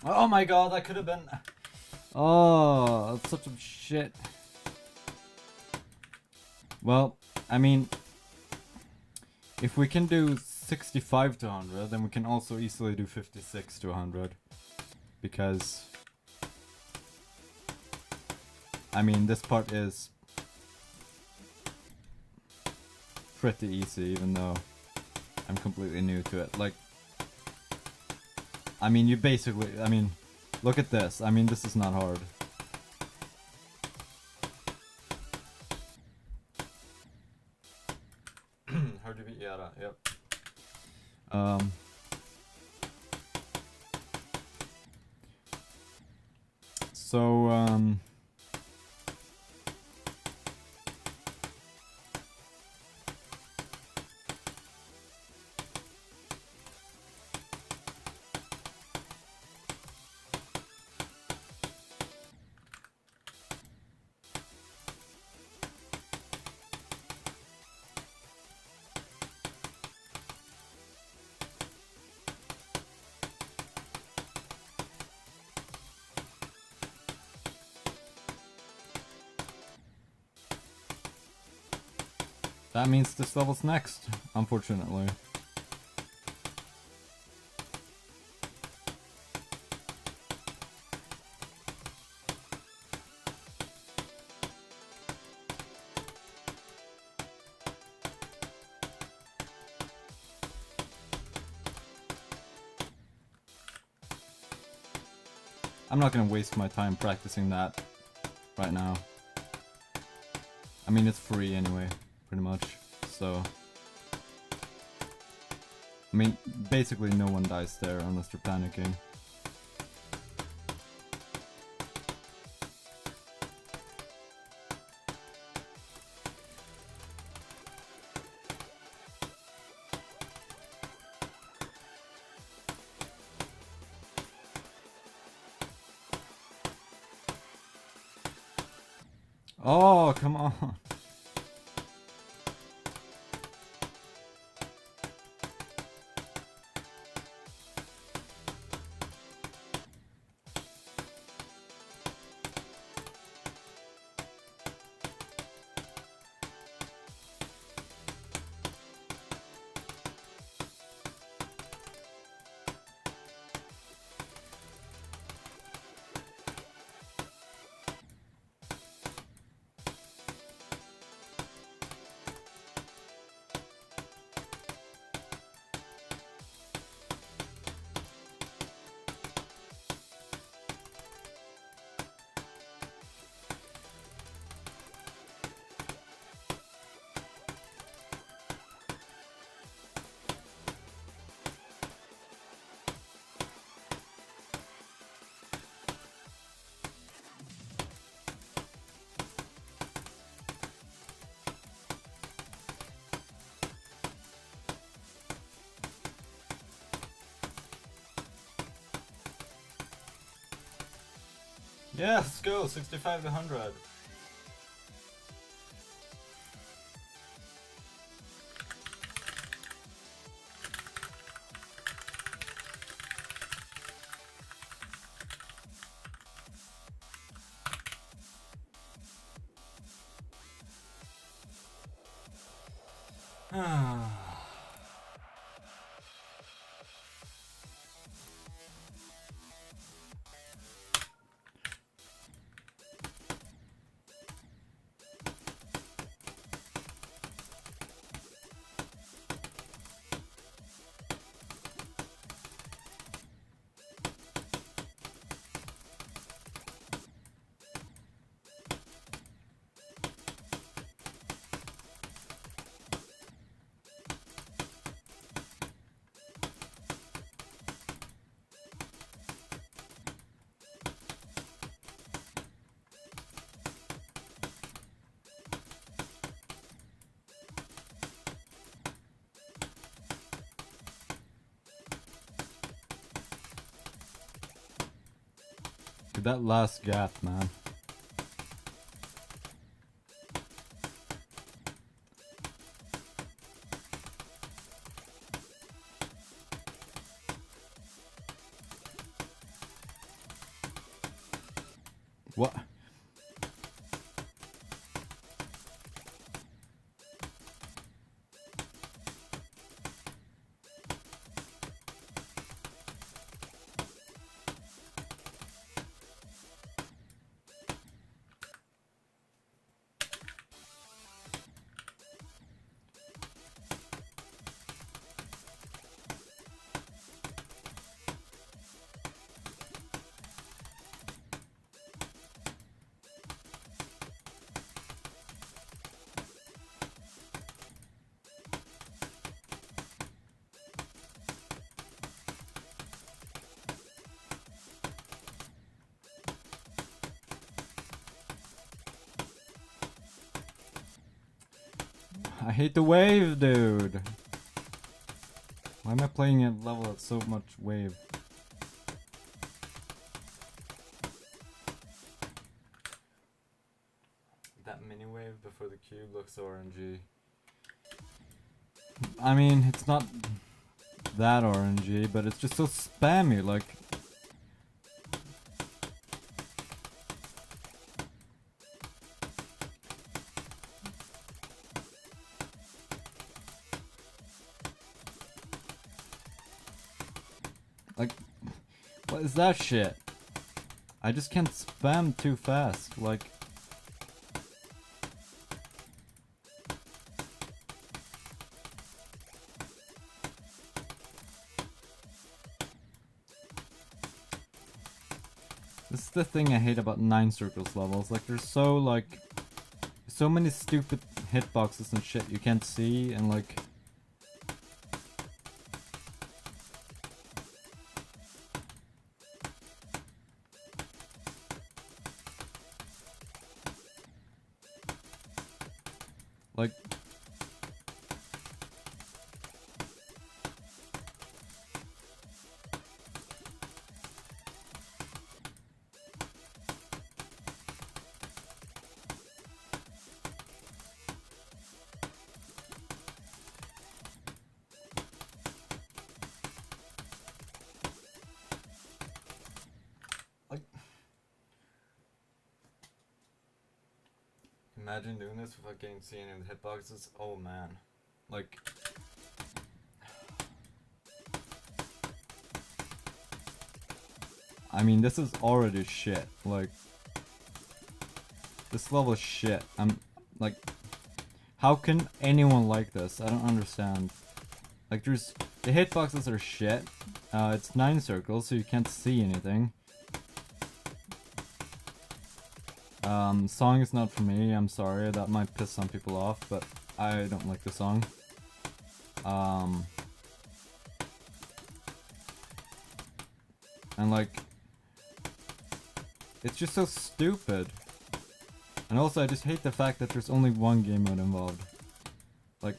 Oh my god, that could have been... Oh, that's such a shit. Well, I mean, if we can do 65 to 100, then we can also easily do 56 to 100. Because, I mean, this part is pretty easy, even though I'm completely new to it. Like, I mean, you basically, I mean, look at this. I mean, this is not hard. Heard you beat Yara, yep. So, that means this level's next, unfortunately. I'm not gonna waste my time practicing that right now. I mean, it's free anyway, pretty much, so... I mean, basically no one dies there unless you're panicking. Oh, come on! Yeah, let's go, 65 to 100. Dude, that last gap, man. What? I hate the wave, dude. Why am I playing a level that's so much wave? That mini wave before the cube looks orangey. I mean, it's not that orangey, but it's just so spammy, like... Like, what is that shit? I just can't spam too fast, like... This is the thing I hate about 9 circles levels, like there's so many stupid hitboxes and shit you can't see, and like... Like... Imagine doing this without getting to see any of the hitboxes. Oh man. Like... I mean, this is already shit. Like... This level is shit. I'm... Like... How can anyone like this? I don't understand. Like, there's... The hitboxes are shit. It's 9 circles, so you can't see anything. Song is not for me, I'm sorry, that might piss some people off, but I don't like the song. And like, it's just so stupid. And also I just hate the fact that there's only one game mode involved. Like,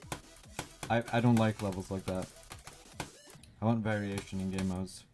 I don't like levels like that. I want variation in game modes.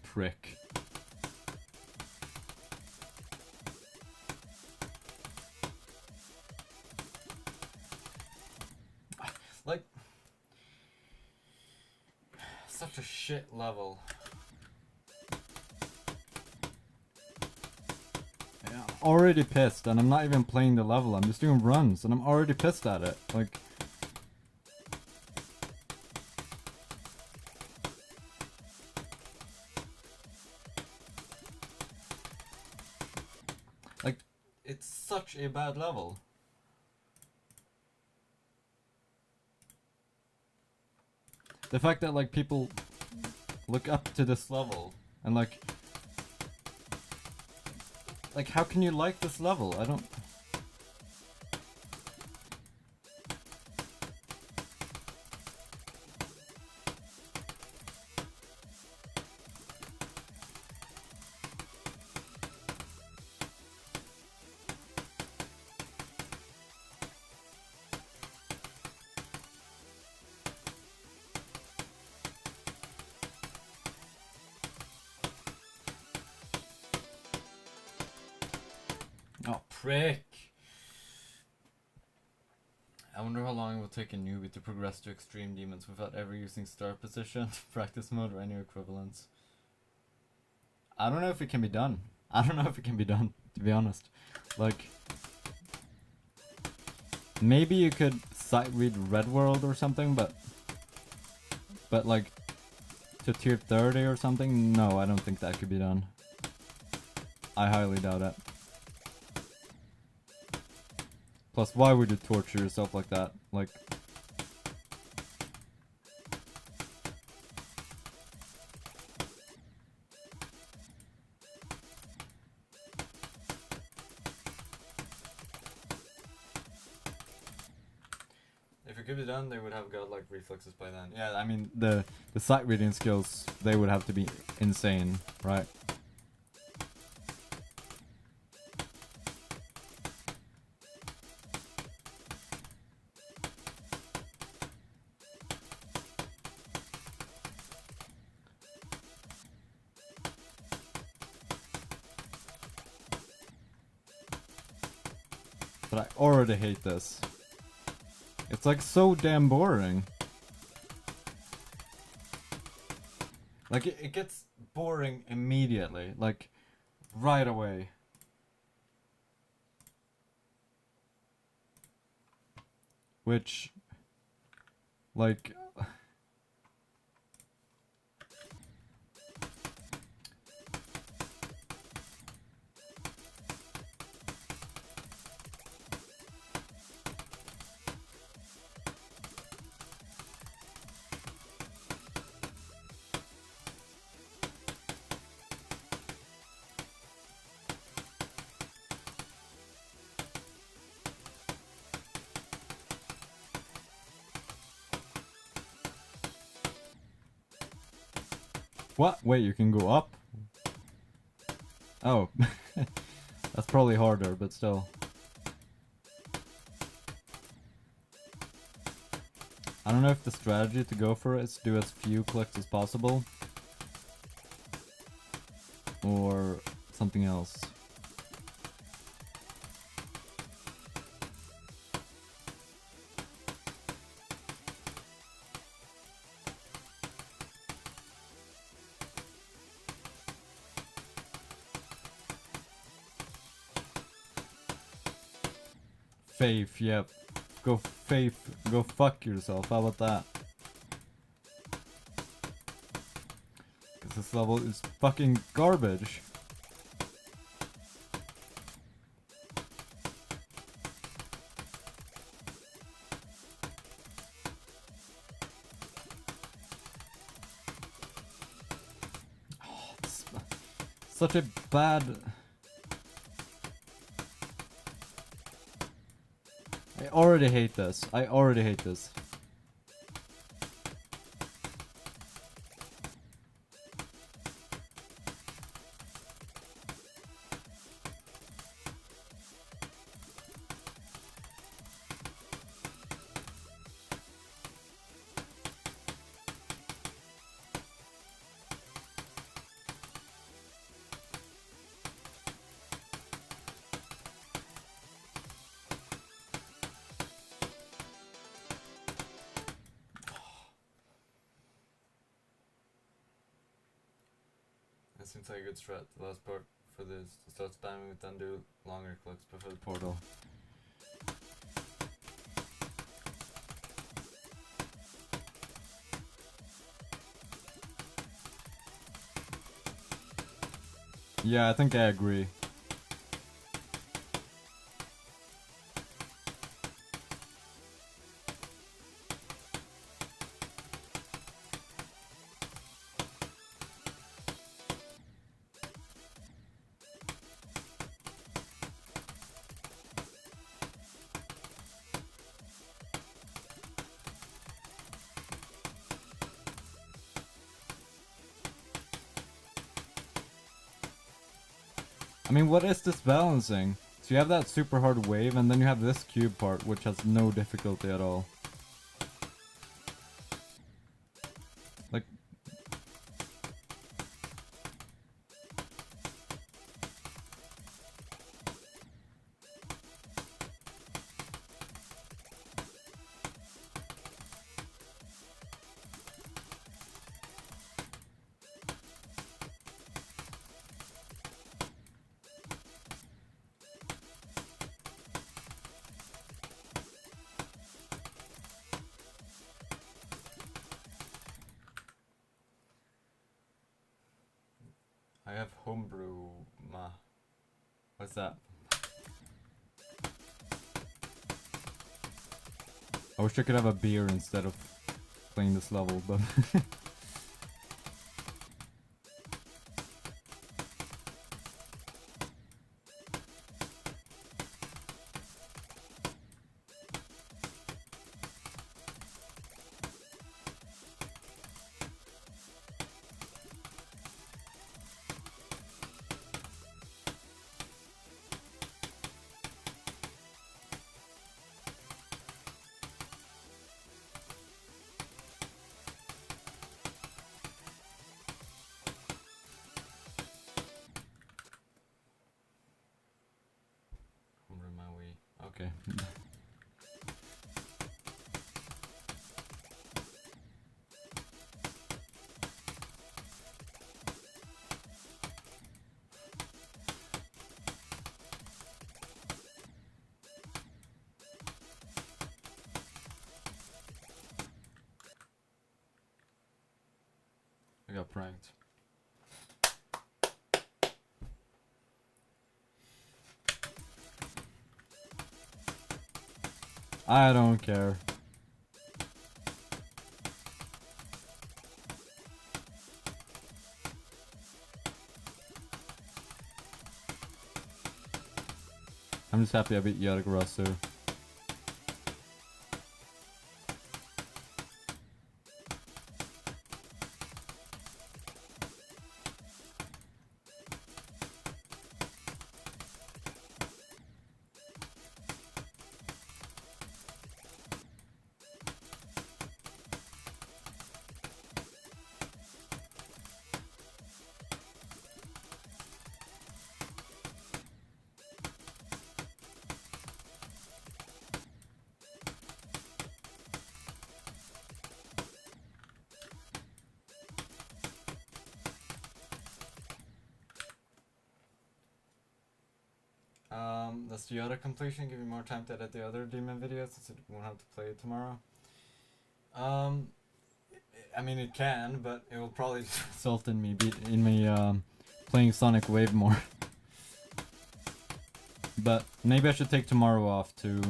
Prick. Like, such a shit level. Yeah, I'm already pissed, and I'm not even playing the level, I'm just doing runs, and I'm already pissed at it. Like, it's such a bad level. The fact that like people look up to this level and like how can you like this level? I don't... prick! I wonder how long it will take a newbie to progress to extreme demons without ever using star position, practice mode, or any equivalents. I don't know if it can be done. I don't know if it can be done, to be honest. Like, maybe you could sight read Red World or something, but like to tier 30 or something? No, I don't think that could be done. I highly doubt it. Plus, why would you torture yourself like that? Like, if it could be done, they would have godlike reflexes by then. Yeah, I mean, the sight reading skills, they would have to be insane, right? But I already hate this. It's like so damn boring. Like it gets boring immediately, like right away. Which, like, what? Wait, you can go up? Oh. That's probably harder, but still. I don't know if the strategy to go for it is to do as few clicks as possible. Or something else. Faith, yep. Go Faith, go fuck yourself, how about that? Cause this level is fucking garbage. Oh, it's such a bad... I already hate this. I already hate this. That seems like a good strat. The last part for this to start spamming with undo longer clicks before the portal. Yeah, I think I agree. I mean, what is this balancing? So you have that super hard wave, and then you have this cube part, which has no difficulty at all. Like... I have homebrew. What's that? I wish I could have a beer instead of playing this level, but homebrew my Wii. Okay. I got pranked. I don't care. I'm just happy I beat Yatagarasu. Does the other completion give you more time to edit the other demon videos since you won't have to play it tomorrow? I mean it can, but it will probably result in me playing Sonic Wave more. But maybe I should take tomorrow off to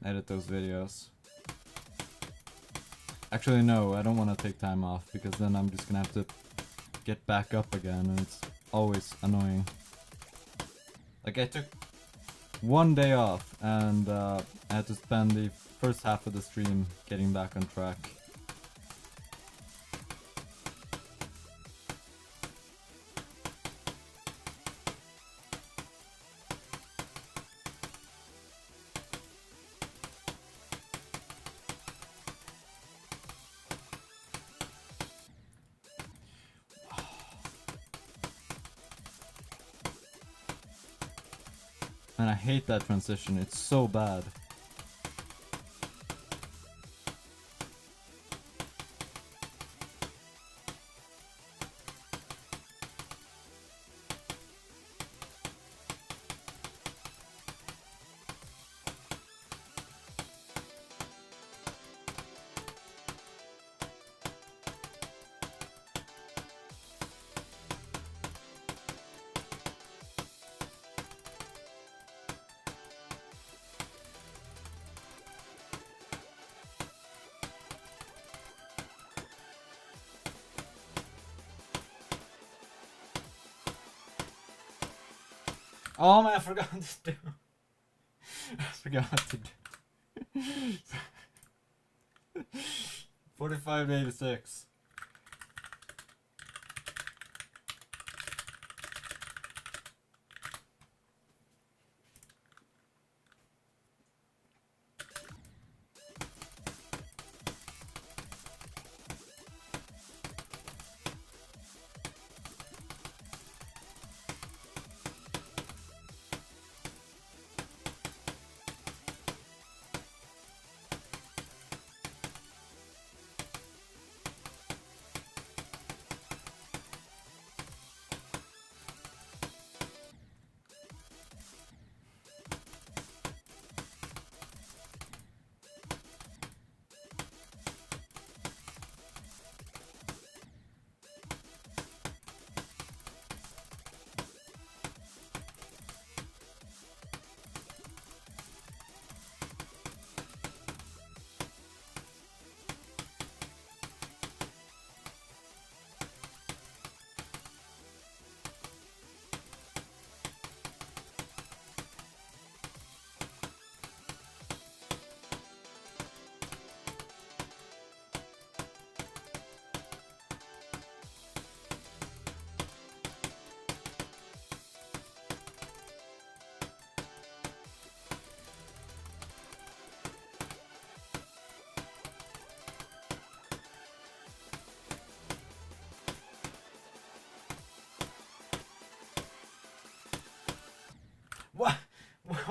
edit those videos. Actually no, I don't want to take time off because then I'm just gonna have to get back up again and it's always annoying. Like I took one day off and I had to spend the first half of the stream getting back on track. And I hate that transition, it's so bad. Oh man, I forgot to do. I forgot to do. 45 to 86.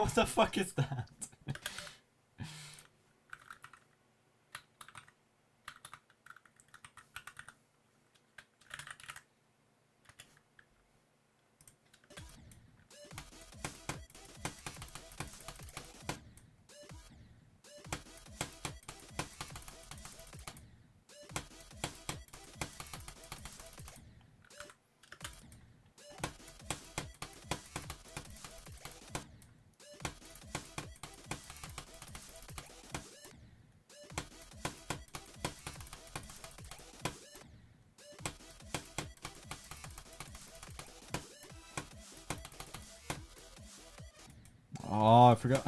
What the fuck is that? Oh, I forgot.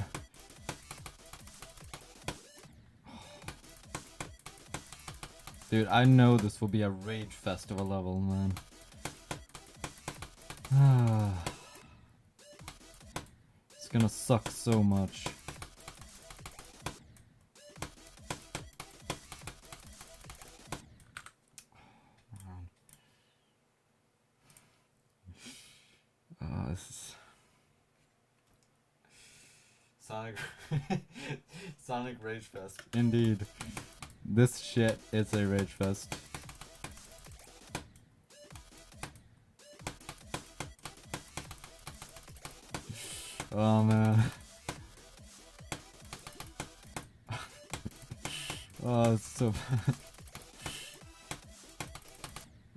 Dude, I know this will be a rage festival level, man. It's gonna suck so much. This is... Sonic Sonic Rage Fest. Indeed. This shit is a rage fest. Oh man. Oh, it's so bad.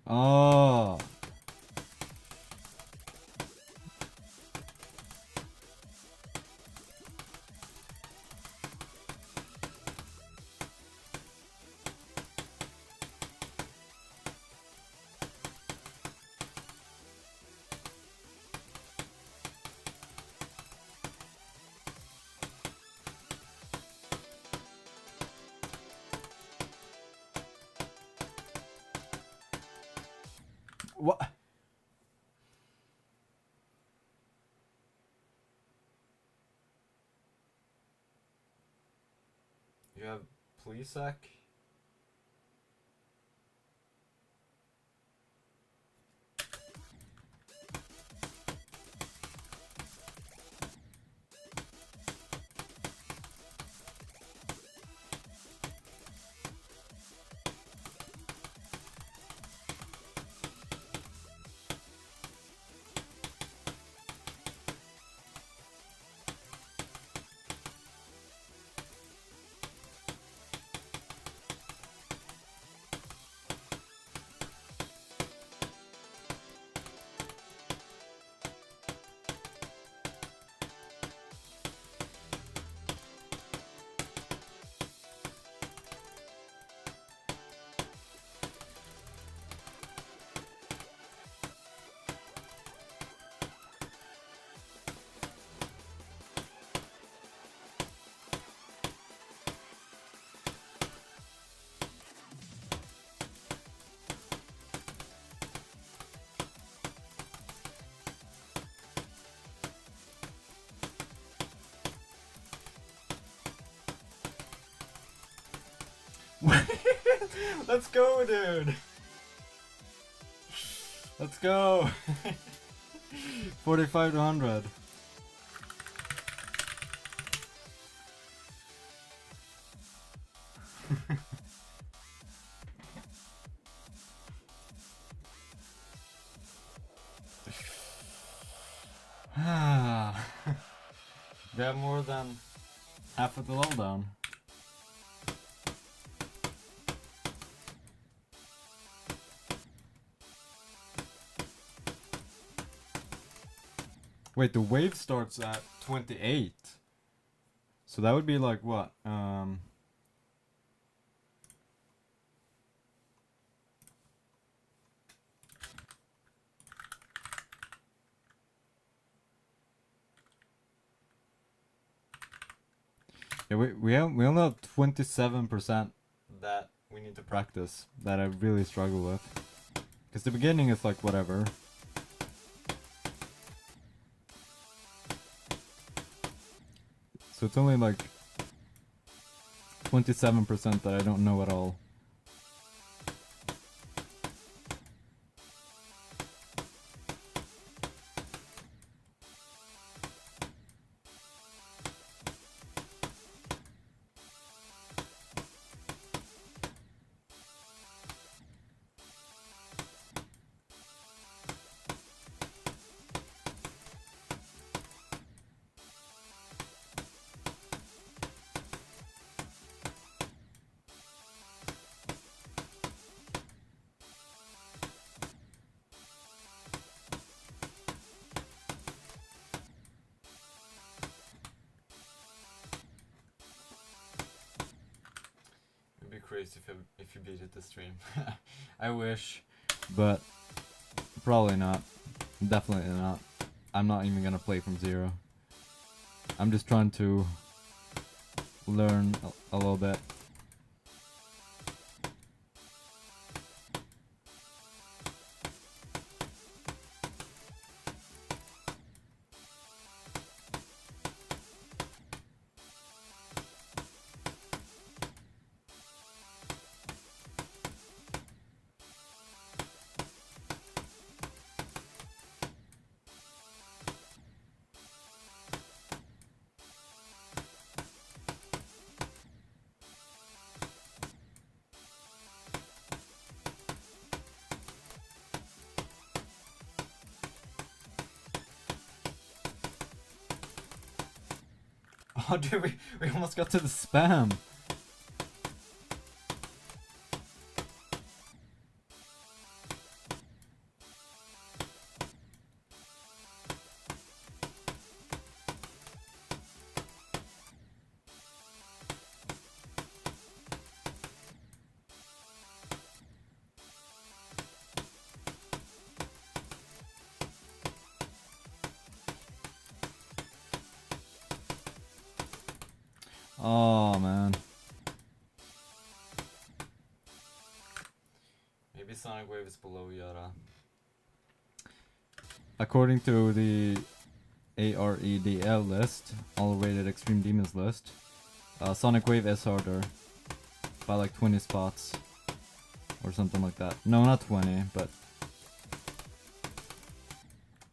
Oh. What? You have Plesac? Let's go, dude! Let's go! 45 to 100. We have more than Half of the level down. Wait, the wave starts at 28. So that would be like what? Yeah, we only have 27% that we need to practice that I really struggle with. Because the beginning is like whatever. So it's only like 27% that I don't know at all. crazy if you beat it this stream. I wish, but probably not. Definitely not. I'm not even gonna play from zero. I'm just trying to learn a little bit. Oh, dude, we almost got to the spam. Oh, man. Maybe Sonic Wave is below Yara. According to the AREDL list, all rated extreme demons list, Sonic Wave is harder by like 20 spots or something like that. No, not 20, but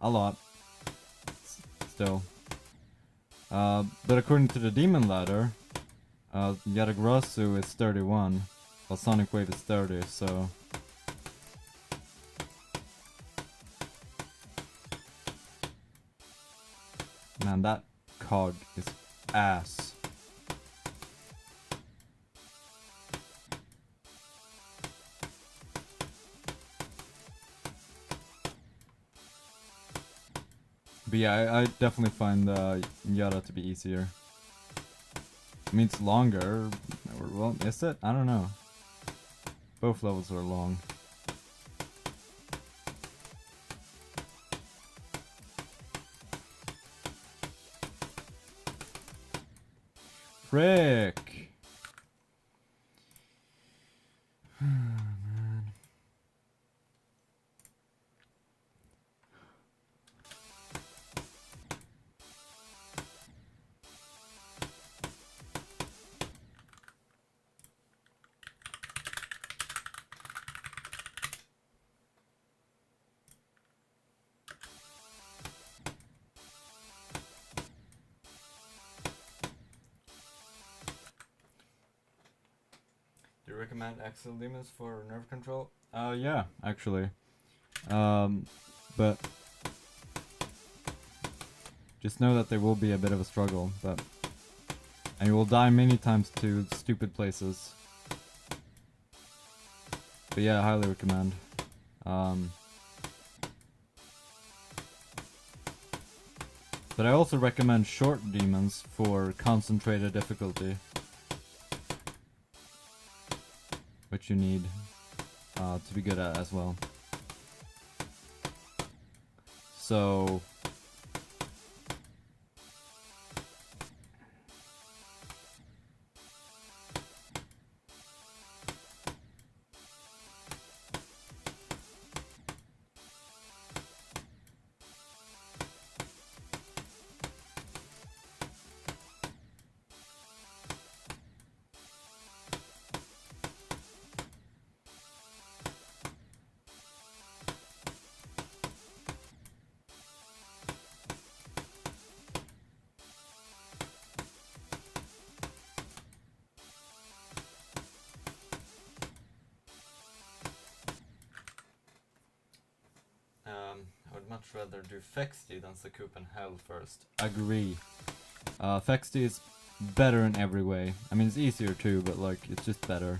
a lot still. But according to the demon ladder, Yatagarasu is 31, while Sonic Wave is 30, so man, that cog is ass. But yeah, I definitely find Yara to be easier. I mean, it's longer. Well, is it? I don't know. Both levels are long. Frick! Man. Do you recommend Axel Demons for nerve control? Yeah, actually. But just know that there will be a bit of a struggle, and you will die many times to stupid places. But yeah, I highly recommend. But I also recommend short demons for concentrated difficulty, which you need to be good at as well. So I would much rather do Fexty than Sakup and Hell first. agree. Fexty is better in every way. I mean, it's easier too, but like it's just better.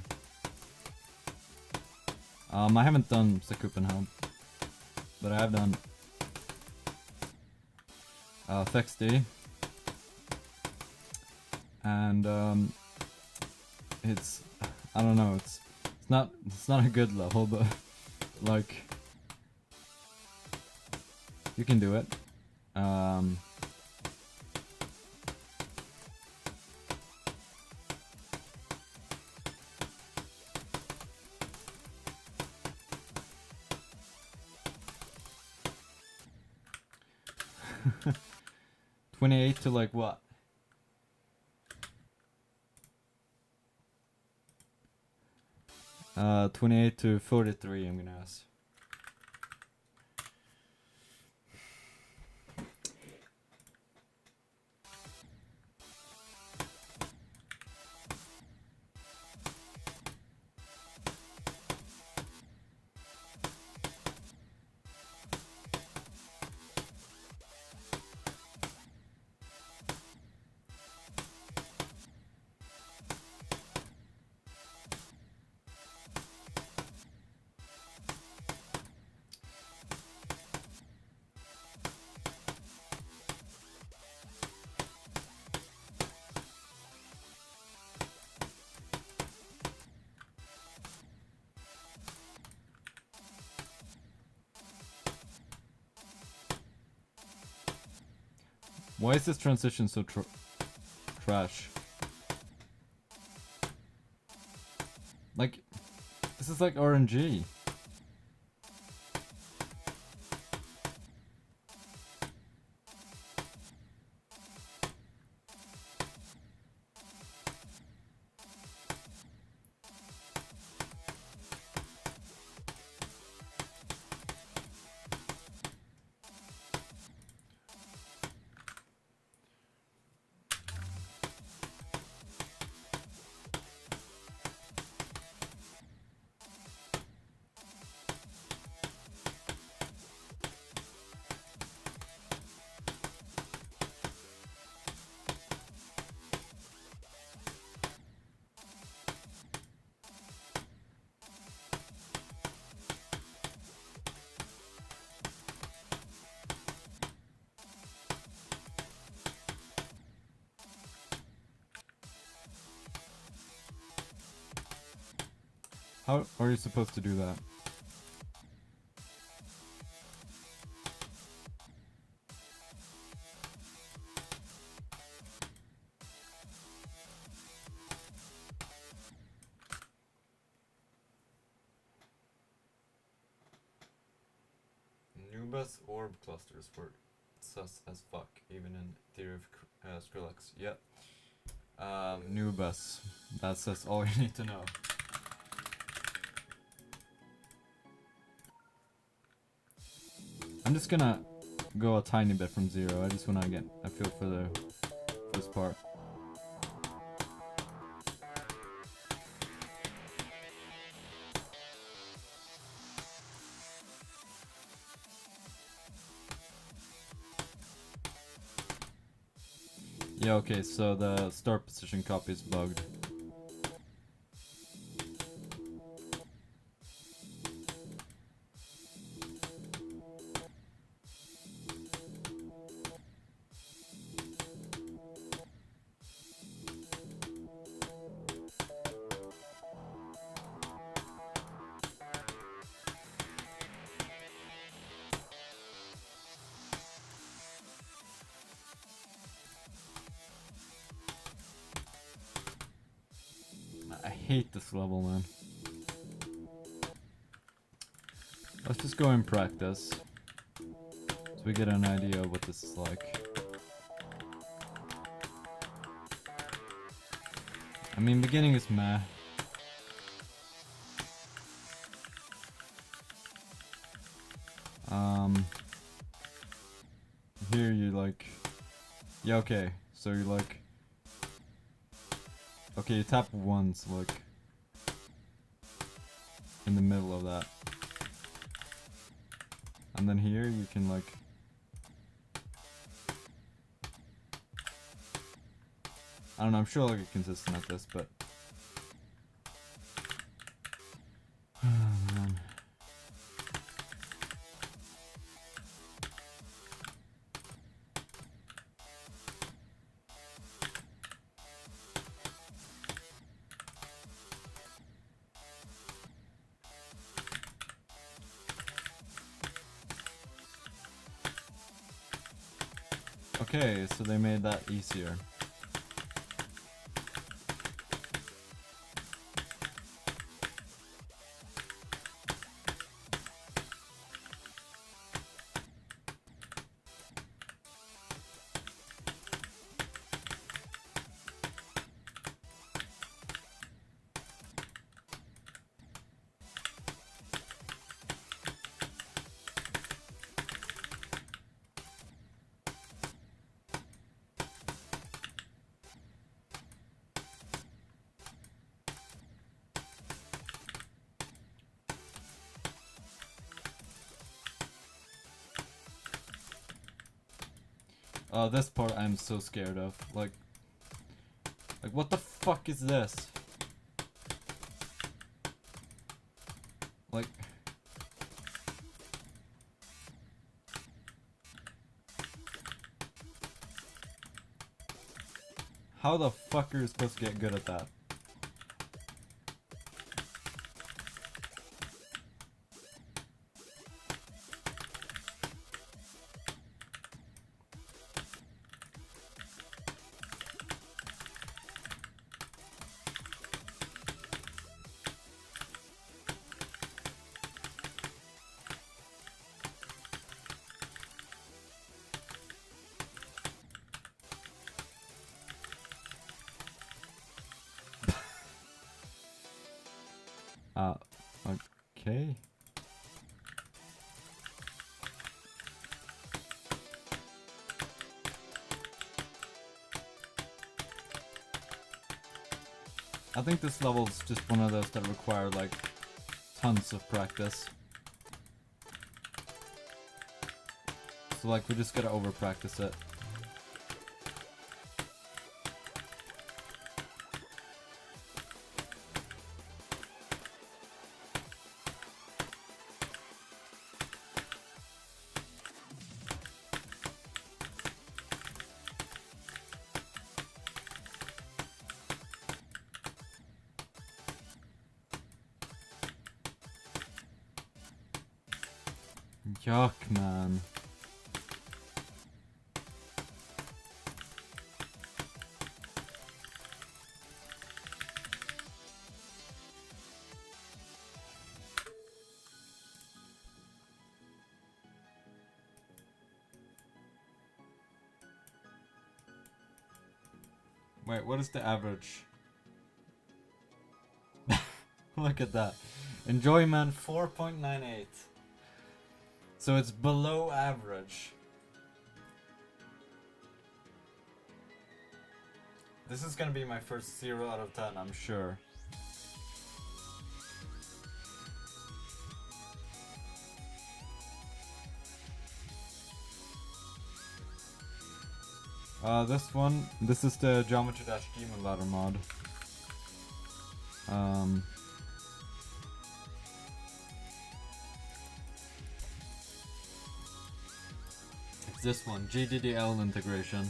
I haven't done Sakup and Hell, but I have done Fexty, and it's I don't know. It's not a good level, but like you can do it. $28 to like what? $28 to $43. I'm gonna ask. Why is this transition so trash? Like, this is like RNG. How are you supposed to do that? Nubus orb clusters were sus as fuck, even in Theory of Skrillex. Yep. Nubus. That's all you need to know. I'm just gonna go a tiny bit from 0. I just wanna get a feel for this part. Yeah, okay, so the start position copy is bugged. I hate this level, man. Let's just go and practice, so we get an idea of what this is like. I mean, beginning is meh. Here you like, yeah, okay, so you like, okay, you tap once, like, in the middle of that. And then here you can like, I don't know, I'm sure I'll get consistent at this, but oh, man. Okay, so they made that easier. This part I'm so scared of. Like what the fuck is this? Like, how the fuck are you supposed to get good at that? Okay. I think this level's just one of those that require like tons of practice. So like we just gotta over practice it. Yuck, man. Wait, what is the average? Look at that. Enjoyment 4.98. So it's below average. This is gonna be my first 0 out of 10, I'm sure. This is the Geometry Dash Demon Ladder mod. It's this one, GDDL integration.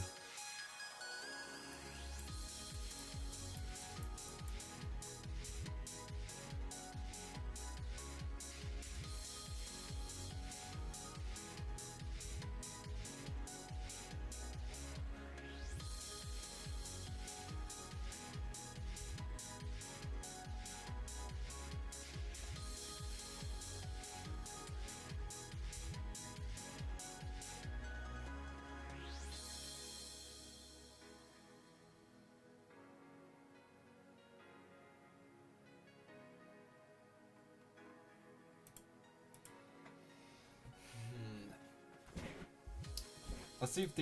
Let's see if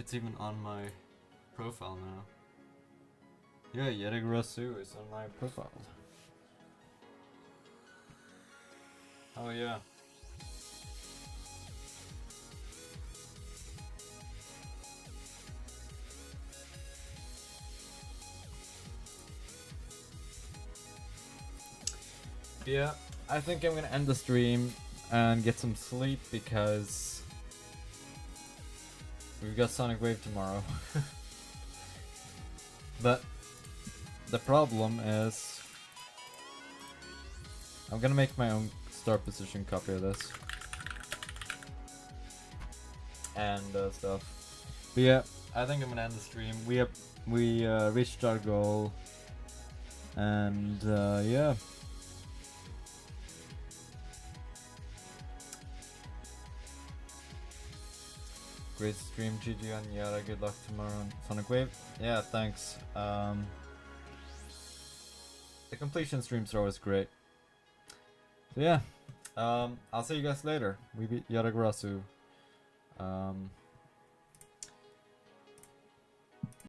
it's even on my profile now. Yeah, Yatagarasu is on my profile. Oh yeah. Yeah, I think I'm gonna end the stream and get some sleep because we've got Sonic Wave tomorrow. But the problem is I'm gonna make my own start position copy of this. and stuff. But yeah, I think I'm gonna end the stream. We reached our goal, and yeah. Great stream, GG and Yara. Good luck tomorrow on Sonic Wave. Yeah, thanks. The completion streams are always great. So yeah, I'll see you guys later. We beat Yatagarasu.